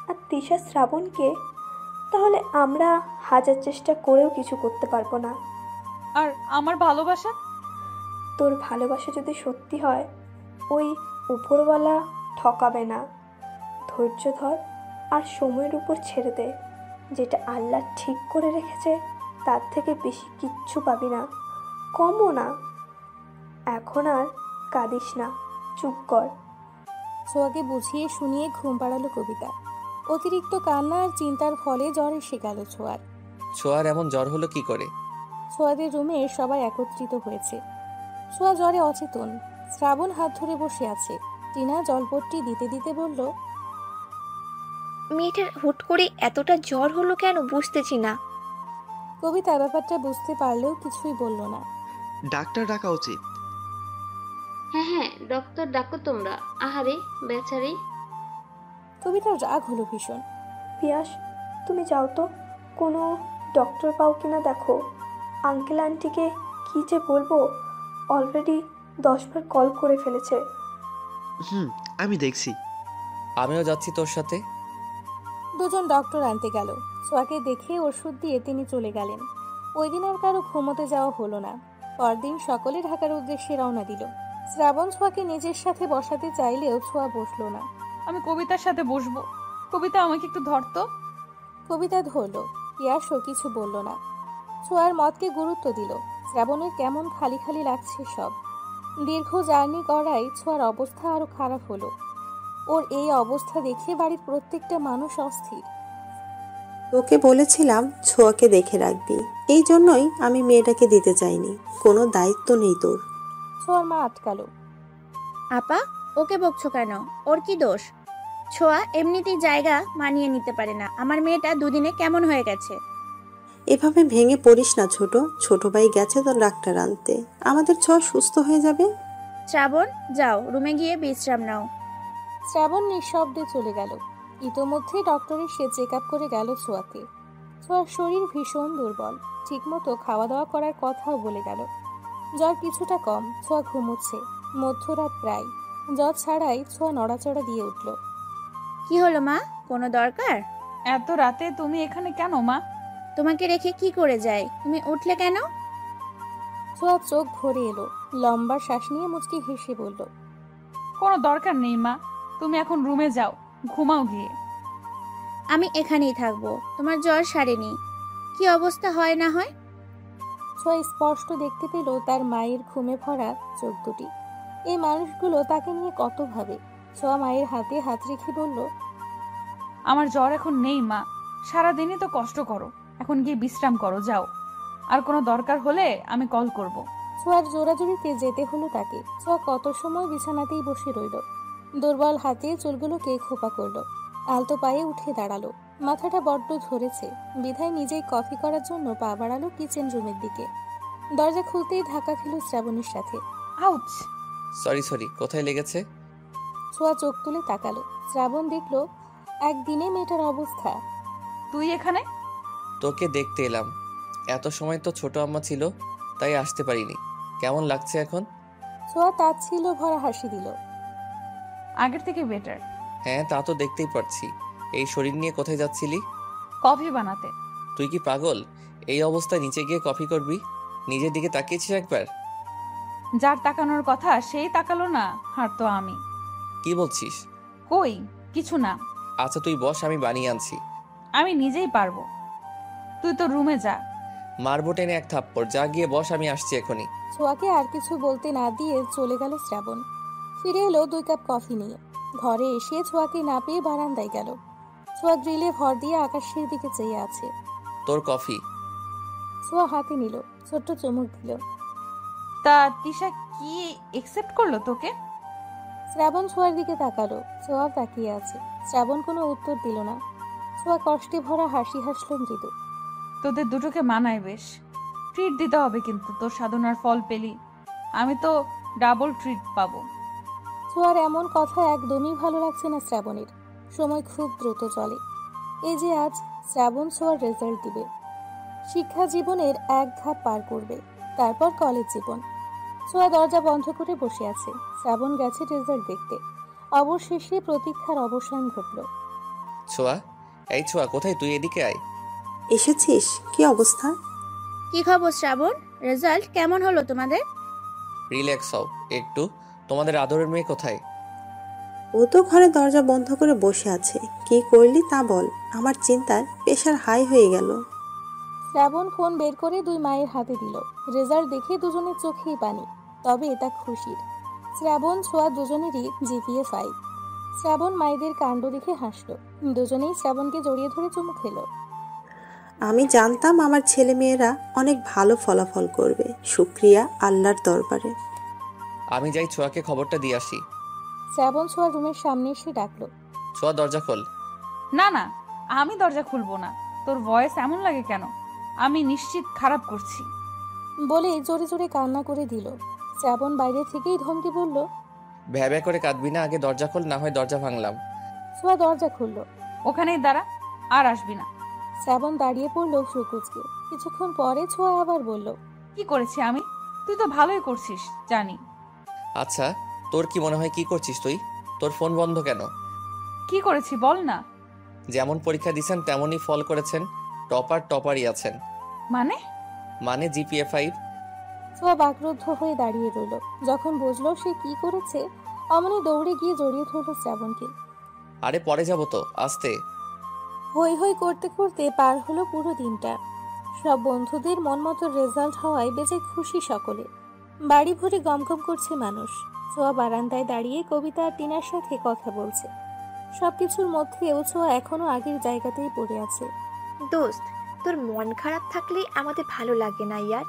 আর তিশা শ্রাবণকে, তাহলে আমরা হাজার চেষ্টা করেও কিছু করতে পারবো না। আর আমার ভালোবাসা? তোর ভালোবাসা যদি সত্যি হয়, ওই উপরওয়ালা ঠকাবে না। ধৈর্য ধর আর সময়ের উপর ছেড়ে দে। যেটা আল্লাহ ঠিক করে রেখেছে তার থেকে বেশি কিচ্ছু পাবি না, কমও না। এখন আর কাঁদিস না, চুপ কর। ছোঁয়াকে বুঝিয়ে শুনিয়ে ঘুম পাড়ালো কবিতা। অতিরিক্ত কান্না আর চিন্তার ফলে জ্বর এসে গেল ছোঁয়ার। ছোঁয়ার এমন জ্বর হলো কি করে? ছোঁয়াদের রুমে সবাই একত্রিত হয়েছে। ছোঁয়া জ্বরে অচেতন। শ্রাবণ হাত ধরে বসে আছে। টিনা জলপট্টি দিতে দিতে বলল, মেয়েটার হুট করে এতটা জ্বর হলো কেন বুঝতেছি না। কবিতা ব্যাপারটা বুঝতে পারলেও কিছুই বলল না। ডাক্তার ডাকা উচিত। হ্যাঁ হ্যাঁ, ডক্টর ডাকো তোমরা। আহারে বেচারি। কবিতার রাগ হলো ভীষণ। পিয়াস, তুমি যাও তো, কোনো ডক্টর পাও কিনা দেখো। আঙ্কেল আন্টিকে কী যে বলবো, অলরেডি 10 বার কল করে ফেলেছে। আমি দেখছি। আমিও যাচ্ছি তোর সাথে। দুজন ডক্টর আনতে গেল। ছোঁয়াকে দেখে ওষুধ দিয়ে তিনি চলে গেলেন। ওই দিন আর কারো ঘুমোতে যাওয়া হলো না। পরদিন সকলে ঢাকার উদ্দেশ্যে রওনা দিল। শ্রাবণ ছোঁয়াকে নিজের সাথে বসাতে চাইলেও ছোঁয়া বসলো না। আমি কবিতার সাথে বসবো। কবিতা, আমাকে একটু ধরতো। কবিতা ধরলো। পিয়াসও কিছু বলল না। ছোঁয়ার মতকে গুরুত্ব দিল। শ্রাবণের কেমন খালি খালি লাগছে সব। দীর্ঘ জার্নি করায় ছোঁয়ার অবস্থা আরো খারাপ হলো। ওর এই অবস্থা দেখে বাড়ির প্রত্যেকটা মানুষ অস্থির। তোকে বলেছিলাম ছোঁয়াকে দেখে রাখবি, এই জন্যই আমি মেয়েটাকে দিতে চাইনি। কোনো দায়িত্ব নেই তোর। ছোঁয়ার মা আটকালো। আপা, ওকে বকছো কেন? ওর কি দোষ? ছোঁয়া এমনিতেই জায়গা মানিয়ে নিতে পারে না। আমার মেয়েটা দুদিনে কেমন হয়ে গেছে। এভাবে ভেঙে পড়িস না ছোট। ছোট ভাই গেছে তোর ডাক্তার আনতে, আমাদের ছোঁয়া সুস্থ হয়ে যাবে। শ্রাবণ, যাও রুমে গিয়ে বিশ্রাম নাও। শ্রাবণ নিঃশব্দে চলে গেল। ইতোমধ্যে ডক্টর এসে চেক আপ করে গেল ছোঁয়াকে। ছোঁয়ার শরীর ভীষণ দুর্বল, ঠিকমতো খাওয়া দাওয়া করার কথাও বলে গেল। জ্বর কিছুটা কম, ছোঁয়া ঘুমোচ্ছে। মধ্যরাত প্রায়, জ্বর ছাড়াই ছোঁয়া নড়াচড়া দিয়ে উঠল। কি হলো মা, কোনো দরকার? এত রাতে তুমি এখানে কেন মা? তোমাকে রেখে কি করে যায়? তুমি উঠলে কেন? ছোঁয়া চোখ ভরে এলো, লম্বা শ্বাস নিয়ে মুচকি হেসে বলল, কোনো দরকার নেই মা, তুমি এখন রুমে যাও, ঘুমাও গিয়ে। আমি এখানেই থাকবো, তোমার জ্বর সারেনি। কি অবস্থা হয় না হয়। ছোঁয়া স্পষ্ট দেখতে পেল তার মায়ের ঘুমে ভরা চোখ দুটি। এই মানুষগুলো তাকে নিয়ে কত ভাবে। ছোঁয়া মায়ের হাতে হাত রেখে বলল, আমার জ্বর এখন নেই মা, সারাদিনই তো কষ্ট করো, এখন গিয়ে বিশ্রাম করো, যাও। আর কোনো দরকার হলে আমি কল করব। ছোঁয়ার জোরাজুরিতে যেতে হলো তাকে। ছোঁয়া কত সময় বিছানাতেই বসে রইল, দুর্বল হাতে চুলগুলোকে খোপা করলো, আলতো পায়ে উঠে দাঁড়ালো। মাথাটা বড্ড ধরেছে, বিধায় নিজেই কফি করার জন্য পা বাড়ালো কিচেন রুমের দিকে। দরজা খুলতেই ধাক্কা খেল শ্রাবণীর সাথে। আউচ! সরি, কোথায় লেগেছে? ছোঁয়া চোখ তুলে তাকালো। শ্রাবণ দেখলো একদিনে মেয়েটার অবস্থা। তুই এখানে? তোকে দেখতে এলাম। এত সময় তো ছোট আম্মা ছিল, তাই আসতে পারিনি। কেমন লাগছে এখন? ছোঁয়া তাচ্ছিল্য ভরা হাসি দিল। আগের থেকে বেটার। হ্যাঁ, তা তো দেখতেই পারছি। এই শরীর নিয়ে কোথায় যাচ্ছিলি? কফি বানাতে। তুই কি পাগল? এই অবস্থায় নিচে গিয়ে কফি করবি? নিজের দিকে তাকিয়েছিস একবার? যার তাকানোর কথা সেই তাকালো না, আর তো আমি। কি বলছিস? কই কিছু না। আচ্ছা তুই বস, আমি বানিয়ে আনছি। আমি নিজেই পারবো, তুই তো রুমে যা। মারবো টেনে এক থাপ্পড়। যা গিয়ে বস, আমি আসছি এখনই। ছোঁয়াকে আর কিছু বলতে না দিয়ে চলে গেল শ্রাবণ। ফিরে এলো 2 কাপ কফি নিয়ে। ঘরে এসে ছোঁয়াকে না পেয়ে বারান্দায় গেল। ছোঁয়া গ্রিলে ভর দিয়ে আকাশের দিকে চেয়ে আছে। তোর কফি। ছোঁয়া হাতে নিল, ছোট্ট চুমুক দিল। তা তিশা কি একসেপ্ট করলো তোকে? শ্রাবণ ছোঁয়ার দিকে তাকালো। ছোঁয়া তাকিয়ে আছে। শ্রাবণ কোনো উত্তর দিল না। ছোঁয়া কষ্টে ভরা হাসি হাসল মৃদু। তোদের দুটোকে মানায় বেশ। ট্রিট দিতে হবে কিন্তু, তোর সাধনার ফল পেলি, আমি তো ডাবল ট্রিট পাবো। ছোঁয়ার এমন কথা একদমই ভালো লাগছে না শ্রাবণের। সময় খুব দ্রুত চলে। এই যে আজ শ্রাবণ ছোঁয়ার রেজাল্ট দিবে, শিক্ষা জীবনের এক ধাপ পার করবে, তারপর কলেজ জীবন। ছোঁয়া দরজা বন্ধ করে বসে আছে। শ্রাবণ গেছে রেজাল্ট দেখতে। অবশেষে প্রতীক্ষার অবসান ঘটল। ছোঁয়া, এই ছোঁয়া, কোথায় তুই? এদিকে আয়। এসেছিস? কি অবস্থা? কি খবর শ্রাবণ? রেজাল্ট কেমন হলো তোমাদের? রিল্যাক্স হও একটু। তোমাদের আদরের মেয়ে কোথায়? ও তো ঘরে দরজা বন্ধ করে বসে আছে। কি করলি তা বল, আমার চিন্তায় প্রেশার হাই হয়ে গেল। শ্রাবণ ফোন বের করে 2 মায়ের হাতে দিল। রেজাল্ট দেখে দুজনের চোখেই পানি, তবে এটা খুশির। শ্রাবণ ছোঁয়া দুজনেরই জিপিএ 5। শ্রাবণ মায়েদের কাণ্ড দেখে হাসলো। দুজনেই শ্রাবণকে জড়িয়ে ধরে চুমু খেলো। আমি জানতাম আমার ছেলে মেয়েরা অনেক ভালো ফলাফল করবে, শুক্রিয়া আল্লাহর দরবারে। আমি যাই ছোঁয়াকে খবরটা দিয়ে আসি। শ্রাবণ ছোঁয়া রুমের সামনে এসে ডাকলো। ছোঁয়া দরজা খোল। না না, আমি দরজা খুলবো না। তোর ভয়েস এমন লাগে কেন? আমি নিশ্চিত খারাপ করছি। বলে জোরে জোরে কান্না করে দিল। শ্রাবণ বাইরে থেকেই ধমকে বলল, ভ্যা করে কাঁদবি না, আগে দরজা খোল, না হয় দরজা ভাঙলাম। ছোঁয়া দরজা খুললো। ওখানেই দাঁড়া, আর আসবি না। শ্রাবণ দাঁড়িয়ে পড়লো সুকুচকে। কিছুক্ষণ পরে ছোঁয়া আবার বলল, কি করেছি আমি? তুই তো ভালোই করছিস জানি। আচ্ছা তোর কি মনে হয় কি করছিস তুই? তোর ফোন বন্ধ কেন? কি করেছি বল না। যেমন পরীক্ষা দিয়েছেন তেমনই ফল করেছেন। টপারই আছেন। মানে জিপিএ 5। ছোঁয়া বাকরুদ্ধ হয়ে দাঁড়িয়ে রইল। যখন বুঝলো সে কি করেছে, অমনি দৌড়ে গিয়ে জড়িয়ে ধরল শ্রাবণকে। আরে পরে যাবো তো, আস্তে। হই হই করতে করতে পার হলো পুরো দিনটা। সব বন্ধুদের মন মতো রেজাল্ট হওয়ায় বেজে খুশি সকলে। বাড়ি ভরে গমগম করছে মানুষ। ছোঁয়া বারান্দায় দাঁড়িয়ে কবিতা আর টিনার সাথে কথা বলছে। সবকিছুর মধ্যেও ছোঁয়া এখনো আগের জায়গাতেই পড়ে আছে। দোস্ত, তোর মন খারাপ থাকলে আমাদের ভালো লাগে না ইয়ার।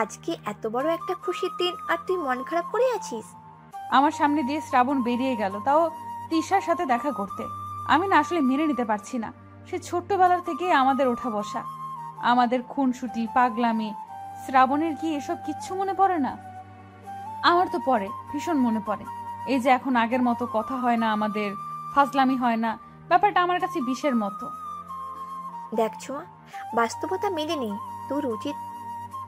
আজকে এত বড় একটা খুশির দিন আর তুই মন খারাপ করে আছিস। আমার সামনে দিয়ে শ্রাবণ বেরিয়ে গেল, তাও তিশার সাথে দেখা করতে। আমি না আসলে মেনে নিতে পারছি না। সে ছোট্টবেলার থেকে আমাদের ওঠা বসা, আমাদের খুনসুটি, পাগলামি। শ্রাবণের কি এসব কিচ্ছু মনে পড়ে না? আমার তো পড়ে, ভীষণ মনে পড়ে। এই যে এখন আগের মতো কথা হয় না, আমাদের ফাজলামি হয় না, ব্যাপারটা আমার কাছে বিষের মতো। দেখ ছোঁয়া, বাস্তবতা মেনে নে। তোর উচিত,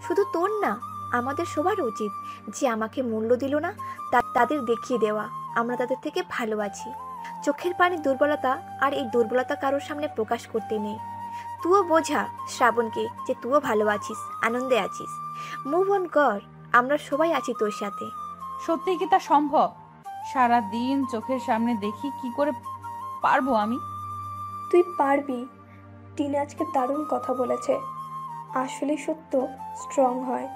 শুধু তোর না, আমাদের সবার উচিত যে আমাকে মূল্য দিল না তাদের দেখিয়ে দেওয়া আমরা তাদের থেকে ভালো আছি। চোখের পানি দুর্বলতা, আর এই দুর্বলতা কারোর সামনে প্রকাশ করতে নেই। তুইও বোঝা শ্রাবণকে যে তুইও ভালো আছিস, আনন্দে আছিস। মুভ অন কর, আমরা সবাই আছি তোর সাথে। সত্যি কি তা সম্ভব? সারা দিন চোখের সামনে দেখি, কি করে পারবো আমি? তুই পারবি। টিনা আজকে দারুণ কথা বলেছে। আসলে সত্য স্ট্রং হয়।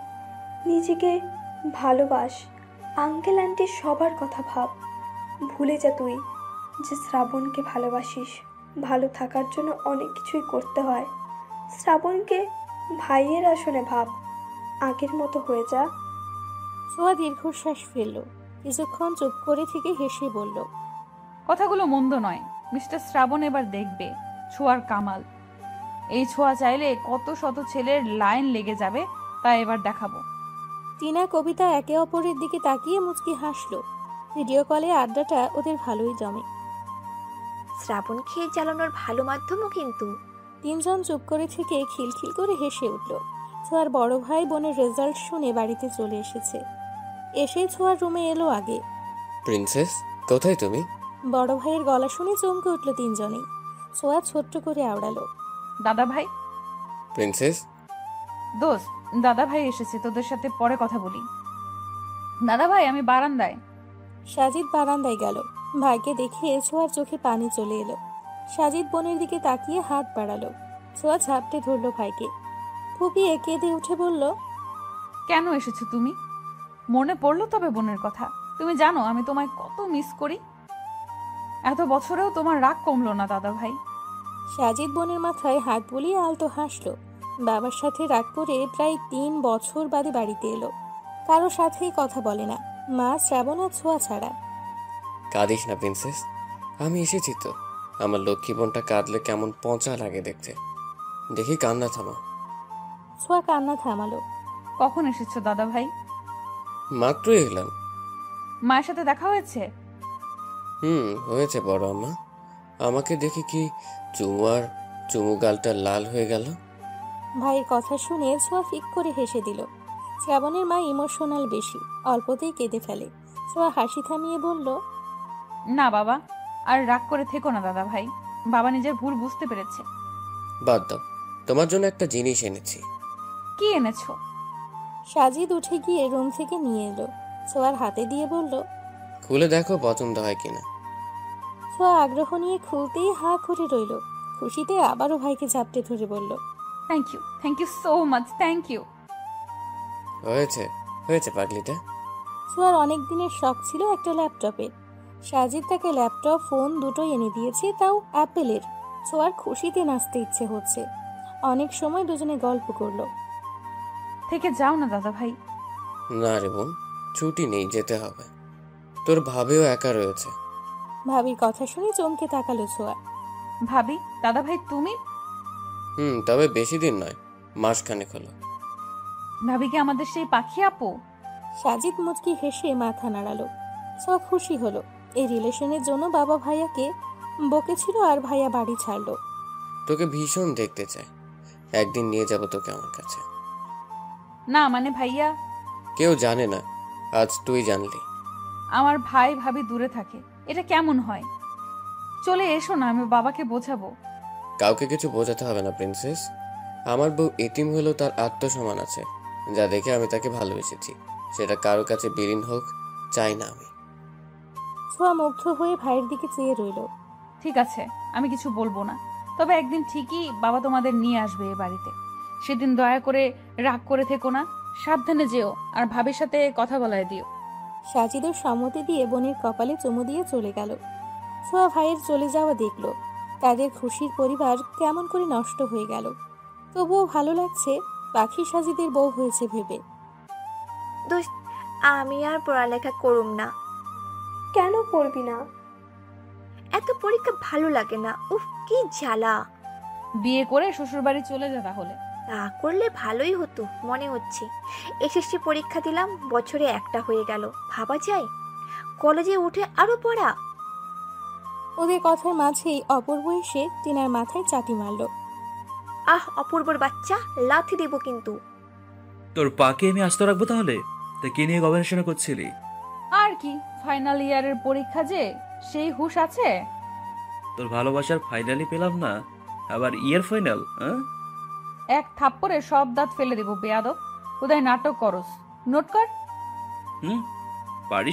নিজেকে ভালোবাস, আঙ্কেল আন্টি সবার কথা ভাব। ভুলে যা তুই যে শ্রাবণকে ভালোবাসিস। ভালো থাকার জন্য অনেক কিছুই করতে হয়। শ্রাবণকে ভাইয়ের আসনে ভাব, আগের মতো হয়ে যা। ছোঁয়া দীর্ঘশ্বাস ফেলল, কিছুক্ষণ চুপ করে থেকে হেসে বলল, কথাগুলো মন্দ নয়। মিস্টার শ্রাবণ এবার দেখবে ছোঁয়ার কামাল। এই ছোঁয়া চাইলে কত শত ছেলের লাইন লেগে যাবে, তা এবার দেখাবো। টিনা কবিতা একে অপরের দিকে তাকিয়ে মুচকি হাসলো। ভিডিও কলে আড্ডাটা ওদের ভালোই জমে। শ্রাবণ খেয়ে জ্বালানোর ভালো মাধ্যমও কিন্তু। তিনজন চুপ করে থেকে খিলখিল করে হেসে উঠল। ছোঁয়ার বড় ভাই বোনের রেজাল্ট শুনে বাড়িতে চলে এসেছে। এসে ছোঁয়ার রুমে এলো আগে। প্রিন্সেস, কোথায় তুমি? বড় ভাইয়ের গলা শুনে চমকে উঠল তিনজনেই। ছোঁয়া ছোট্ট করে আওড়ালো, দাদা ভাই। প্রিন্সেস, দোস্ত, দাদা ভাই এসেছে, তোদের সাথে পরে কথা বলি। দাদা ভাই, আমি বারান্দায়। সাজিদ বারান্দায় গেল। ভাইকে দেখে ছোঁয়ার চোখে পানি চলে এলো। সাজিদ বোনের দিকে তাকিয়ে হাত বাড়ালো। ছোঁয়া ঝাপটে ধরল ভাইকে। ফুপিয়ে কেঁদে উঠে বলল, কেন এসেছো তুমি? মনে পড়লো তবে বোনের কথা? তুমি জানো আমি তোমায় কত মিস করি। এত বছরেও তোমার রাগ কমলো না দাদা ভাই। সাজিদ বোনের মাথায় হাত বুলিয়ে আলতো হাসলো। বাবার সাথে রাগ করে প্রায় 3 বছর বাদে বাড়িতে এলো। কারো সাথেই কথা বলে না, মা, শ্রাবণ আর ছোঁয়া ছাড়া। কাঁদিস না প্রিন্সেস, আমি এসেছি তো। আমার লক্ষ্মী বোনটা কাঁদলে কেমন পচা লাগে দেখতে। দেখি কান্না থামা। ছোঁয়া কান্না থামালো। কখন এসেছো দাদা ভাই? মাত্রই এলাম। মায়ের সাথে দেখা হয়েছে? হয়েছে বড় আম্মা। আমাকে দেখে কি চুমু গালটা লাল হয়ে গেল। ভাইয়ের কথা শুনে ছোঁয়া ফিক করে হেসে দিল। শ্রাবণের মা ইমোশনাল বেশি, অল্পতেই কেঁদে ফেলে। ছোঁয়া হাসি থামিয়ে বলল, না বাবা, আর রাগ করে থেকো না দাদা ভাই। বাবা নিজের ভুল বুঝতে পেরেছে। বাদ দাও, তোমার জন্য একটা জিনিস এনেছি। কি এনেছো? সাজিদ উঠে গিয়ে রুম থেকে নিয়ে এলো। ছোঁয়ার হাতে দিয়ে বলল, খুলে দেখো পছন্দ হয় কিনা। ছোঁয়া আগ্রহ নিয়ে খুলতেই হা করে রইল। খুশিতে আবারও ভাইকে ঝাপটে ধরে বলল, thank you so much, thank you. হয়েছে পাগলিটা। ছোঁয়ার অনেক দিনের শখ ছিল একটা ল্যাপটপের। সাজিদ তাকে ল্যাপটপ, ফোন দুটোই এনে দিয়েছে, তাও অ্যাপেলের। ছোঁয়ার খুশিতে নাচতে ইচ্ছে হচ্ছে। অনেক সময় দুজনে গল্প করলো। থেকে যাও না দাদা ভাই। না রে বোন, ছুটি নেই, যেতে হবে। তোর ভাবেও একা রয়েছে। ভাবির কথা শুনে চমকে তাকালো ছোঁয়া। ভাবি? দাদা ভাই তুমি? তবে বেশি দিন নয়, মাসখানেক হলো। ভাবি কি আমাদের সেই পাখি আপু? সাজিদ মুচকি হেসে মাথা নাড়ালো। ছোঁয়া খুশি হলো। এই রিলেশনের জন্য বাবা ভাইয়াকে বকেছিল আর ভাইয়া বাড়ি ছাড়লো। তোকে ভীষণ দেখতে চাই, একদিন নিয়ে যাব তোকে আমার কাছে। না মানে ভাইয়া। কেউ জানে না, আজ তুই জানলি। আমার ভাই ভাবি দূরে থাকে, এটা কেমন হয়? চলে এসো না, আমি বাবাকে বোঝাবো। কাউকে কিছু বোঝাতে হবে না প্রিন্সেস। আমার বউ এতিম হলেও তার আত্মসম্মান আছে, যা দেখে আমি তাকে ভালোবেসেছি। সেটা কারো কাছে বিলীন হোক চাই না আমি। ছোঁয়া মুগ্ধ হয়ে ভাইয়ের দিকে চেয়ে রইল। ঠিক আছে, আমি কিছু বলবো না। তবে একদিন ঠিকই বাবা তোমাদের নিয়ে আসবে এ বাড়িতে। সেদিন দয়া করে রাগ করে থেকো না, সাবধানে যেও, আর ভাবির সাথে কথা বলায় দিও। সাজিদও সম্মতি দিয়ে বোনের কপালে চুমু দিয়ে চলে গেল। ছোঁয়া ভাইয়ের চলে যাওয়া দেখল। তাদের খুশির পরিবার কেমন করে নষ্ট হয়ে গেল। তবুও ভালো লাগছে পাখি সাজিদের বউ হয়েছে ভেবে। দোস্ত, আমি আর পড়ালেখা করুম না। কেন পড়বি না? এত পরীক্ষা ভালো লাগে না, উফ কি জ্বালা। বিয়ে করে শ্বশুরবাড়ি চলে যা তাহলে। তা করলে ভালোই হতো মনে হচ্ছে। এসএসসি পরীক্ষা দিলাম, বছরে একটা হয়ে গেল, ভাবা যায়? কলেজে উঠে আরো পড়া। ওদের কথার মাঝেই অপূর্ব এসে টিনার মাথায় চাটি মারল। আহ, অপূর্বর বাচ্চা, লাথি দেব কিন্তু। তোর পাকে আমি আস্ত রাখবো তাহলে? তা কি নিয়ে গবেষণা করছিলি? আর কি, ফাইনাল ইয়ারের পরীক্ষা যে, সেই হুঁশ আছে? তোর ভালোবাসার ফাইনালি পেলাম না, আবার ইয়ার ফাইনাল? হ্যাঁ, এক থাপ্পড়ে সব দাঁত ফেলে দেবো বেয়াদব। কোথায় নাটক করস, নোট কর। পারিস